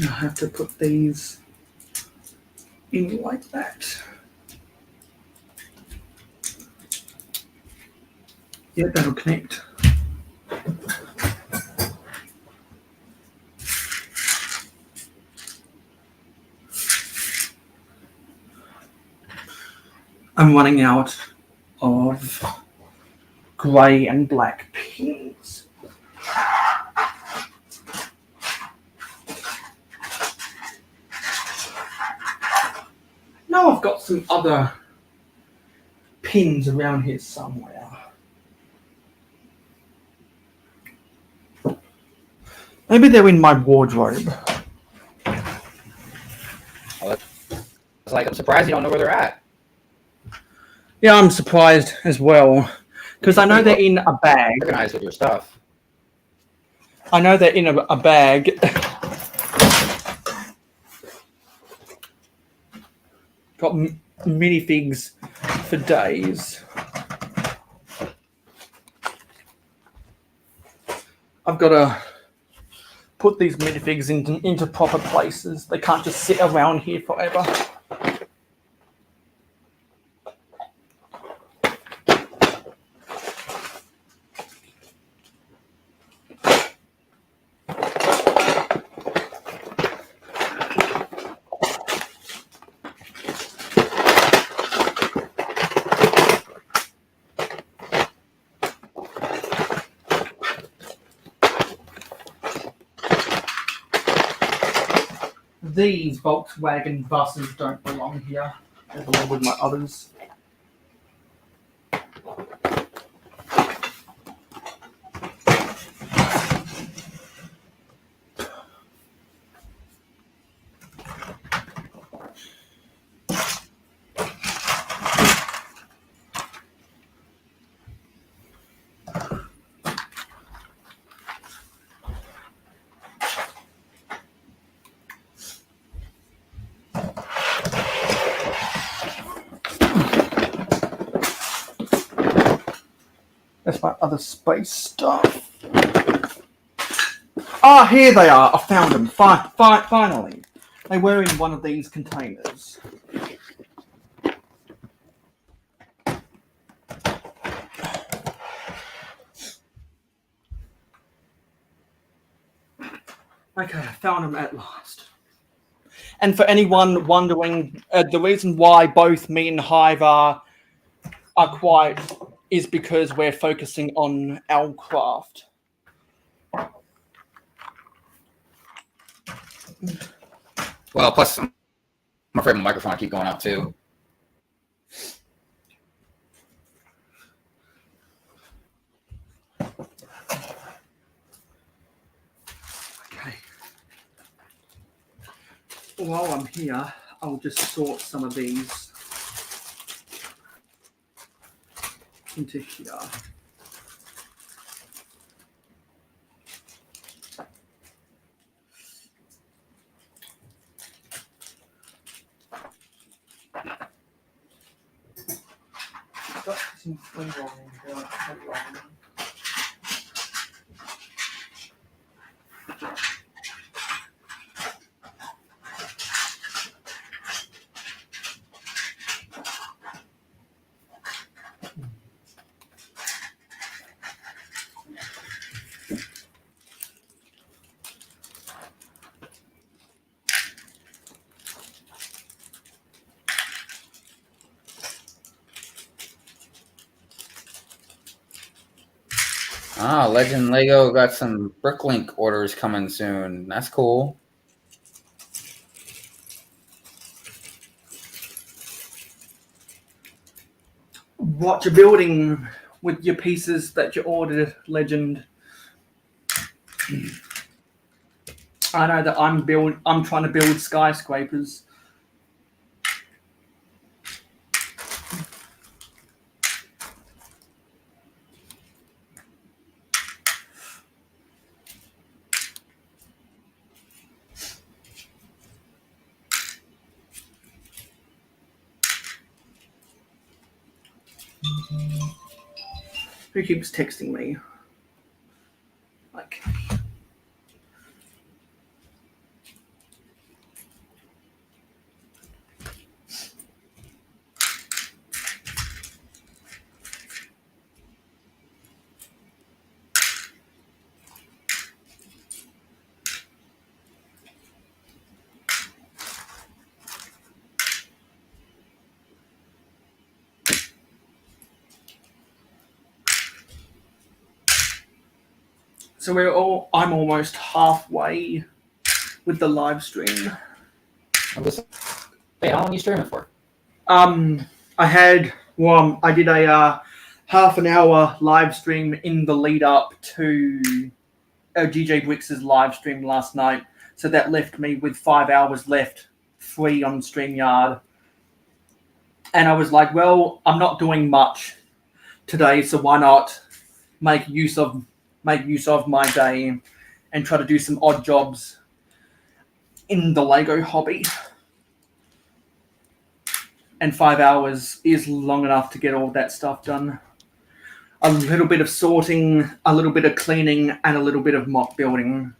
I have to put these in like that. Yeah, that'll connect. I'm running out of grey and black pins. Now I've got some other pins around here somewhere. Maybe they're in my wardrobe. It's like, I'm surprised you don't know where they're at. Yeah, I'm surprised as well. Because I know they're in a bag. Organized with your stuff. I know they're in a bag. Got minifigs for days. I've got to put these minifigs into proper places. They can't just sit around here forever. These Volkswagen buses don't belong here. They belong with my others. That's my other space stuff. Ah, here they are. I found them. Finally. They were in one of these containers. Okay, I found them at last. And for anyone wondering, the reason why both me and Hive are quiet is because we're focusing on our craft. Well, plus I'm afraid my microphone will keep going out too. Okay. While I'm here, I'll just sort some of these into here. Got some flavor on here. Ah, Legend Lego got some Bricklink orders coming soon. That's cool. What you're building with your pieces that you ordered, Legend. I know that I'm trying to build skyscrapers. Who keeps texting me? Like, so I'm almost halfway with the live stream. Hey, how long are you streaming for? I did a half an hour live stream in the lead up to GJ Wix's live stream last night. So that left me with 5 hours left free on StreamYard. And I was like, well, I'm not doing much today, so why not make use of my day and try to do some odd jobs in the Lego hobby. And 5 hours is long enough to get all that stuff done. A little bit of sorting, a little bit of cleaning, and a little bit of mock building.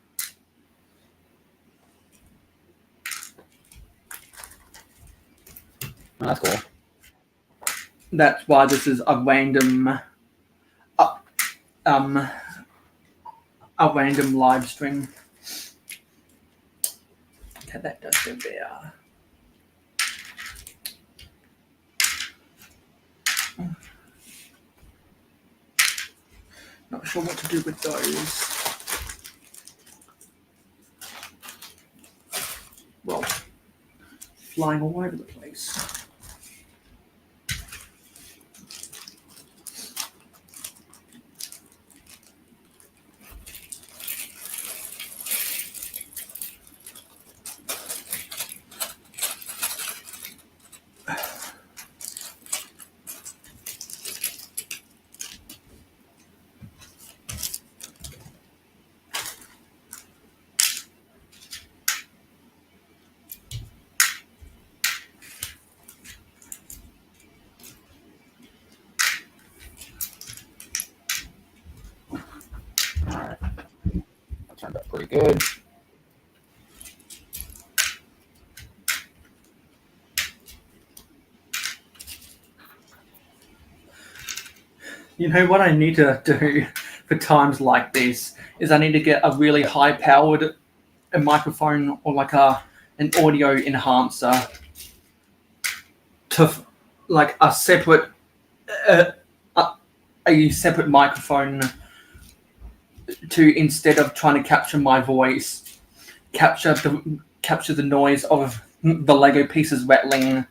Oh, that's cool. That's why this is a random live stream. Okay, that does go there. Not sure what to do with those. Well, flying all over the place. Turned out pretty good. You know what I need to do for times like this is I need to get a really high-powered microphone or like an audio enhancer to like a separate microphone to, instead of trying to capture my voice, capture capture the noise of the Lego pieces rattling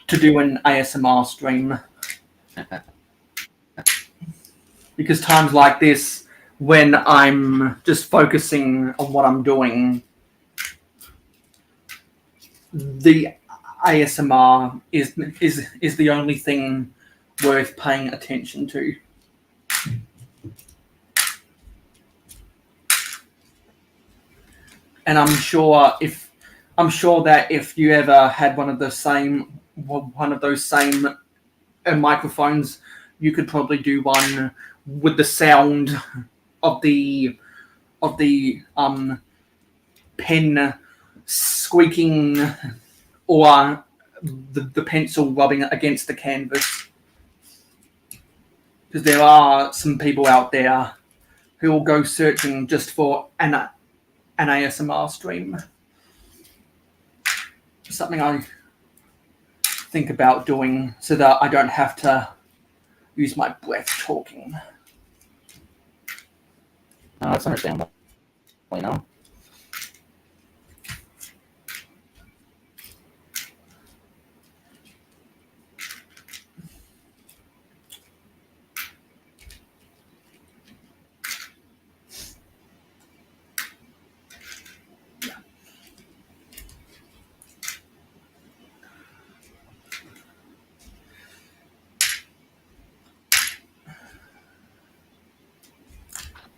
to do an ASMR stream. Because times like this, when I'm just focusing on what I'm doing, the ASMR is the only thing worth paying attention to. And I'm sure that if you ever had one of those same microphones, you could probably do one with the sound of the pen squeaking or the pencil rubbing against the canvas. Because there are some people out there who will go searching just for an ASMR stream. Something I think about doing so that I don't have to use my breath talking. No, that's understandable. You know.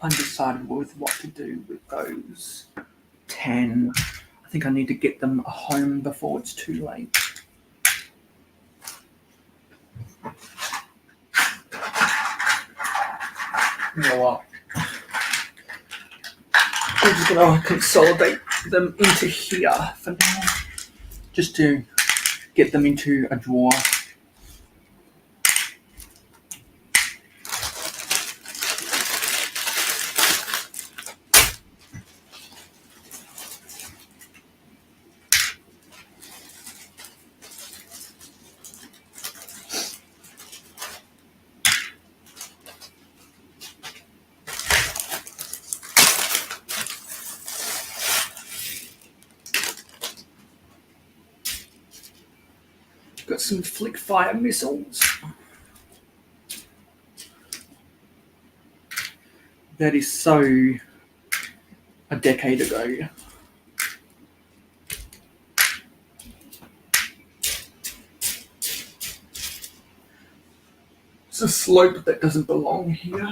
Undecided with what to do with those 10. I think I need to get them home before it's too late. You know what? I'm just going to consolidate them into here for now. Just to get them into a drawer. Got some flick fire missiles. That is so a decade ago. It's a slope that doesn't belong here.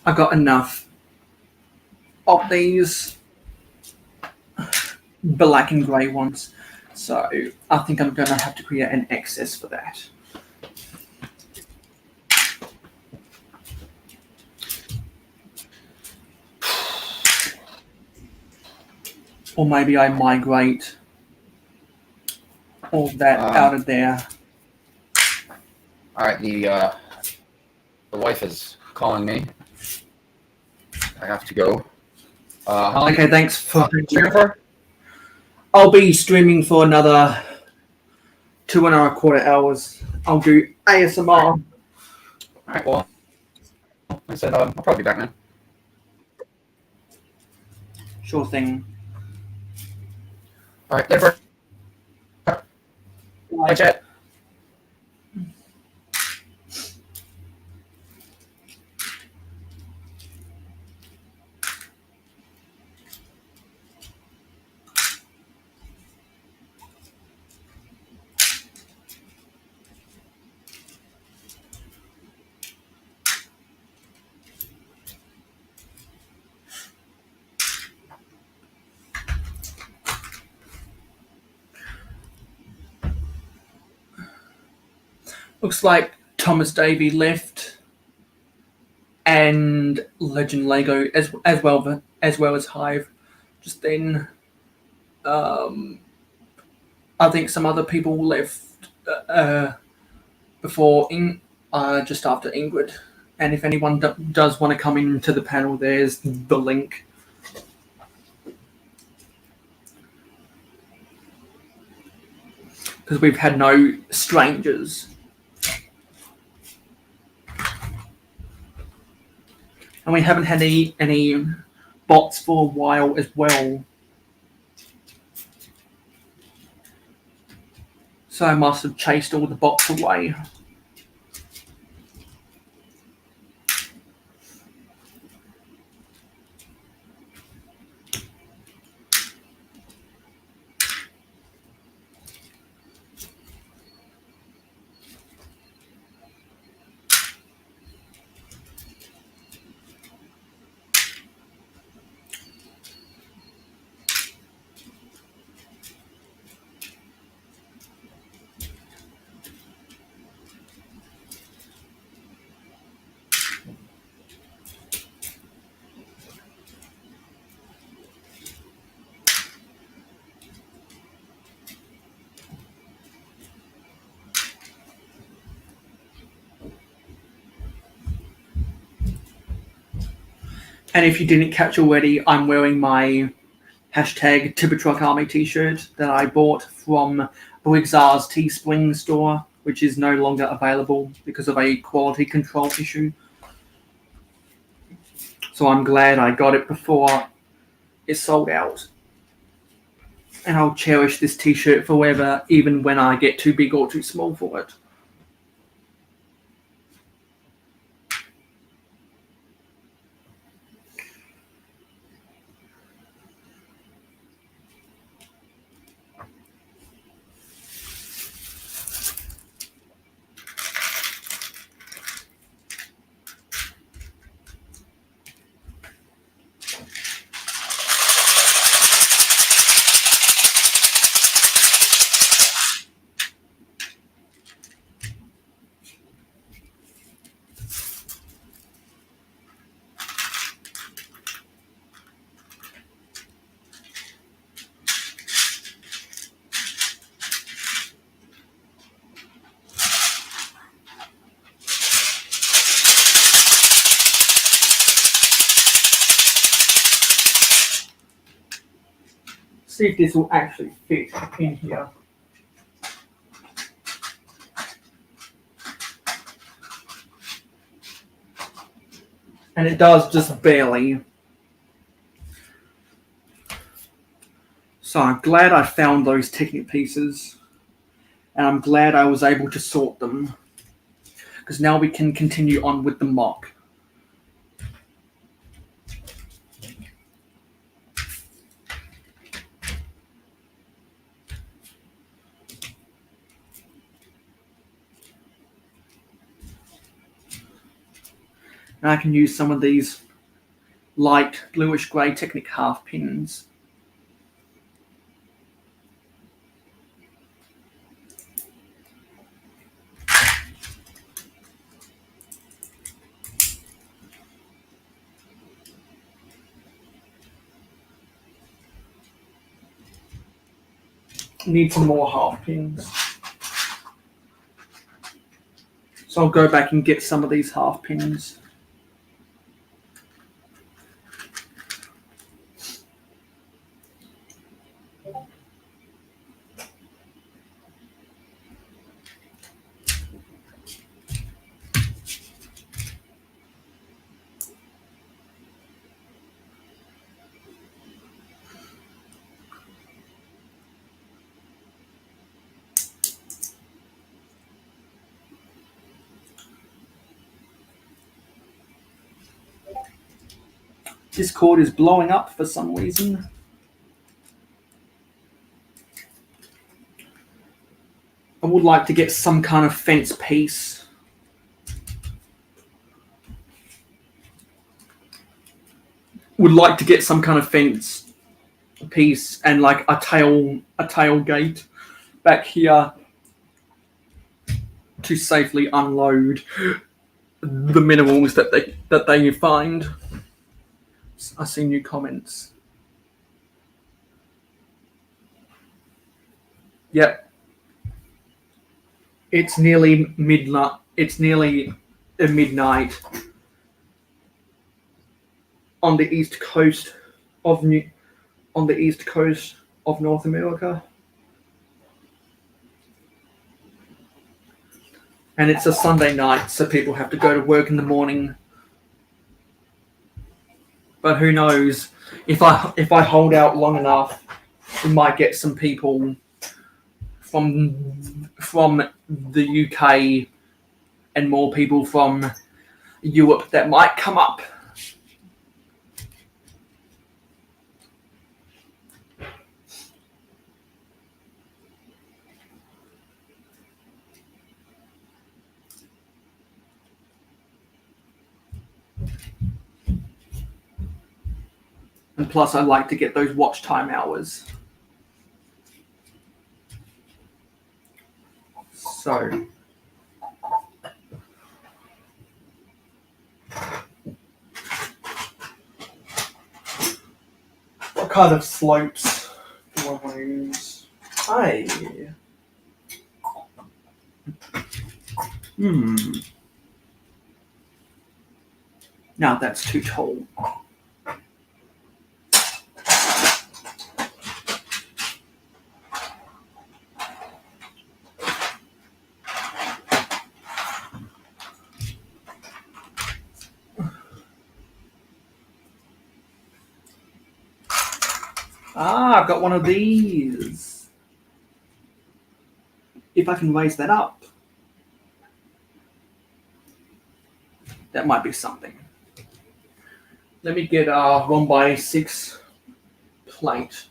I got enough of these black and grey ones, so I think I'm going to have to create an excess for that. Or maybe I migrate all that out of there. All right, the wife is calling me. I have to go. How long Okay, thanks for streaming for? I'll be streaming for another 2.25 hours. I'll do ASMR. All right, well, I said I'll probably be back, man. Sure thing. All right, later. Bye, chat. Looks like Thomas Davey left, and Legend Lego as well as Hive. Just then, I think some other people left before just after Ingrid. And if anyone does want to come into the panel, there's the link. Because we've had no strangers. And we haven't had any bots for a while as well. So I must have chased all the bots away. And if you didn't catch already, I'm wearing my hashtag Tibertruck Army t-shirt that I bought from Briggsar's Teespring store, which is no longer available because of a quality control issue. So I'm glad I got it before it sold out. And I'll cherish this t-shirt forever, even when I get too big or too small for it. See if this will actually fit in here. And it does, just barely. So I'm glad I found those Technic pieces. And I'm glad I was able to sort them. Because now we can continue on with the mock. And I can use some of these light bluish grey Technic half pins. Need some more half pins. So I'll go back and get some of these half pins. Discord is blowing up for some reason. I would like to get some kind of fence piece. Would like to get some kind of fence piece and like a tailgate back here. to safely unload the minerals that they find. I see new comments. Yep. It's nearly midnight. It's nearly midnight on the east coast of North America, and it's a Sunday night, so people have to go to work in the morning. But who knows? If I hold out long enough, we might get some people from the UK and more people from Europe that might come up. And plus, I like to get those watch time hours. So, what kind of slopes do I want to use? Hey. Now that's too tall. I've got one of these. If I can raise that up, that might be something. Let me get a 1x6 plate.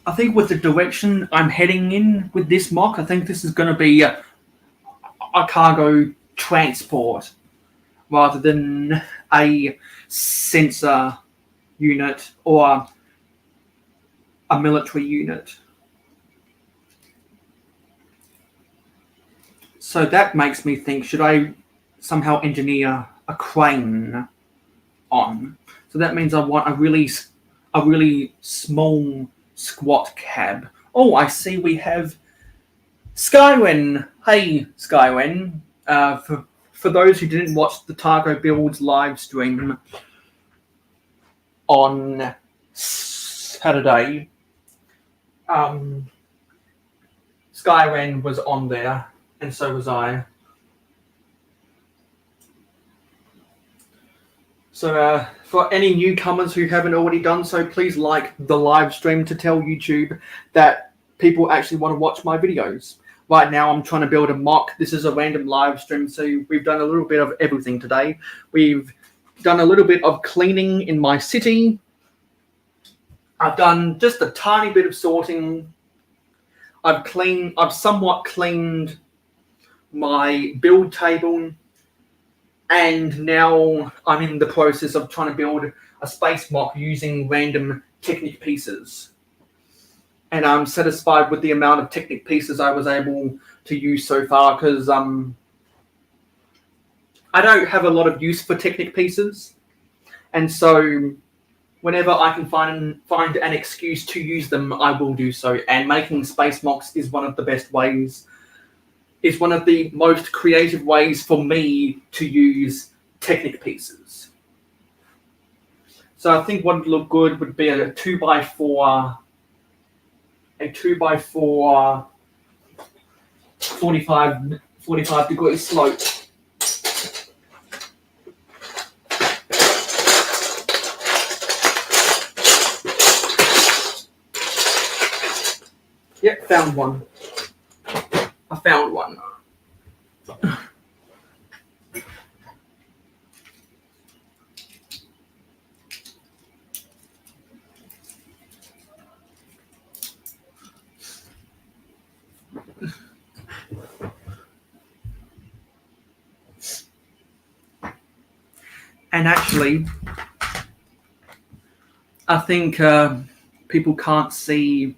I think with the direction I'm heading in with this mock, I think this is going to be a cargo transport rather than a sensor unit or a military unit. So that makes me think, should I somehow engineer a crane on? So that means I want a really small squat cab. Oh, I see we have Skywen. Hey, Skywen. For those who didn't watch the Targo Builds live stream on Saturday, Skywen was on there, and so was I. So for any newcomers who haven't already done so, please like the live stream to tell YouTube that people actually want to watch my videos. Right now I'm trying to build a mock. This is a random live stream, so we've done a little bit of everything today. We've done a little bit of cleaning in my city. I've done just a tiny bit of sorting. I've somewhat cleaned my build table. and now I'm in the process of trying to build a space mock using random Technic pieces. And I'm satisfied with the amount of Technic pieces I was able to use so far, because I don't have a lot of use for Technic pieces, and so whenever I can find an excuse to use them, I will do so. And making space mocks is one of the best ways, is one of the most creative ways for me to use Technic pieces. So I think what would look good would be a 2x4 45 degree slope. Yep, found one. I found one. And actually, I think people can't see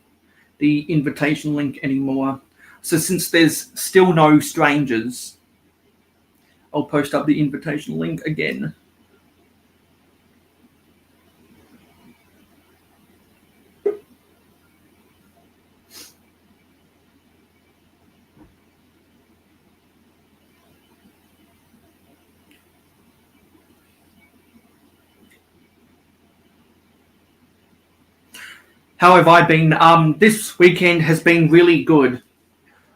the invitation link anymore. So since there's still no strangers, I'll post up the invitation link again. How have I been? This weekend has been really good.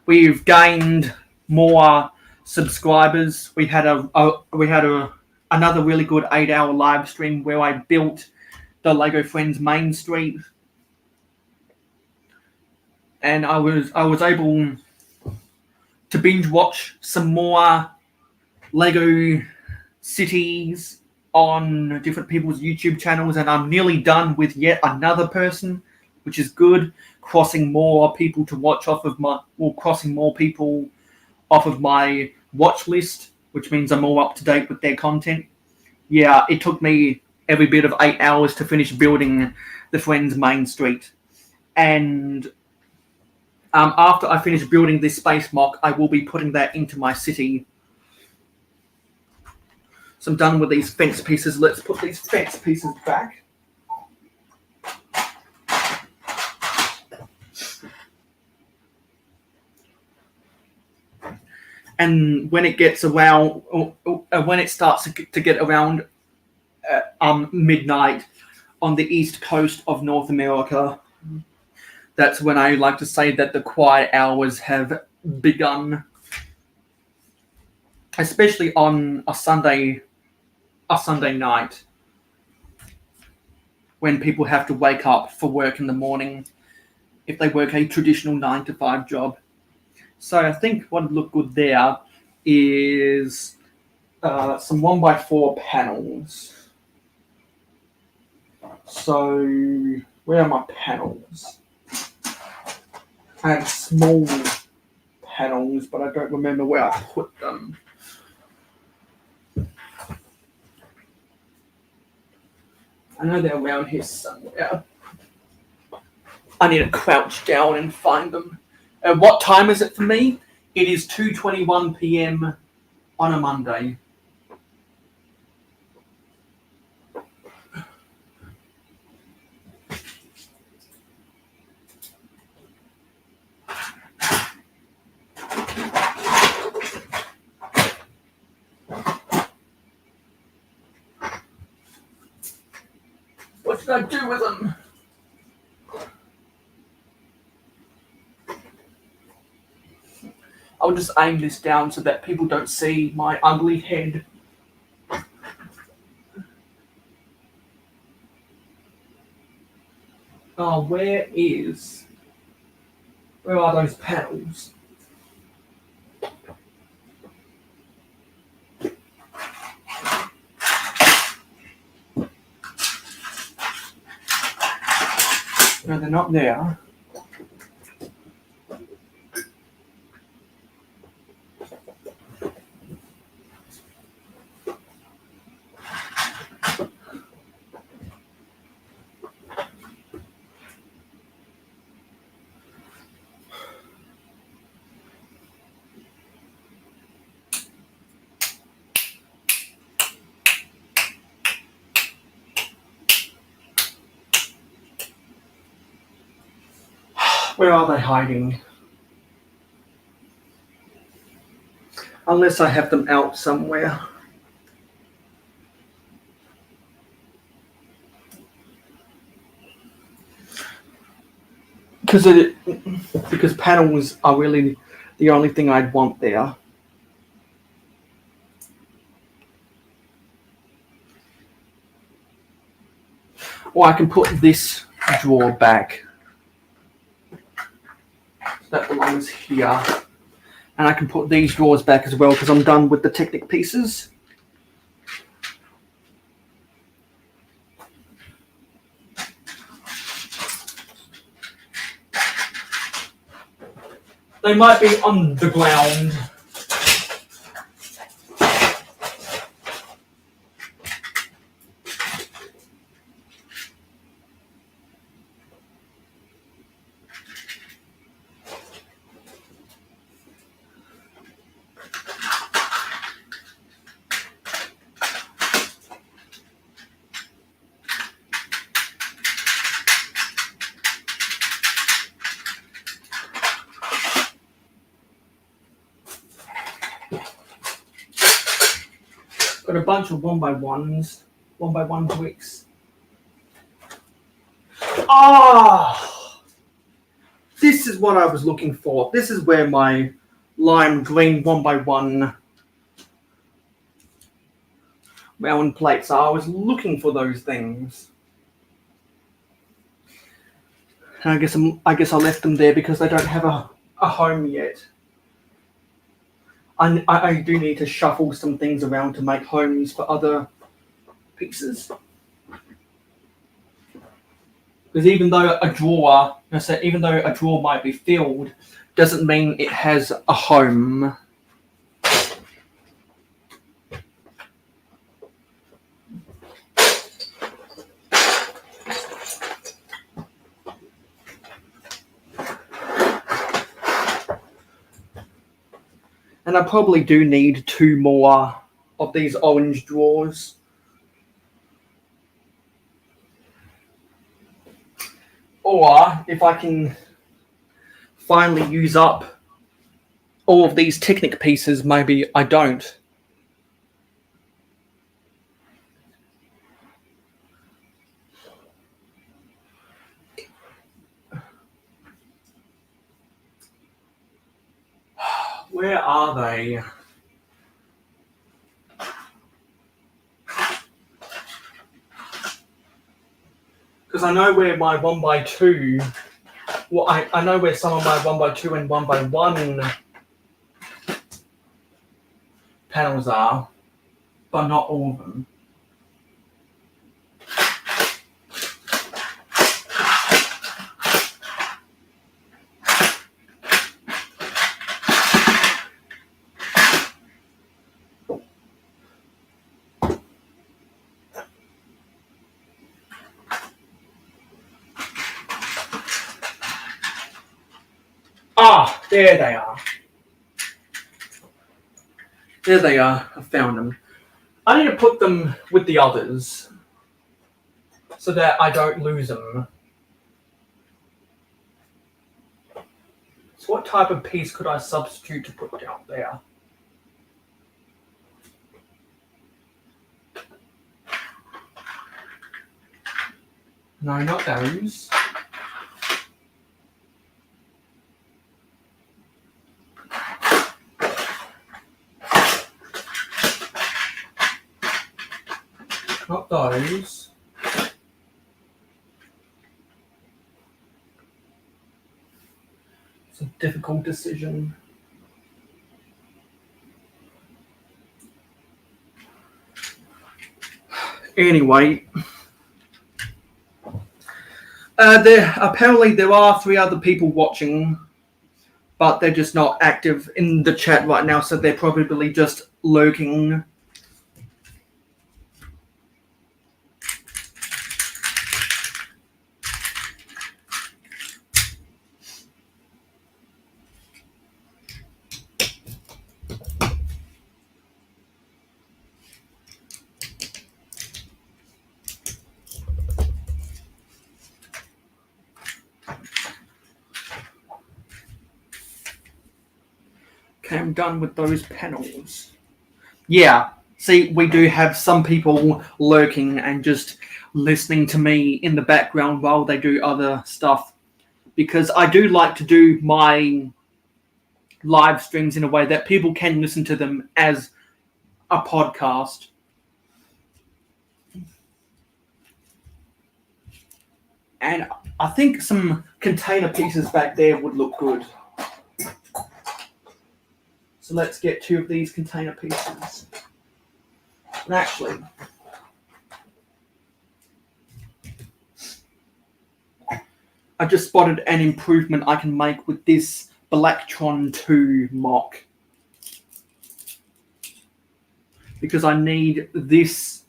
We've gained more subscribers. We had another really good 8-hour live stream where I built the Lego Friends Main Street, and I was able to binge watch some more Lego cities on different people's YouTube channels, and I'm nearly done with yet another person, which is good. Crossing more people to watch crossing more people off of my watch list, which means I'm more up to date with their content. Yeah, it took me every bit of 8 hours to finish building the Friends Main Street. And after I finish building this space mock, I will be putting that into my city. So I'm done with these fence pieces. Let's put these fence pieces back. And when it gets around, when it starts to get around midnight on the east coast of North America, that's when I like to say that the quiet hours have begun. Especially on a Sunday night, when people have to wake up for work in the morning, if they work a traditional 9-to-5 job. So I think what would look good there is some 1x4 panels. So where are my panels? I have small panels, but I don't remember where I put them. I know they're around here somewhere. I need to crouch down and find them. What time is it for me? It is 2:21 p.m. on a Monday. What should I do with them? I'll just aim this down so that people don't see my ugly head. Oh, where are those panels? No, they're not there. Where are they hiding? Unless I have them out somewhere. Because panels are really the only thing I'd want there. Or I can put this drawer back. That belongs here. And I can put these drawers back as well because I'm done with the Technic pieces. They might be on the ground. Got a bunch of 1x1s, 1x1 bricks. Ah! This is what I was looking for. This is where my lime green 1x1 round plates are. I was looking for those things. And I guess I left them there because they don't have a home yet. I do need to shuffle some things around to make homes for other pieces. Because even though a drawer might be filled, doesn't mean it has a home. And I probably do need 2 more of these orange drawers. Or if I can finally use up all of these Technic pieces, maybe I don't. Where are they? Because I know where my 1x2, well, I know where some of my 1x2 and 1x1 panels are, but not all of them. Ah, there they are. There they are. I found them. I need to put them with the others so that I don't lose them. So what type of piece could I substitute to put down there? No, not those. Not those. It's a difficult decision. Anyway, apparently there are 3 other people watching, but they're just not active in the chat right now, so they're probably just lurking. Okay, I'm done with those panels. Yeah, see, we do have some people lurking and just listening to me in the background while they do other stuff. Because I do like to do my live streams in a way that people can listen to them as a podcast. And I think some container pieces back there would look good. So let's get 2 of these container pieces. And actually, I just spotted an improvement I can make with this Blacktron 2 mock. Because I need this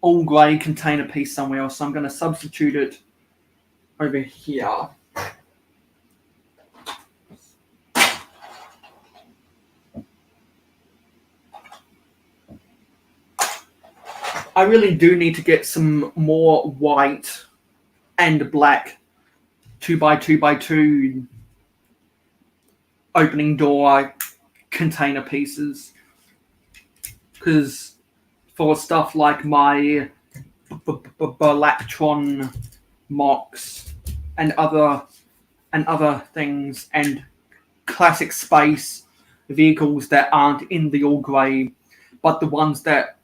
all grey container piece somewhere else, so I'm going to substitute it over here. I really do need to get some more white and black 2x2x2 opening door container pieces, because for stuff like my Blacktron mocks and other things, and classic space vehicles that aren't in the all grey, but the ones that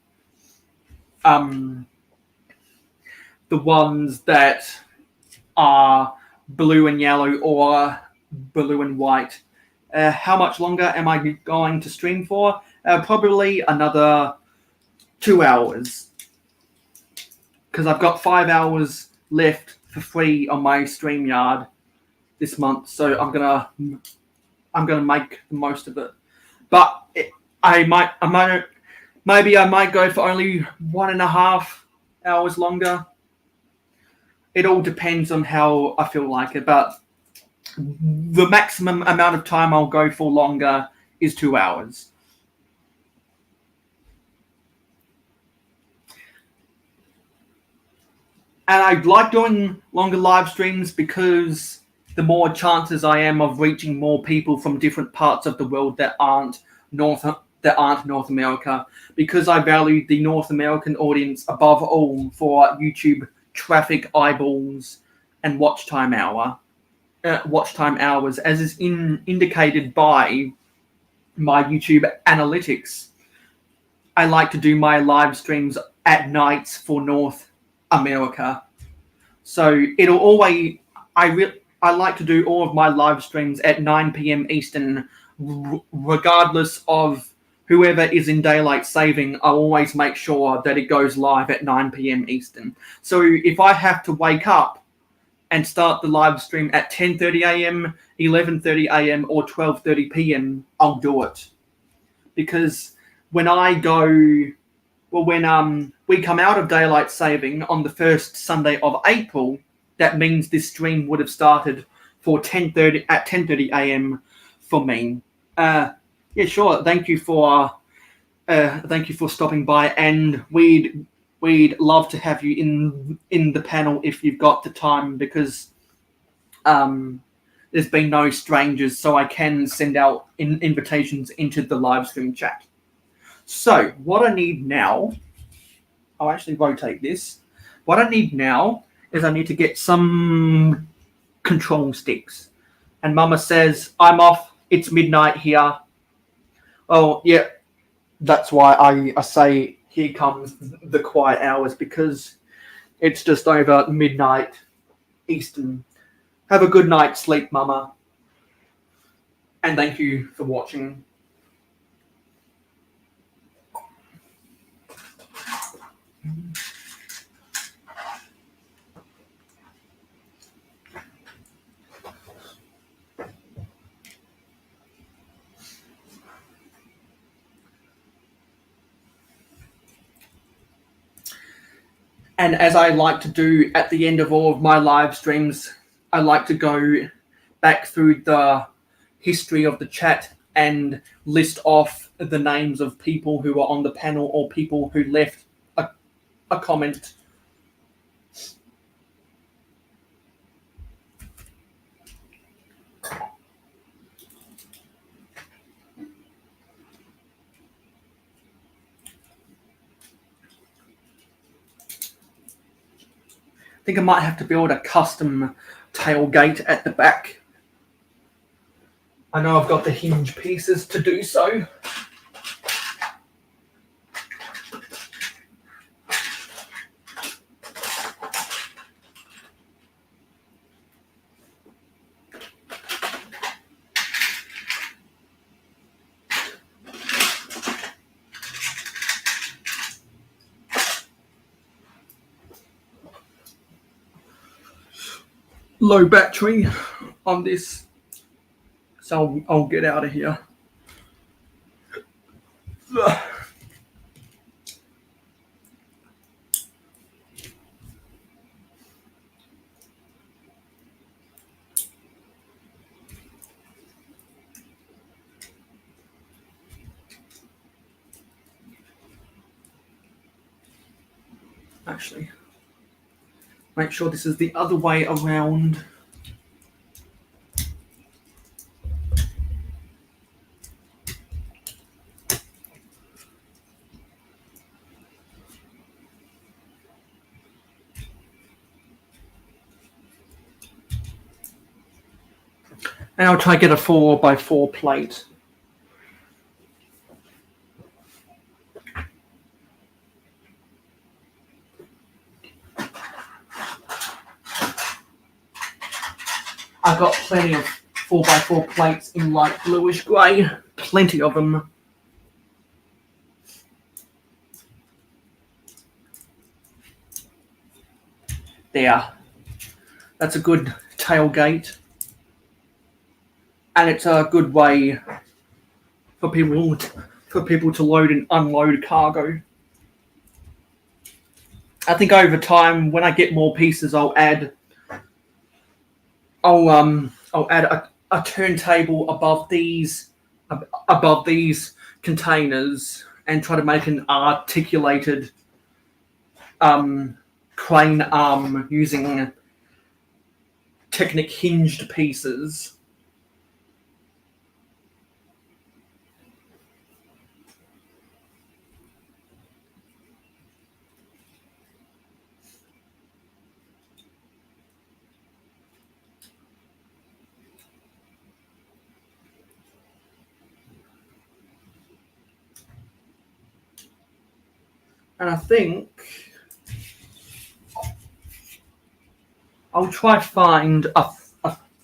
are blue and yellow or blue and white. How much longer am I going to stream for? Probably another 2 hours, because I've got 5 hours left for free on my StreamYard this month, so I'm gonna make the most of it. But I might go for only 1.5 hours longer. It all depends on how I feel like it, but the maximum amount of time I'll go for longer is 2 hours. And I like doing longer live streams because the more chances I am of reaching more people from different parts of the world that aren't North America, because I value the North American audience above all for YouTube traffic eyeballs and watch time hours, as is indicated by my YouTube analytics. I like to do my live streams at nights for North America, so it'll always. I like to do all of my live streams at 9 p.m. Eastern, regardless of whoever is in daylight saving. I always make sure that it goes live at 9 p.m. Eastern. So if I have to wake up and start the live stream at 10:30 a.m., 11:30 a.m., or 12:30 p.m., I'll do it, because when we come out of daylight saving on the first Sunday of April, that means this stream would have started for 10:30 a.m. for me. Yeah, sure. Thank you for stopping by, and we'd love to have you in the panel if you've got the time, because there's been no strangers, so I can send out invitations into the live stream chat. So what I need now, I'll actually rotate this. What I need now is I need to get some control sticks. And Mama says, I'm off. It's midnight here. Oh, yeah. That's why I say here comes the quiet hours, because it's just over midnight Eastern. Have a good night's sleep, Mama. And thank you for watching. And as I like to do at the end of all of my live streams, I like to go back through the history of the chat and list off the names of people who are on the panel or people who left a comment. think I might have to build a custom tailgate at the back. I know I've got the hinge pieces to do so. Low battery on this, so I'll get out of here. Actually, make sure this is the other way around. And I'll try to get a 4x4 plate. I've got plenty of 4x4 plates in light bluish grey. Plenty of them. There. That's a good tailgate. And it's a good way for people to load and unload cargo. I think over time, when I get more pieces, I'll add a turntable above these containers and try to make an articulated crane arm using Technic hinged pieces. And I think I'll try find a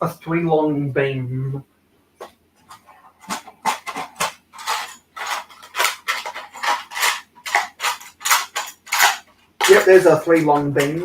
3-long beam. Yep, there's a 3-long beam.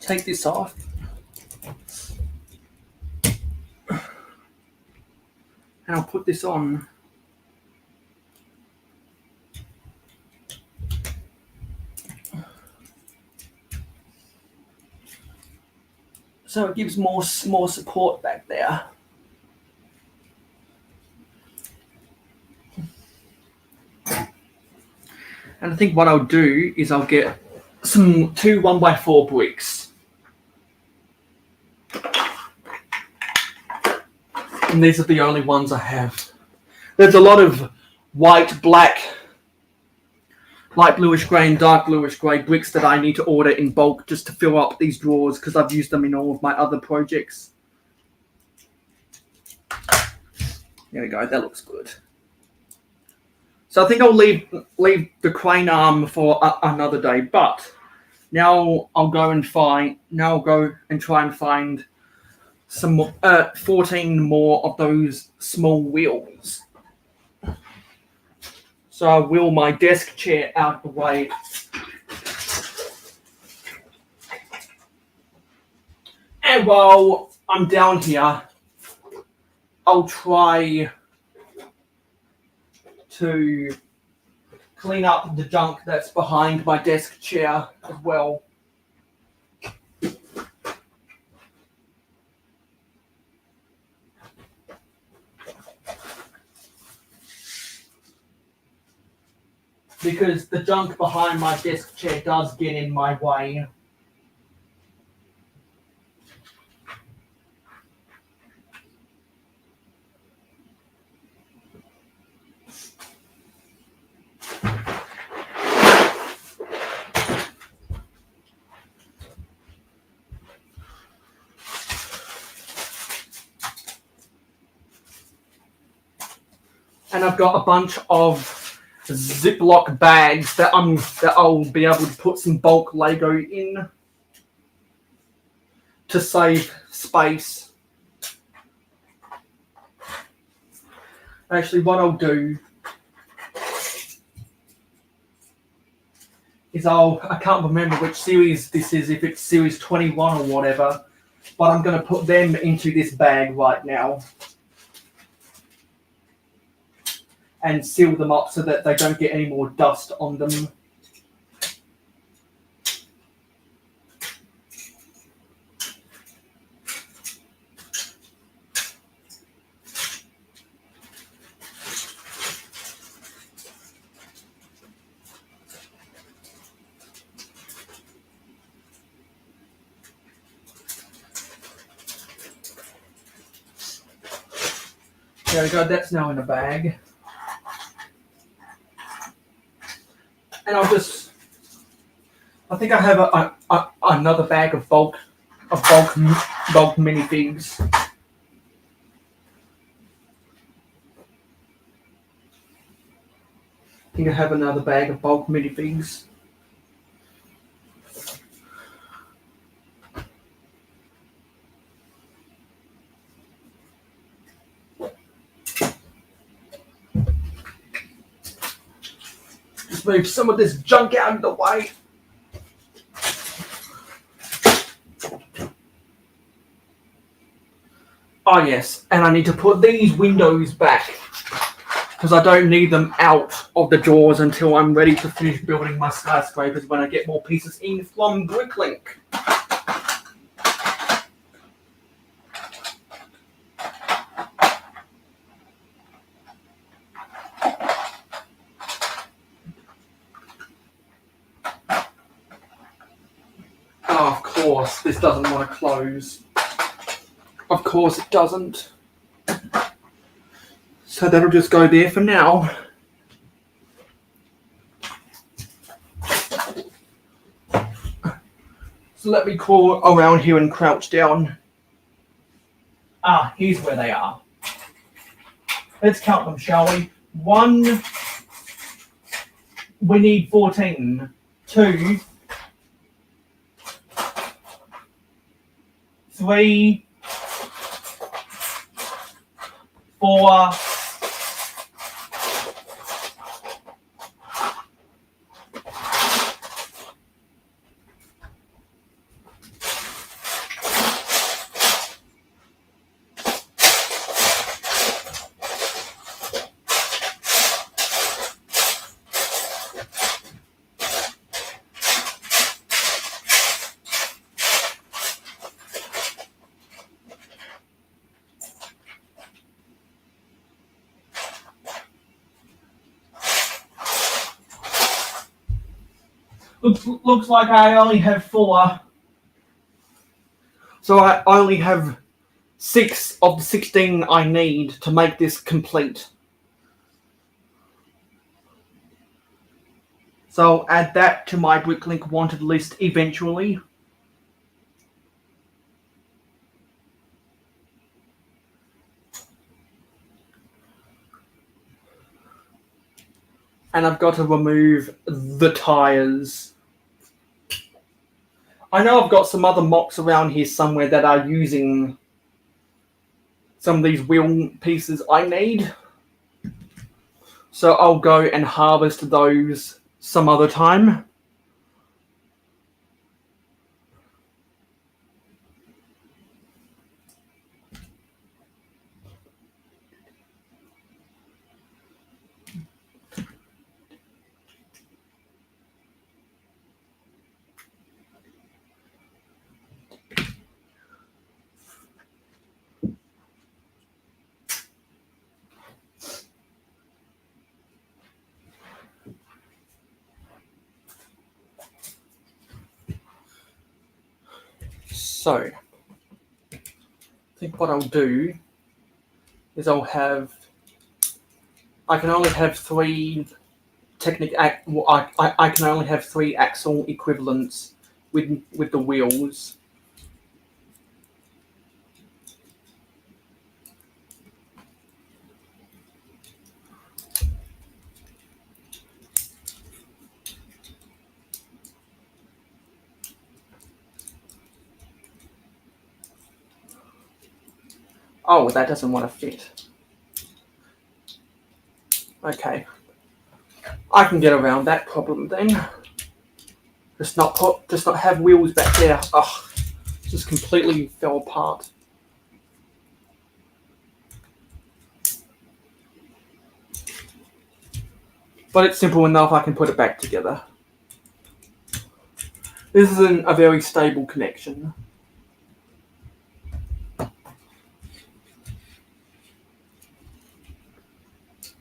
Take this off. And I'll put this on. So it gives more support back there. And I think what I'll do is I'll get two 1x4 bricks. And these are the only ones I have. There's a lot of white, black, light bluish grey and dark bluish grey bricks that I need to order in bulk just to fill up these drawers because I've used them in all of my other projects. There we go, that looks good. So I think I'll leave the crane arm for another day, but now I'll go and try and find some 14 more of those small wheels. So I'll wheel my desk chair out of the way. And while I'm down here, I'll try to clean up the junk that's behind my desk chair as well. because the junk behind my desk chair does get in my way. And I've got a bunch of Ziploc bags that I'll be able to put some bulk Lego in to save space. Actually, what I'll do is I can't remember which series this is, if it's series 21 or whatever, but I'm going to put them into this bag right now and seal them up so that they don't get any more dust on them. There we go, that's now in a bag. And I think I have another bag of bulk minifigs. I think I have another bag of bulk minifigs. Just move some of this junk out of the way. Oh yes, and I need to put these windows back because I don't need them out of the drawers until I'm ready to finish building my skyscrapers when I get more pieces in from Bricklink. Oh, of course, this doesn't want to close. Of course it doesn't. So that'll just go there for now. So let me crawl around here and crouch down. Ah, here's where they are. Let's count them, shall we? 1, we need 14. 2, 3, 4, Looks like I only have 4. So I only have 6 of the 16 I need to make this complete. So I'll add that to my Bricklink wanted list eventually. And I've got to remove the tires. I know I've got some other mocks around here somewhere that are using some of these wheel pieces I need. So I'll go and harvest those some other time. So, I think what I'll do is I can only have three I can only have three axle equivalents with the wheels. Oh, that doesn't want to fit. Okay. I can get around that problem then. Just not have wheels back there. Ugh, just completely fell apart. But it's simple enough, I can put it back together. This isn't a very stable connection.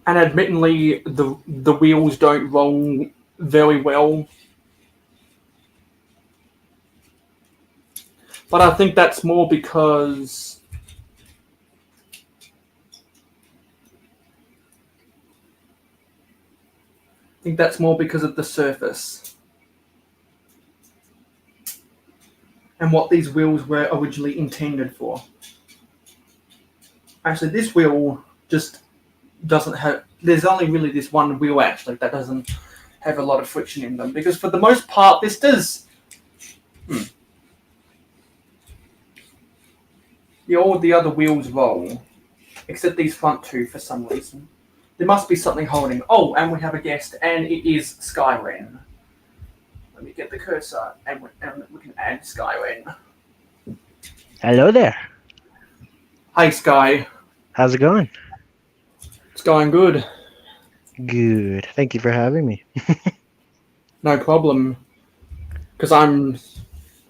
And admittedly, the wheels don't roll very well. But I think that's more because of the surface and what these wheels were originally intended for. Actually, this wheel just doesn't have. There's only really this one wheel actually that doesn't have a lot of friction in them, because for the most part, this does. All the other wheels roll, except these front two for some reason. There must be something holding. Oh, and we have a guest, and it is Skyren. Let me get the cursor, and we can add Skyren. Hello there. Hey, Sky. How's it going? It's going good. Good. Thank you for having me. No problem. Because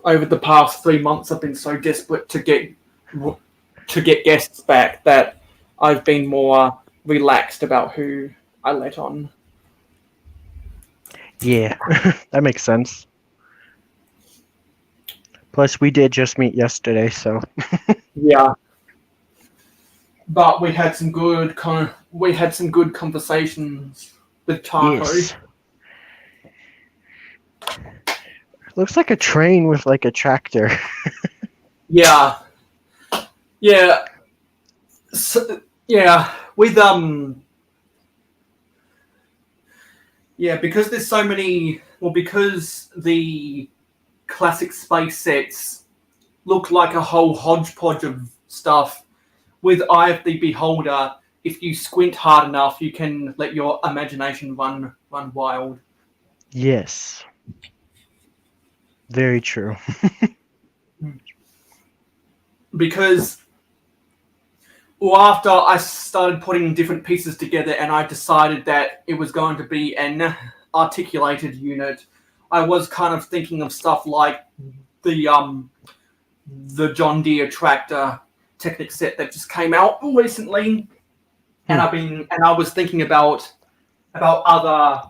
over the past 3 months, I've been so desperate to get guests back that I've been more relaxed about who I let on. Yeah, that makes sense. Plus, we did just meet yesterday, so. Yeah. But we had some good conversations with Taco. Yes. Looks like a train with like a tractor. Yeah. Yeah. So, yeah. With yeah, because there's so many. Well, because the classic space sets look like a whole hodgepodge of stuff. With Eye of the Beholder, if you squint hard enough, you can let your imagination run wild. Yes. Very true. Because after I started putting different pieces together and I decided that it was going to be an articulated unit, I was kind of thinking of stuff like the John Deere tractor Technic set that just came out recently, and I was thinking about other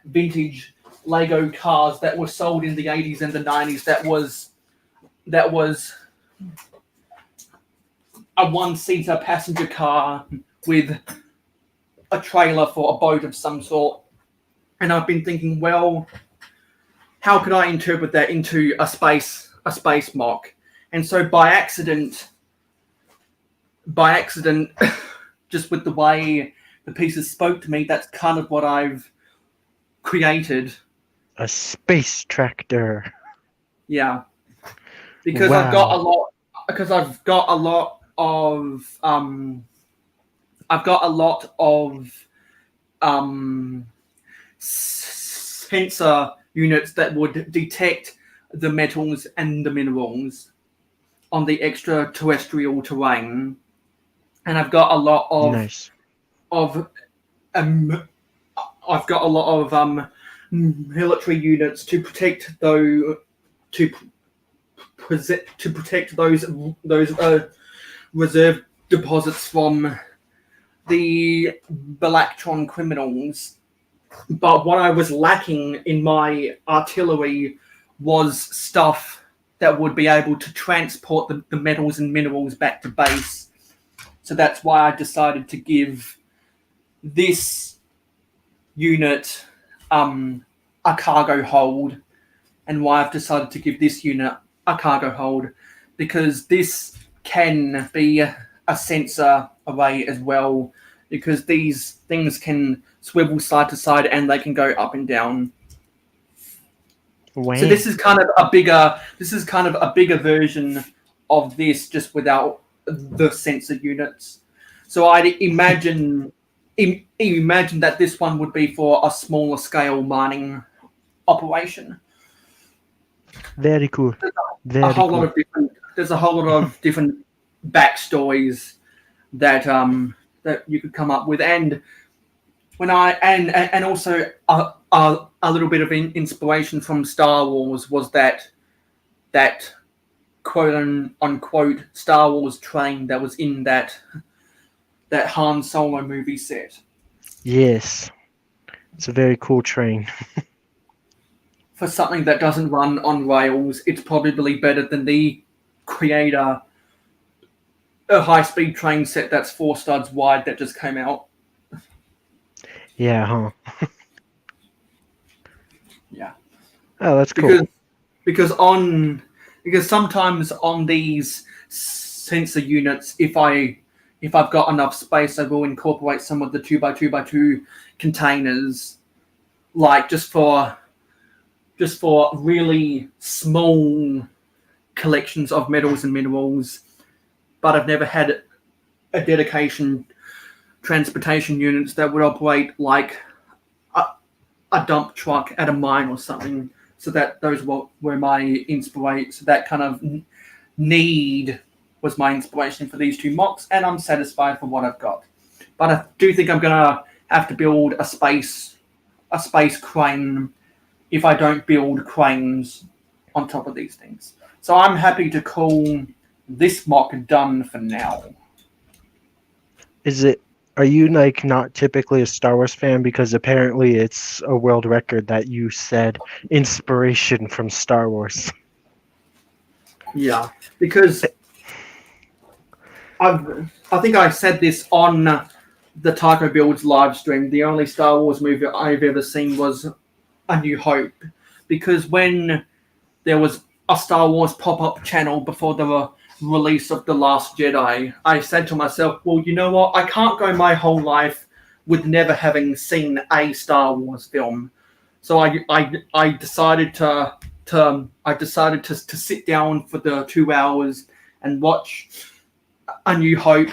vintage Lego cars that were sold in the 80s and the 90s. That was a one-seater passenger car with a trailer for a boat of some sort, and I've been thinking, well, how could I interpret that into a space mock? And so by accident, just with the way the pieces spoke to me, that's kind of what I've created. A space tractor. Yeah. Because Wow. I've got a lot of sensor units that would detect the metals and the minerals on the extraterrestrial terrain, and I've got a lot of Nice. Military units to protect those reserve deposits from the Balactron criminals. But what I was lacking in my artillery was stuff that would be able to transport the metals and minerals back to base. So that's why I decided to give this unit a cargo hold, and why I've decided to give this unit a cargo hold, because this can be a sensor array as well, because these things can swivel side to side and they can go up and down. Wow. So this is kind of a bigger version of this, just without the sensor units. So I'd imagine that this one would be for a smaller scale mining operation. Very cool. There's a whole lot of different backstories that that you could come up with, and also a little bit of inspiration from Star Wars was that quote unquote Star Wars train that was in that Han Solo movie set. Yes. It's a very cool train. For something that doesn't run on rails, it's probably better than the Creator, a high-speed train set that's 4 studs wide that just came out. Yeah, huh? Yeah. Oh, that's cool. Because sometimes on these sensor units, if I've got enough space, I will incorporate some of the 2x2x2 containers, like just for really small collections of metals and minerals. But I've never had a dedication transportation units that would operate like a dump truck at a mine or something. So that those were my inspiration. So that kind of need was my inspiration for these 2 mocks, and I'm satisfied for what I've got. But I do think I'm gonna have to build a space crane if I don't build cranes on top of these things. So I'm happy to call this mock done for now. Are you like not typically a Star Wars fan? Because apparently it's a world record that you said inspiration from Star Wars. Yeah, because I think I said this on the Taco Builds live stream. The only Star Wars movie I've ever seen was A New Hope, because when there was a Star Wars pop-up channel before the release of The Last Jedi, I said to myself, well, you know what? I can't go my whole life with never having seen a Star Wars film. So I decided to sit down for the 2 hours and watch A New Hope,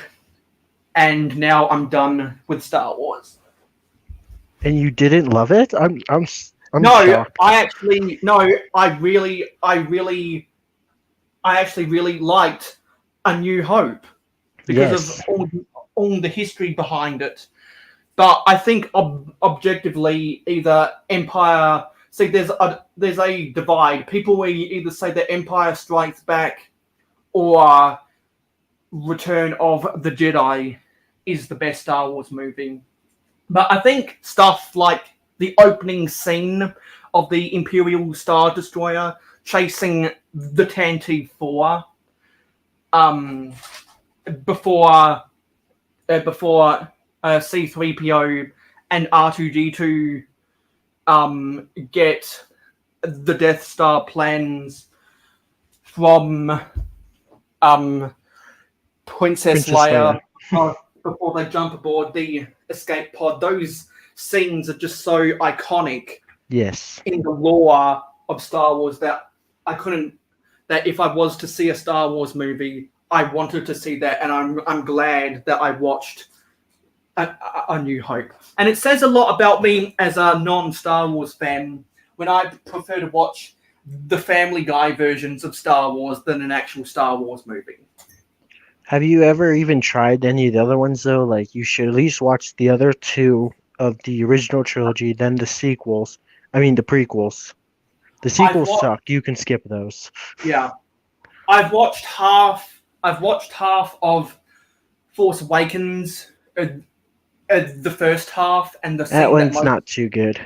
and now I'm done with Star Wars. And you didn't love it? I'm no, shocked. I actually really liked A New Hope because of all the history behind it. But I think objectively, either Empire. See, there's a divide. People will either say that Empire Strikes Back or Return of the Jedi is the best Star Wars movie. But I think stuff like the opening scene of the Imperial Star Destroyer chasing the Tantive 4 before C-3PO and R2-D2 get the Death Star plans from Princess Leia before they jump aboard the escape pod. Those scenes are just so iconic in the lore of Star Wars that if I was to see a Star Wars movie, I wanted to see that, and I'm glad that I watched A New Hope. And it says a lot about me as a non-Star Wars fan when I prefer to watch the Family Guy versions of Star Wars than an actual Star Wars movie. Have you ever even tried any of the other ones, though? Like, you should at least watch the other 2 of the original trilogy, then the sequels. I mean, the prequels. The sequels suck. You can skip those. Yeah. I've watched half of Force Awakens, the first half, and that one's not too good.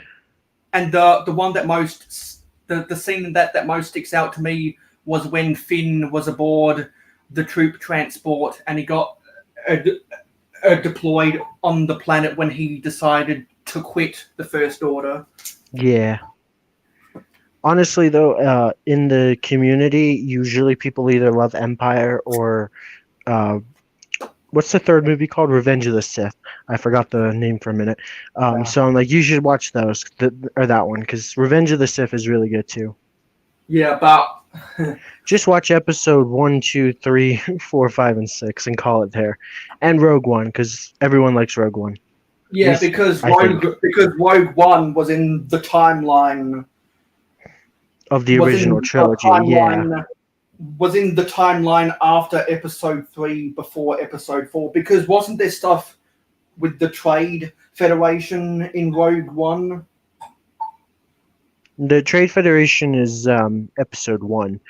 And the one that most, the scene that most sticks out to me was when Finn was aboard the troop transport and he got deployed on the planet when he decided to quit the First Order. Yeah. Honestly, though, in the community, usually people either love Empire or what's the third movie called? Revenge of the Sith. I forgot the name for a minute. So I'm like, you should watch those or that one because Revenge of the Sith is really good too. Yeah, but Just watch episode 1, 2, 3, 4, 5, and 6 and call it there, and Rogue One because everyone likes Rogue One. yeah, least because I think. Rogue One was in the timeline Of the was original in the trilogy, yeah. timeline- was in the timeline after Episode 3, before Episode 4. Because wasn't there stuff with the Trade Federation in Rogue One? The Trade Federation is episode 1.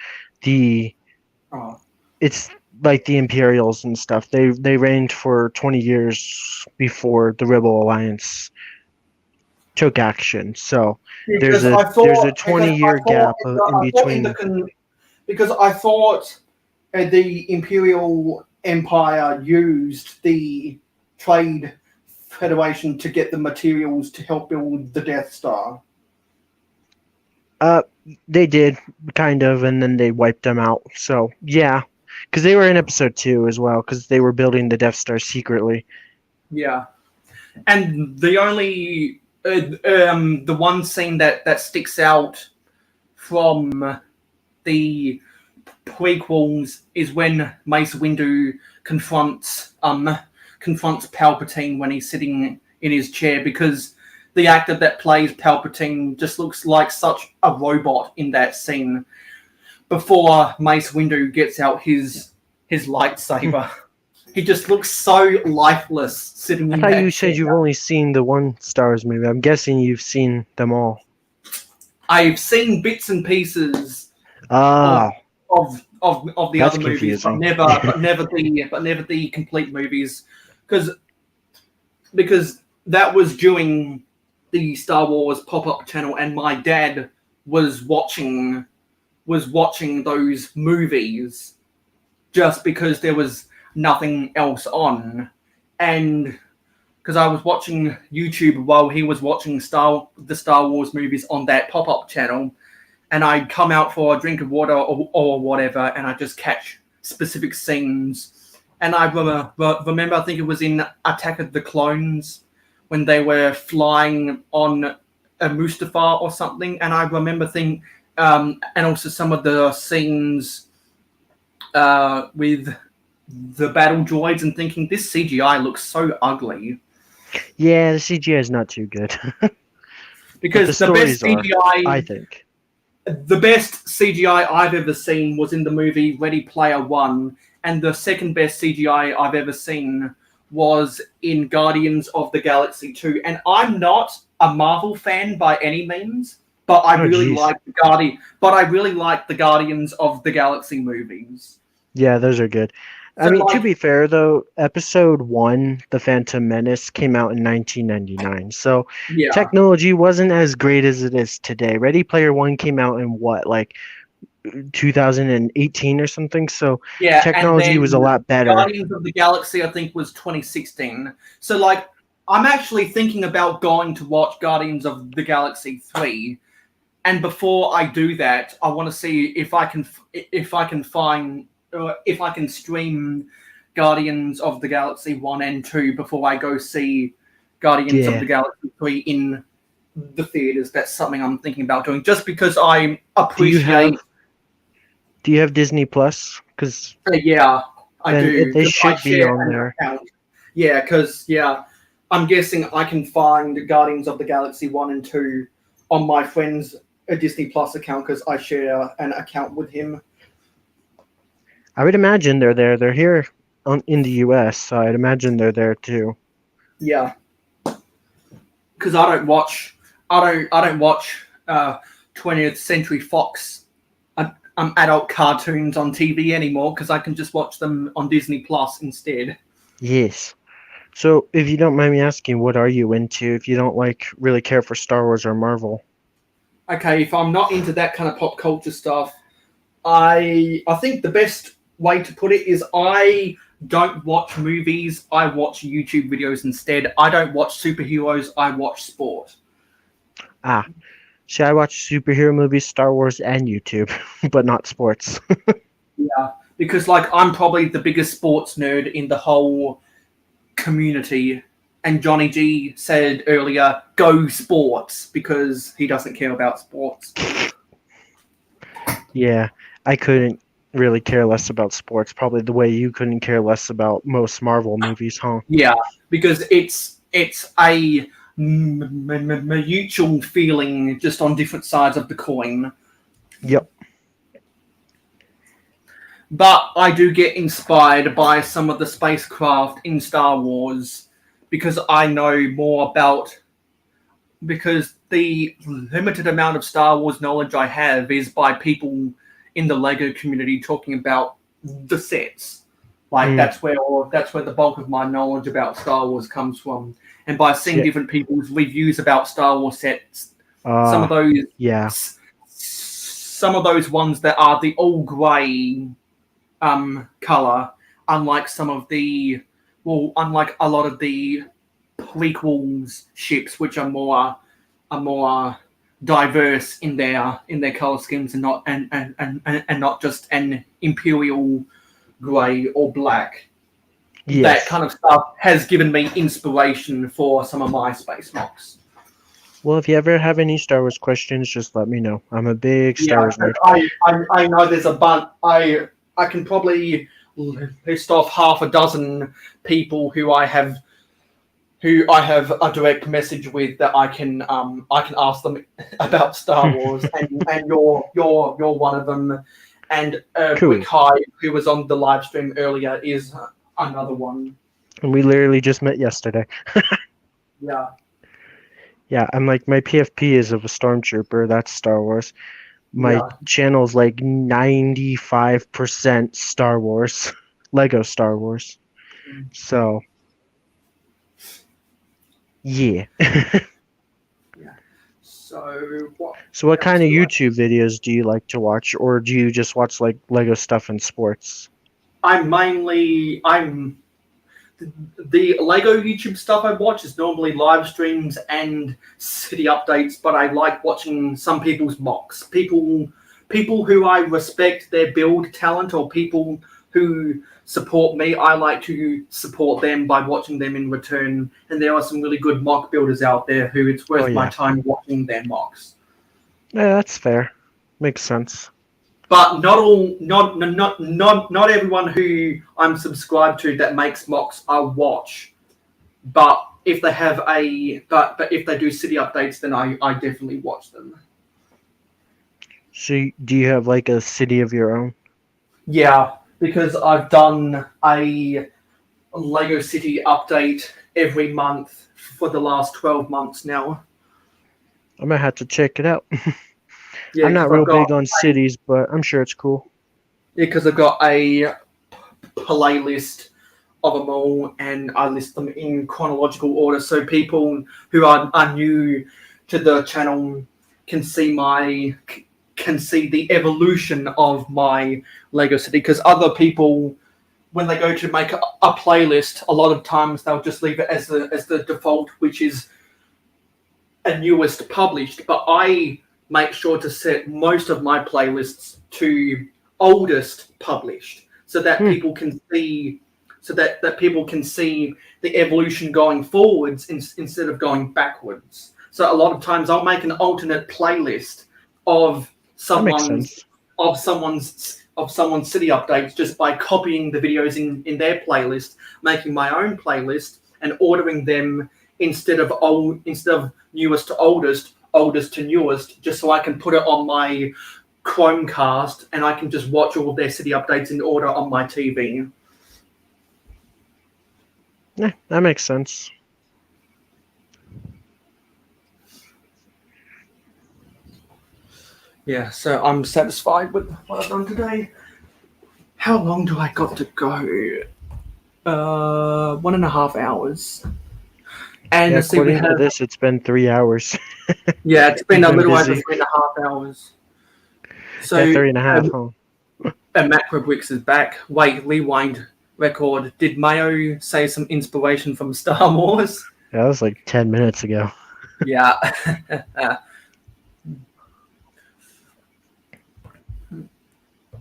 Oh. It's like the Imperials and stuff. They reigned for 20 years before the Rebel Alliance took action. So there's a 20-year gap in between. Because I thought the Imperial Empire used the Trade Federation to get the materials to help build the Death Star. They did kind of, and then they wiped them out. So yeah, because they were in episode 2 as well, because they were building the Death Star secretly. Yeah, and the only the one scene that sticks out from the prequels is when Mace Windu confronts Palpatine when he's sitting in his chair, because the actor that plays Palpatine just looks like such a robot in that scene before Mace Windu gets out his lightsaber. He just looks so lifeless sitting I in thought that you said chair. you've only seen the one Star Wars movie. I'm guessing you've seen them all. I've seen bits and pieces Ah, of the That's other movies, confusing. but never the complete movies, because that was during the Star Wars pop-up channel, and my dad was watching those movies just because there was nothing else on, and because I was watching YouTube while he was watching the Star Wars movies on that pop-up channel, and I'd come out for a drink of water or whatever, and I just catch specific scenes. And I remember, I think it was in Attack of the Clones, when they were flying on a Mustafar or something, and I remember and also some of the scenes with the battle droids, and thinking, this CGI looks so ugly. yeah, the CGI is not too good. Because the the best stories are, CGI, I think. the best CGI I've ever seen was in the movie Ready Player One, and the second best CGI I've ever seen was in Guardians of the Galaxy 2. And I'm not a Marvel fan by any means, but I really like the Guardians of the Galaxy movies. Yeah, those are good. I So, mean, to like- be fair, though, episode 1, The Phantom Menace, came out in 1999. So Yeah. technology wasn't as great as it is today. Ready Player One came out in what, like 2018 or something? So Yeah, and technology then was a lot better. Guardians of the Galaxy, I think, was 2016. So, like, I'm actually thinking about going to watch Guardians of the Galaxy 3. And before I do that, I want to see if I can stream Guardians of the Galaxy 1 and 2 before I go see Guardians Yeah. of the Galaxy 3 in the theaters. That's something I'm thinking about doing, just because I appreciate. Do you have Disney Plus? Because Yeah, I Then do. they 'cause should I be share on an there. account. Yeah, because I'm guessing I can find Guardians of the Galaxy 1 and 2 on my friend's Disney Plus account, because I share an account with him. I would imagine they're there. They're here in the US, so I'd imagine they're there too. Yeah, because I don't watch 20th Century Fox adult cartoons on TV anymore, because I can just watch them on Disney Plus instead. Yes. So, if you don't mind me asking, what are you into if you don't really care for Star Wars or Marvel? Okay, if I'm not into that kind of pop culture stuff, I think the best way to put it is I don't watch movies. I watch YouTube videos instead. I don't watch superheroes. I watch sport. Ah, see, I watch superhero movies, Star Wars, and YouTube, but not sports. Yeah, because like I'm probably the biggest sports nerd in the whole community. And Johnny G said earlier, "Go sports," because he doesn't care about sports. Yeah, I couldn't really care less about sports. Probably the way you couldn't care less about most Marvel movies, huh? Yeah, because it's a mutual feeling, just on different sides of the coin. Yep. But I do get inspired by some of the spacecraft in Star Wars because I know more about. Because the limited amount of Star Wars knowledge I have is by people in the Lego community talking about the sets. Like that's where the bulk of my knowledge about Star Wars comes from, and by seeing different people's reviews about Star Wars sets, some of those ones that are the all grey color, unlike unlike a lot of the prequels ships, which are more diverse in their color schemes and not just an imperial grey or black. Yes. That kind of stuff has given me inspiration for some of my space mocks. Well, if you ever have any Star Wars questions, just let me know. I'm a big Star Wars nerd. I know there's a bunch. I can probably list off half a dozen people who I have a direct message with that I can ask them about Star Wars, and you're one of them, and Cool. Hive, who was on the live stream earlier, is another one. And we literally just met yesterday. Yeah. Yeah, I'm like, my PFP is of a stormtrooper. That's Star Wars. My channel's like 95% Star Wars, Lego Star Wars. So, yeah. So what kind of YouTube videos do you like to watch, or do you just watch like Lego stuff and sports? The Lego YouTube stuff I watch is normally live streams and city updates, but I like watching some people's mocks. People who I respect their build talent, or people who support me, I like to support them by watching them in return. And there are some really good mock builders out there who it's worth my time watching their mocks. Yeah, that's fair. Makes sense. But not everyone who I'm subscribed to that makes mocks I'll watch. But if they have but if they do city updates, then I definitely watch them. So do you have like a city of your own? Yeah, because I've done a Lego City update every month for the last 12 months now. I might have to check it out. Yeah, I'm not real big on cities, but I'm sure it's cool. Yeah, because I've got a playlist of them all, and I list them in chronological order, so people who are new to the channel can see the evolution of my Lego City. Because other people, when they go to make a playlist, a lot of times they'll just leave it as the default, which is a newest published. But I make sure to set most of my playlists to oldest published, so that people can see, people can see the evolution going forwards instead of going backwards. So a lot of times I'll make an alternate playlist of someone's city updates just by copying the videos in their playlist, making my own playlist, and ordering them instead of newest to oldest to newest, just so I can put it on my Chromecast and I can just watch all of their city updates in order on my TV. Yeah, that makes sense. Yeah, so I'm satisfied with what I've done today. How long do I got to go? 1.5 hours. And Yeah, according to this, it's been 3 hours. Yeah, it's been a little busy. over 3.5 hours. So yeah, 3.5, huh? Macro Bricks is back. Wait, rewind record. Did Mayo say some inspiration from Star Wars? That was like 10 minutes ago. Yeah.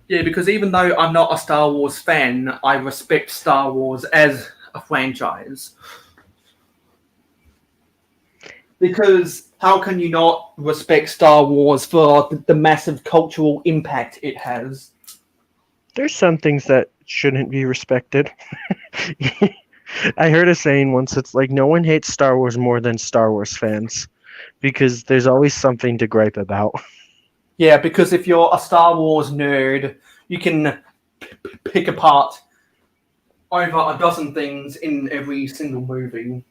Yeah, because even though I'm not a Star Wars fan, I respect Star Wars as a franchise. Because how can you not respect Star Wars for the massive cultural impact it has? There's some things that shouldn't be respected. I heard a saying once, it's like no one hates Star Wars more than Star Wars fans, because there's always something to gripe about. Yeah, because if you're a Star Wars nerd, you can pick apart over a dozen things in every single movie.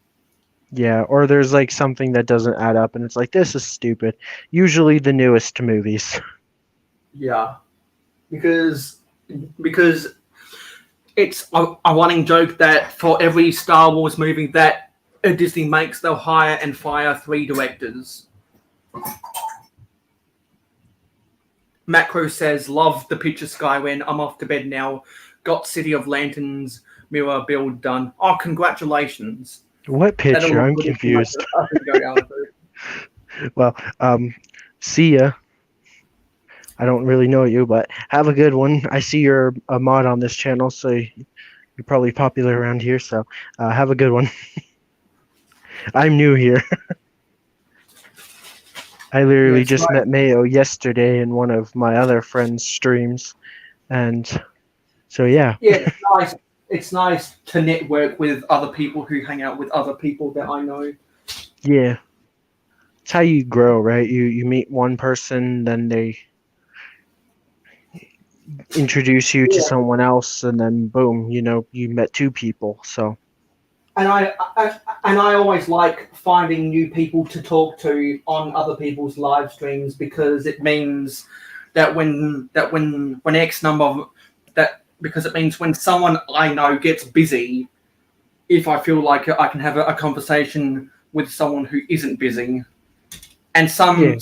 Yeah, or there's like something that doesn't add up, and it's like, this is stupid. Usually the newest movies. Yeah, because it's a running joke that for every Star Wars movie that Disney makes, they'll hire and fire 3 directors. Macro says, love the picture Skywin. I'm off to bed now. Got City of Lanterns mirror build done. Oh, congratulations. What picture? I'm confused. Well, see ya. I don't really know you, but have a good one. I see you're a mod on this channel, so you're probably popular around here, so have a good one. I'm new here. I literally just met Mayo yesterday in one of my other friends' streams, and so yeah. Yeah, it's nice. It's nice to network with other people who hang out with other people that I know. Yeah, it's how you grow, right? You meet one person, then they introduce you to someone else, and then boom, you met 2 people. So. And I always like finding new people to talk to on other people's live streams, because it means that when X number of that, because it means when someone I know gets busy, if I feel like I can have a conversation with someone who isn't busy, and some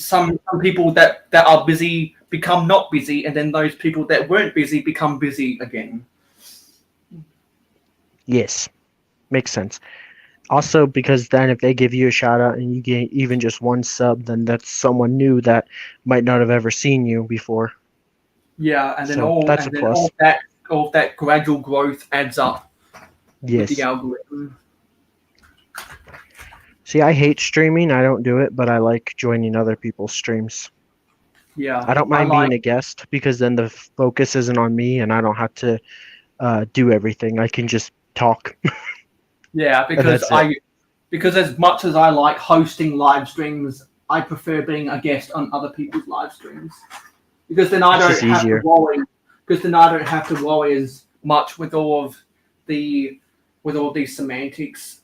people that are busy become not busy, and then those people that weren't busy become busy again. Yes. Makes sense. Also, because then if they give you a shout out and you get even just 1 sub, then that's someone new that might not have ever seen you before. Yeah, and then So all that's a plus. all that gradual growth adds up. Yes. With the algorithm. See, I hate streaming. I don't do it, but I like joining other people's streams. Yeah. I don't mind being a guest, because then the focus isn't on me and I don't have to do everything. I can just talk. Yeah, because as much as I like hosting live streams, I prefer being a guest on other people's live streams, because then I don't have to worry. Because then I don't have to worry as much with all these semantics.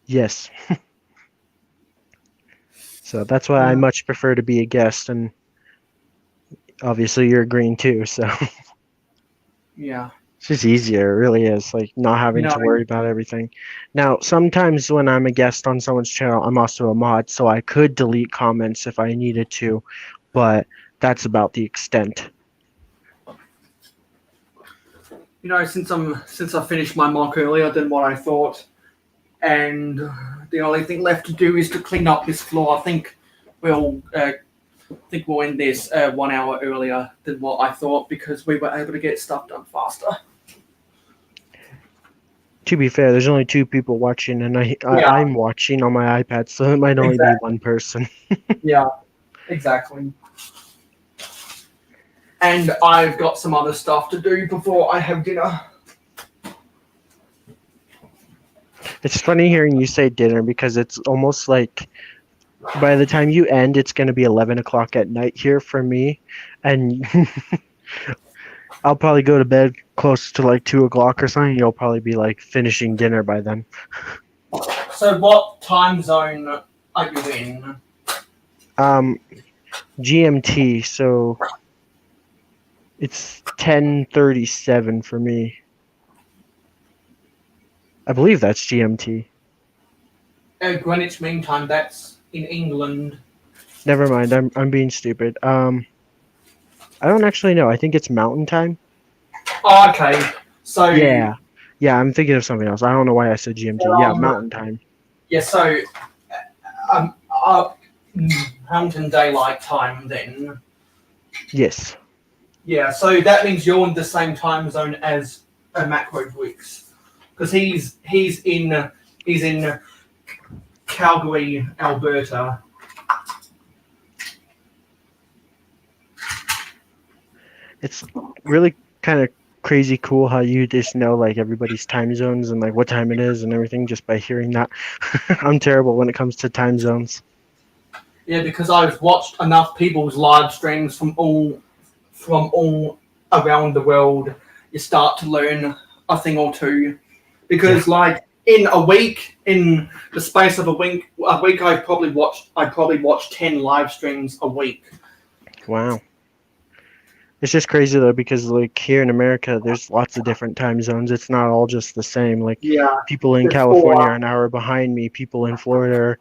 Yes. So that's why I much prefer to be a guest, and obviously you're agreeing too. So yeah. It's just easier, it really is, like not having to worry about everything. Now, sometimes when I'm a guest on someone's channel, I'm also a mod, so I could delete comments if I needed to, but that's about the extent. Since I finished my mock earlier than what I thought, and the only thing left to do is to clean up this floor. I think we'll end this 1 hour earlier than what I thought, because we were able to get stuff done faster. To be fair, there's only 2 people watching, and I'm watching on my iPad, so it might only be 1 person. Yeah, exactly. And I've got some other stuff to do before I have dinner. It's funny hearing you say dinner, because it's almost like by the time you end, it's going to be 11 o'clock at night here for me, and I'll probably go to bed close to like 2 o'clock or something. You'll probably be like finishing dinner by then. So what time zone are you in? GMT, so it's 10:37 for me. I believe that's GMT. Greenwich Mean Time, that's in England. Never mind, I'm being stupid. I don't actually know. I think it's Mountain Time. Oh, okay. So Yeah. Yeah, I'm thinking of something else. I don't know why I said GMT. Yeah, Mountain Time. Yeah, so um, Mountain Daylight Time then. Yes. Yeah, so that means you're in the same time zone as Macro Bricks, because he's in Calgary, Alberta. It's really kind of crazy cool how you just know like everybody's time zones and like what time it is and everything just by hearing that. I'm terrible when it comes to time zones. Yeah, because I've watched enough people's live streams from all around the world. You start to learn a thing or two, because like in the space of a week, I probably watched 10 live streams a week. Wow. It's just crazy though because like here in America there's lots of different time zones. It's not all just the same. Like Yeah, people in there's California four. are an hour behind me, people in Florida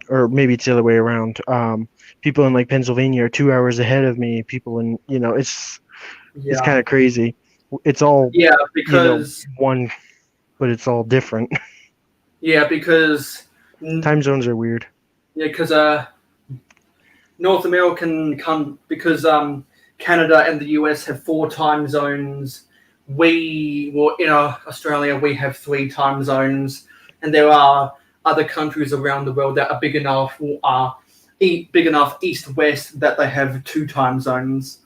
or maybe it's the other way around. People in like Pennsylvania are 2 hours ahead of me. People in it's kind of crazy. It's all Yeah, because one, but it's all different. because Time zones are weird. yeah, because North American because Canada and the US have 4 time zones. In Australia we have 3 time zones, and there are other countries around the world that are big enough east-west that they have 2 time zones.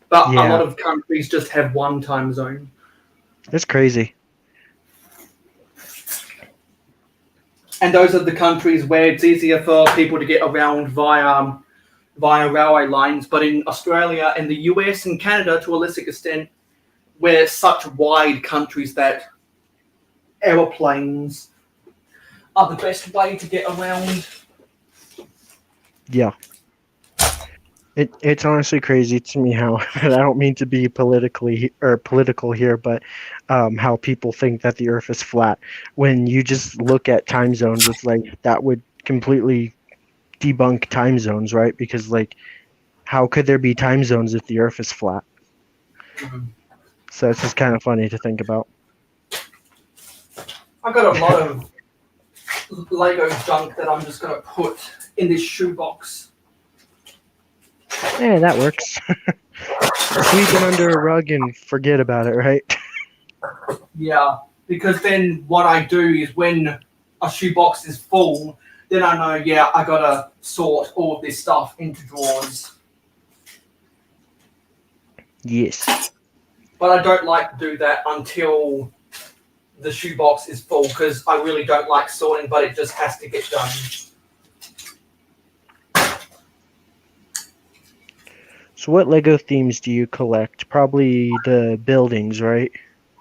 But a lot of countries just have 1 time zone. It's crazy. And those are the countries where it's easier for people to get around via railway lines. But in Australia and the US and Canada, to a lesser extent, we're such wide countries that aeroplanes are the best way to get around. Yeah. It's honestly crazy to me how I don't mean to be political here, but how people think that the Earth is flat. When you just look at time zones, it's like that would completely debunk time zones, right? Because like, how could there be time zones if the Earth is flat? Mhm. So it's just kind of funny to think about. I've got a lot of Lego junk that I'm just going to put in this shoebox. Yeah, that works. Sweep it under a rug and forget about it, right? Yeah, because then what I do is when a shoebox is full, then I know, I got to sort all of this stuff into drawers. Yes. But I don't like to do that until the shoebox is full, because I really don't like sorting, but it just has to get done. So what Lego themes do you collect? Probably the buildings, right?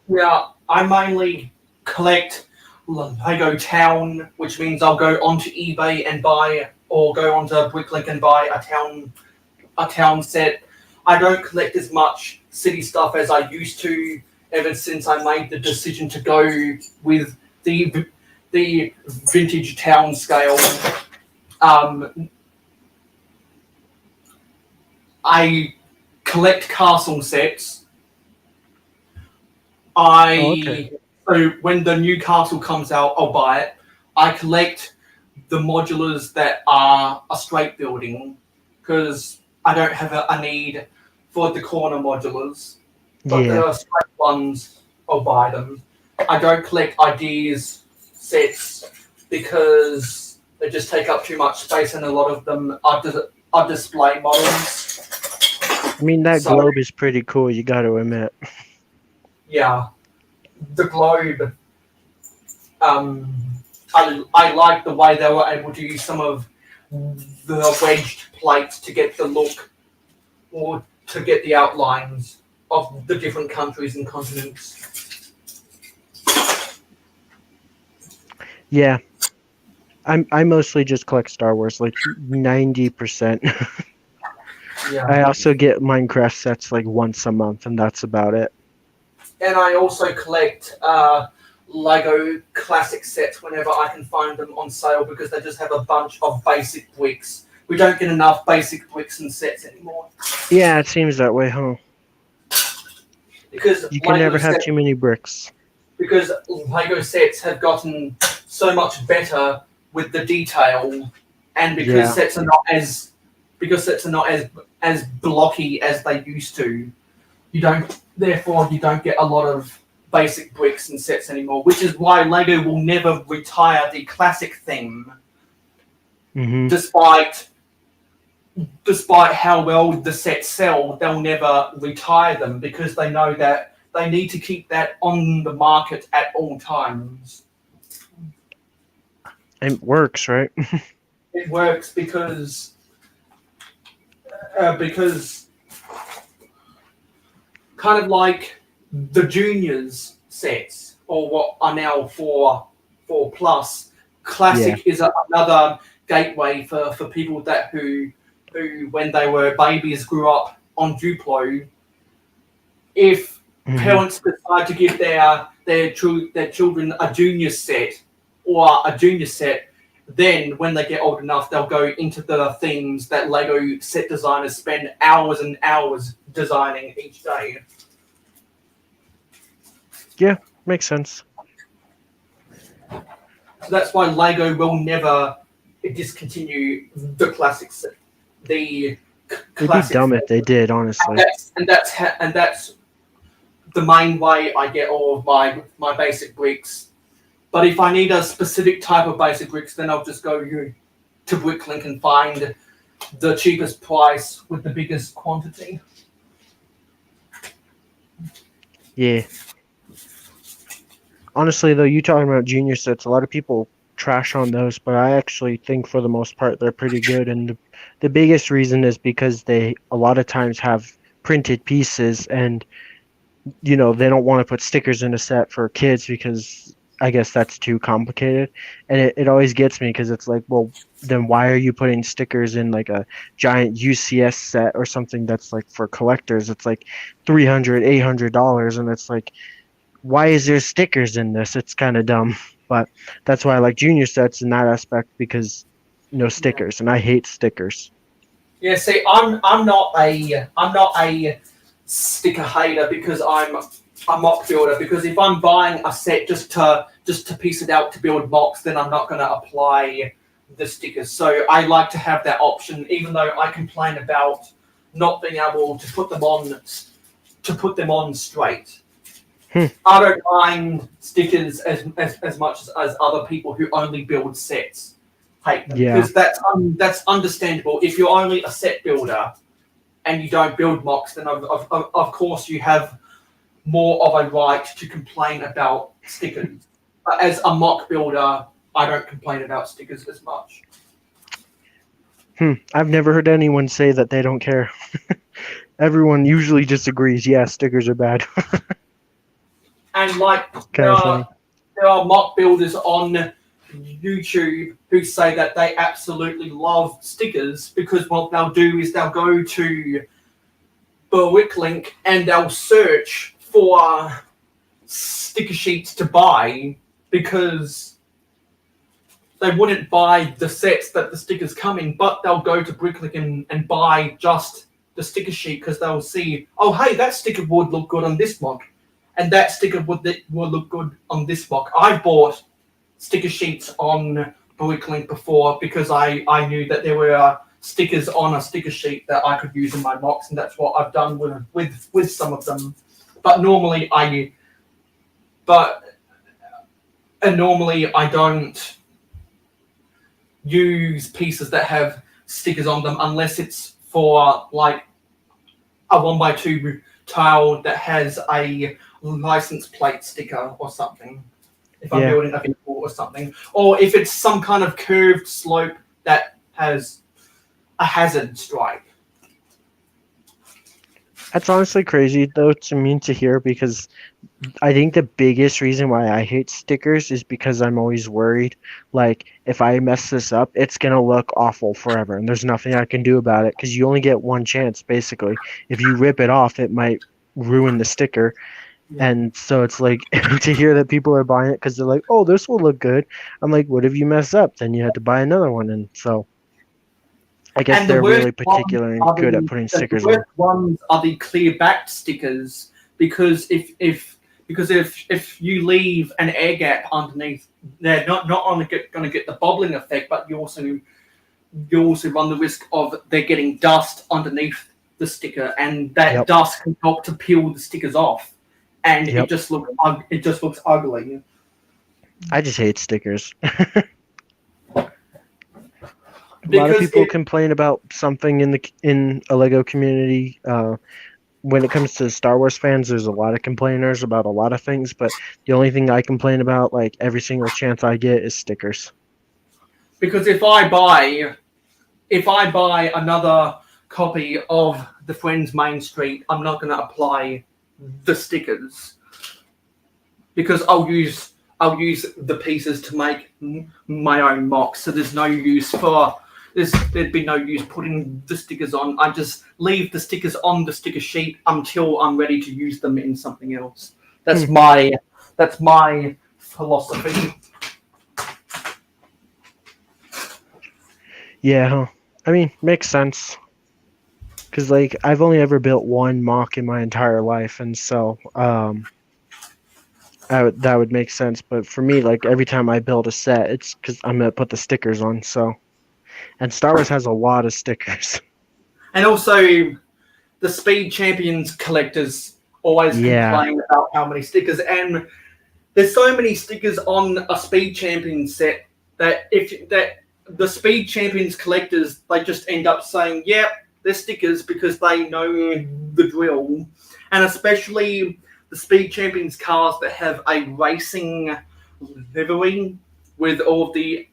Yeah, I mainly collect Lego Town, which means I'll go onto eBay and buy, or go onto Bricklink and buy a town set. I don't collect as much city stuff as I used to, ever since I made the decision to go with the vintage town scale. I collect castle sets. So when the new castle comes out, I'll buy it. I collect the modulars that are a straight building, because I don't have a need for the corner modulars. But the straight ones, I'll buy them. I don't collect ideas sets because they just take up too much space, and a lot of them are display models. I mean, that globe is pretty cool, you got to admit. Yeah, the globe. I like the way they were able to use some of the wedged plates to get the look, or to get the outlines of the different countries and continents. Yeah. I mostly just collect Star Wars, like 90%. Yeah. I also get Minecraft sets like once a month, and that's about it. And I also collect Lego classic sets whenever I can find them on sale, because they just have a bunch of basic bricks. We don't get enough basic bricks and sets anymore. Yeah, it seems that way, huh? because You can Lego never have sets, too many bricks. because Lego sets have gotten so much better with the detail, and because Yeah. sets are not as as blocky as they used to. You don't get a lot of basic bricks and sets anymore, which is why Lego will never retire the classic theme, Hmm. despite how well the sets sell. They'll never retire them because they know that they need to keep that on the market at all times. It works, right? It works because kind of like the juniors sets, or what are now 4+ classic, is another gateway for people that who when they were babies grew up on Duplo. If Mhm. parents decide to give their children a junior set or a junior set, then when they get old enough, they'll go into the themes that Lego set designers spend hours and hours designing each day. Makes sense. So that's why Lego will never discontinue the classics. The It'd be classic dumb if they did, and honestly. that's the main way I get all of my basic bricks. But if I need a specific type of basic bricks, then I'll just go to Bricklink and find the cheapest price with the biggest quantity. Yeah. Honestly, though, you talking about junior sets, a lot of people trash on those, but I actually think for the most part they're pretty good. And the biggest reason is because they a lot of times have printed pieces, and they don't want to put stickers in a set for kids because I guess that's too complicated. And it always gets me because it's like, well, then why are you putting stickers in like a giant UCS set or something that's like for collectors? It's like $300, $800, and it's like, why is there stickers in this? It's kind of dumb, but that's why I like junior sets in that aspect, because no stickers, and I hate stickers. Yeah, see, I'm not a sticker hater because I'm a mock builder. Because if I'm buying a set just to piece it out to build mocks, then I'm not going to apply the stickers. So I like to have that option, even though I complain about not being able to put them on straight. I don't mind stickers as much as other people who only build sets hate them, Yeah. because that's understandable. If you're only a set builder and you don't build mocks, then of course you have more of a right to complain about stickers. But as a mock builder, I don't complain about stickers as much. I've never heard anyone say that they don't care. Everyone usually just agrees, yeah, stickers are bad. And like Kind of funny. there are mock builders on YouTube who say that they absolutely love stickers, because what they'll do is they'll go to Bricklink and they'll search for sticker sheets to buy, because they wouldn't buy the sets that the stickers come in, but they'll go to Bricklink and buy just the sticker sheet, because they'll see, oh hey, that sticker would look good on this mock, and that sticker would look good on this mock. I bought sticker sheets on Bricklink before because I knew that there were stickers on a sticker sheet that I could use in my mocks, and that's what I've done with some of them. But normally I don't use pieces that have stickers on them unless it's for like a 1x2 tile that has a license plate sticker or something. If I'm building a vehicle or something, or if it's some kind of curved slope that has a hazard stripe. That's honestly crazy, though, to me to hear, because I think the biggest reason why I hate stickers is because I'm always worried, like, if I mess this up, it's going to look awful forever, and there's nothing I can do about it, because you only get one chance, basically. If you rip it off, it might ruin the sticker. And so it's like, to hear that people are buying it because they're like, oh, this will look good. I'm like, what if you mess up? Then you have to buy another one. And so I guess they're really particular and good at putting stickers on. The worst ones are the clear backed stickers, because if you leave an air gap underneath, they're not only going to get the bubbling effect, but you also run the risk of there getting dust underneath the sticker, and that dust can help to peel the stickers off, and it just looks ugly. I just hate stickers. A lot of people complain about something in a Lego community. When it comes to Star Wars fans, there's a lot of complainers about a lot of things, but the only thing I complain about, like every single chance I get, is stickers. Because if I buy another copy of the Friends Main Street, I'm not going to apply the stickers because I'll use the pieces to make my own mocks. So there's there'd be no use putting the stickers on. I just leave the stickers on the sticker sheet until I'm ready to use them in something else. That's my philosophy. Yeah, I mean, makes sense. Because, like, I've only ever built one mock in my entire life, and so that would make sense. But for me, like, every time I build a set, it's because I'm going to put the stickers on, so... And Star Wars has a lot of stickers. And also, the Speed Champions collectors always complain about how many stickers. And there's so many stickers on a Speed Champions set that the Speed Champions collectors, they just end up saying, yep, they're stickers because they know the drill. And especially the Speed Champions cars that have a racing livery with all of the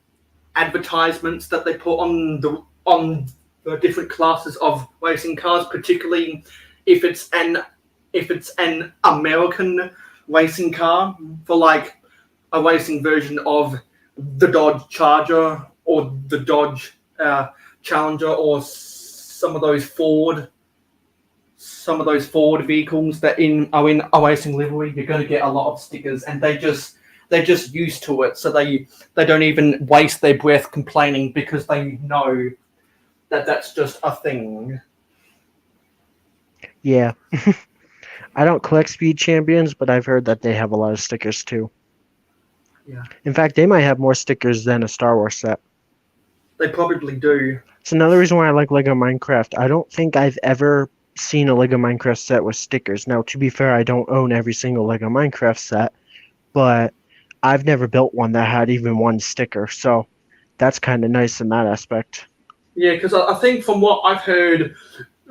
advertisements that they put on the different classes of racing cars, particularly if it's an American racing car for like a racing version of the Dodge Charger or the Dodge Challenger or some of those Ford vehicles that are in a racing livery. You're going to get a lot of stickers, and they're just used to it, so they don't even waste their breath complaining because they know that that's just a thing. Yeah. I don't collect Speed Champions, but I've heard that they have a lot of stickers too. Yeah. In fact, they might have more stickers than a Star Wars set. They probably do. It's another reason why I like Lego Minecraft. I don't think I've ever seen a Lego Minecraft set with stickers. Now, to be fair, I don't own every single Lego Minecraft set, but I've never built one that had even one sticker, so that's kind of nice in that aspect. Yeah, because I think from what I've heard,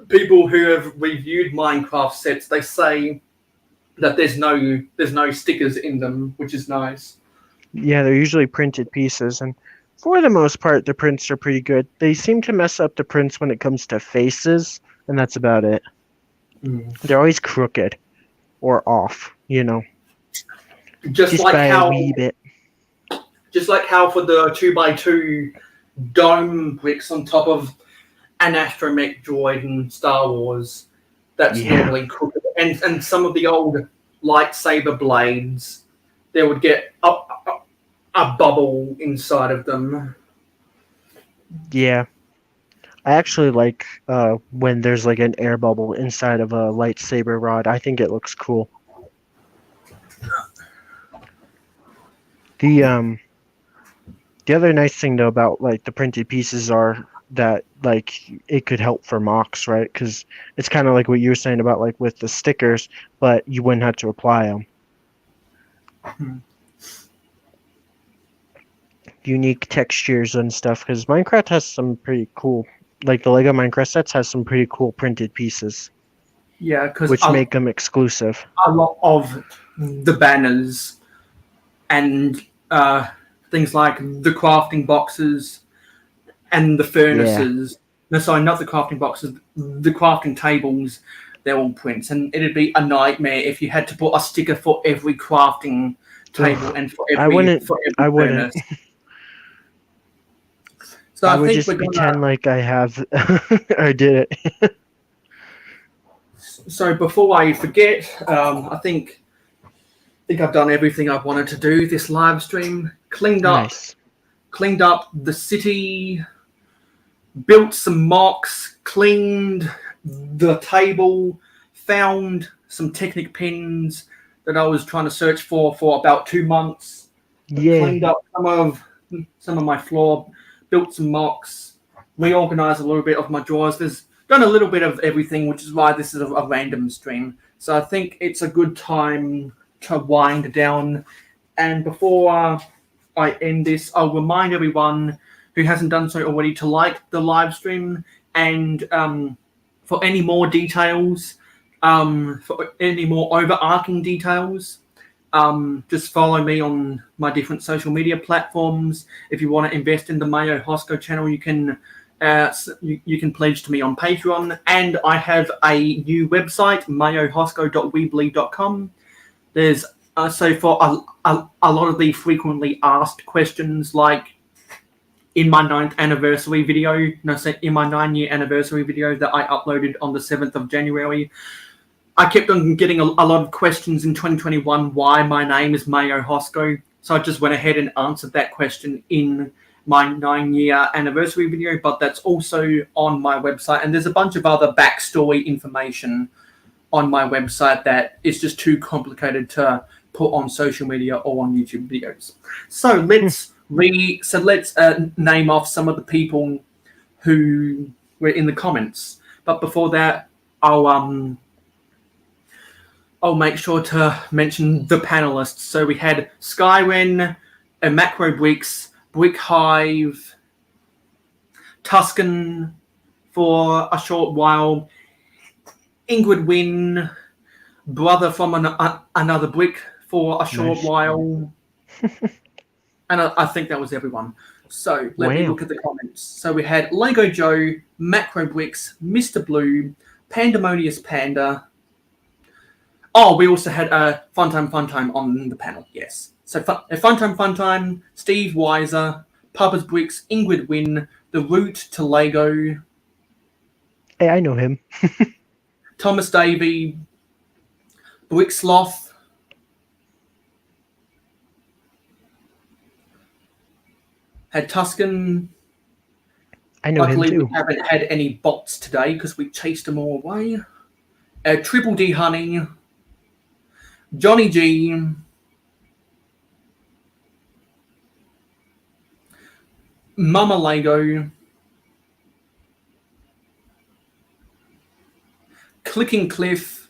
people who have reviewed Minecraft sets, they say that there's no stickers in them, which is nice. Yeah, they're usually printed pieces, and for the most part, the prints are pretty good. They seem to mess up the prints when it comes to faces, and that's about it. They're always crooked or off, you know. Just like how for the 2x2 dome bricks on top of an astromech droid in Star Wars, that's normally crooked. And some of the old lightsaber blades, there would get a bubble inside of them. Yeah. I actually like when there's like an air bubble inside of a lightsaber rod. I think it looks cool. The other nice thing though about like the printed pieces are that like it could help for mocks, right? Because it's kind of like what you were saying about like with the stickers, but you wouldn't have to apply them. Unique textures and stuff, because Minecraft has some pretty cool, like the Lego Minecraft sets has some pretty cool printed pieces. Yeah, because which make them exclusive. A lot of the banners and things like the crafting boxes and the furnaces. No, sorry, not the crafting boxes. The crafting tables. They're all prints, and it'd be a nightmare if you had to put a sticker for every crafting table and for every furnace. So I would just pretend like I have I did it. So before I forget, I think I've done everything I wanted to do this live stream. Cleaned up the city, built some mocks, cleaned the table, found some Technic pins that I was trying to search for about 2 months. I've Yeah. cleaned up some of my floor, built some mocks, reorganized a little bit of my drawers. There's done a little bit of everything, which is why this is a random stream. So I think it's a good time to wind down. And before I end this, I'll remind everyone who hasn't done so already to like the live stream. And for any more details, for any more overarching details, just follow me on my different social media platforms. If you want to invest in the Mayo Hosko channel, you can pledge to me on Patreon. And I have a new website, mayohosko.weebly.com. There's so for a lot of the frequently asked questions, like in my 9th anniversary video, in my 9-year anniversary video that I uploaded on the 7th of January, I kept on getting a lot of questions in 2021 why my name is Mayo Hosko. So I just went ahead and answered that question in my 9-year anniversary video, but that's also on my website. And there's a bunch of other backstory information on my website that is just too complicated to put on social media or on YouTube videos. So let's name off some of the people who were in the comments. But before that, I'll make sure to mention the panelists. So we had Skywen, Macro Bricks, Brick Hive, Tuscan for a short while, Ingrid Win, Brother from Another Brick for a short while. And I think that was everyone. So let me look at the comments. So we had Lego Joe, Macro Bricks, Mr. Blue, Pandemonious Panda. Oh, we also had Fun Time on the panel, yes. So Fun Time, Steve Weiser, Papa's Bricks, Ingrid Win, The Route to Lego. Hey, I know him. Thomas Davey, Brick Sloth, had Tuscan. I know Luckily, him too. we haven't had any bots today because we chased them all away. Triple D Honey, Johnny G, Mama Lego, Clicking Cliff,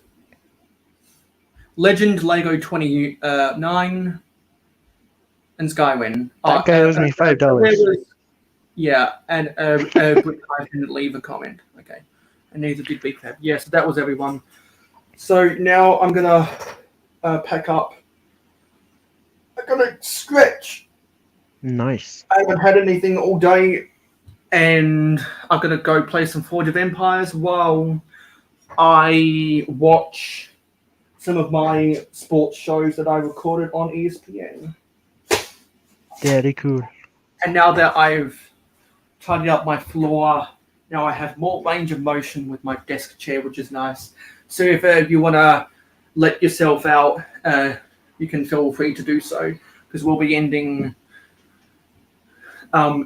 Legend Lego 29, and Skywin. That guy owes me $5. Yeah, and Brick Hive didn't leave a comment. Okay, and neither did Big Fab. Yeah, so that was everyone. So now I'm gonna pack up. I'm gonna stretch. Nice. I haven't had anything all day, and I'm gonna go play some Forge of Empires while I watch some of my sports shows that I recorded on ESPN. Very cool. And now that I've tidied up my floor, now I have more range of motion with my desk chair, which is nice. So if you want to let yourself out, you can feel free to do so, because we'll be ending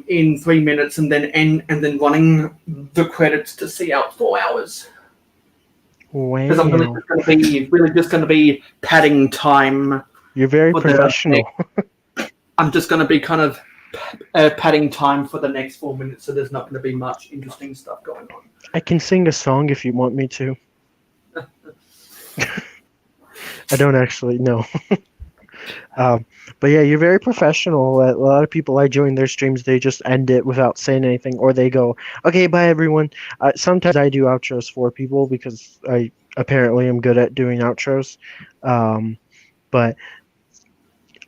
in 3 minutes and then running the credits to see out 4 hours. Wow. Because I'm really just going to be padding time. You're very professional. I'm just going to be kind of padding time for the next 4 minutes, so there's not going to be much interesting stuff going on. I can sing a song if you want me to. I don't actually know. But yeah, you're very professional. A lot of people I join their streams, they just end it without saying anything, or they go, "Okay, bye everyone." Sometimes I do outros for people because I apparently am good at doing outros. But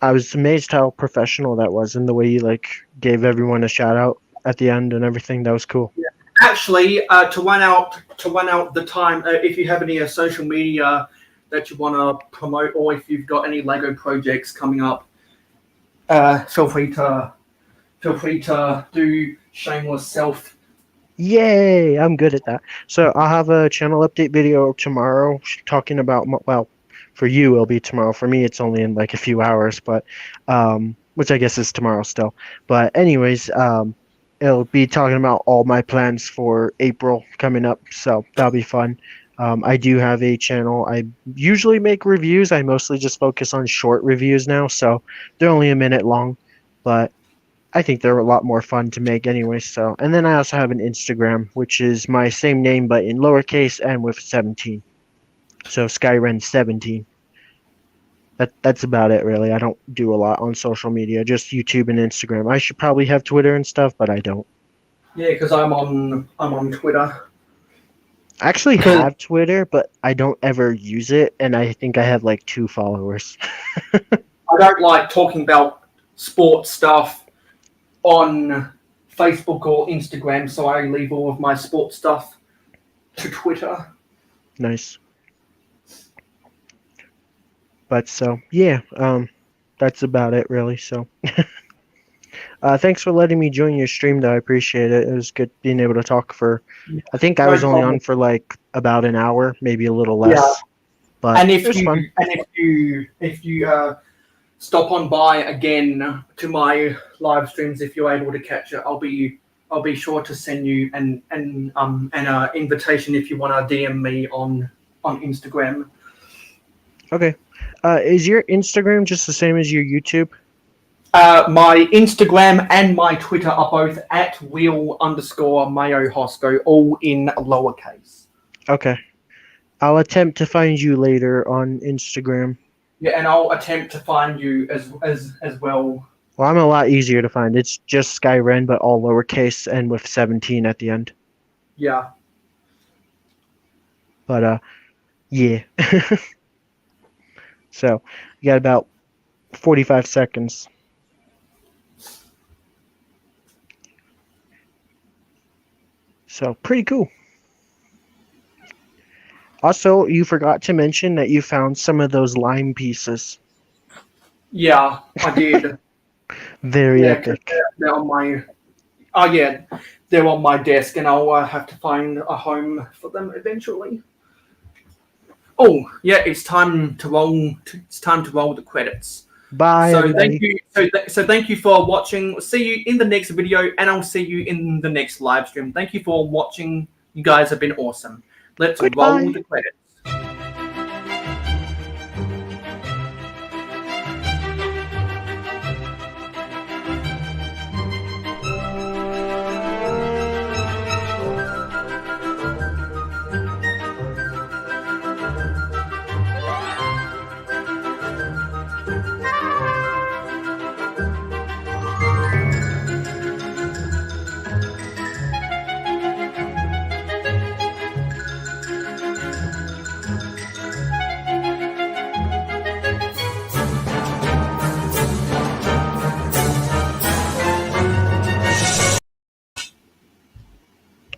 I was amazed how professional that was, and the way you gave everyone a shout out at the end and everything. That was cool. Yeah. Actually, to run out the time, if you have any social media that you want to promote, or if you've got any Lego projects coming up, feel free to do shameless self. Yay! I'm good at that. So I'll have a channel update video tomorrow talking about, well, for you it'll be tomorrow. For me, it's only in a few hours, but which I guess is tomorrow still. But anyways, it'll be talking about all my plans for April coming up, so that'll be fun. I do have a channel. I usually make reviews. I mostly just focus on short reviews now, so they're only a minute long, but I think they're a lot more fun to make anyway. So, and then I also have an Instagram, which is my same name but in lowercase and with 17. So Skyren17. That's about it really. I don't do a lot on social media, just YouTube and Instagram. I should probably have Twitter and stuff, but I don't. Yeah, because I'm on Twitter. I actually have Twitter, but I don't ever use it, and I think I have like 2 followers. I don't like talking about sports stuff on Facebook or Instagram, so I leave all of my sports stuff to Twitter. Nice. But so yeah, that's about it really. So thanks for letting me join your stream though. I appreciate it. It was good being able to talk for I think I was only on for like about an hour, maybe a little less. Yeah. But And it was fun. if you stop on by again to my live streams, if you're able to catch it, I'll be sure to send you an invitation if you want to DM me on Instagram. Okay. Is your Instagram just the same as your YouTube? My Instagram and my Twitter are both at @wheel_Mayo Hosko, all in lowercase. Okay. I'll attempt to find you later on Instagram. Yeah, and I'll attempt to find you as well. Well, I'm a lot easier to find. It's just Skyren, but all lowercase and with 17 at the end. Yeah. But yeah. So you got about 45 seconds. So pretty cool. Also, you forgot to mention that you found some of those lime pieces. Yeah, I did. Very epic. They're on my. Oh yeah, they're on my desk, and I'll have to find a home for them eventually. Oh yeah, it's time to roll. It's time to roll the credits. Bye. So everybody. thank you. So thank you for watching. See you in the next video, and I'll see you in the next live stream. Thank you for watching. You guys have been awesome. Let's roll the credits.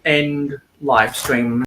End live stream.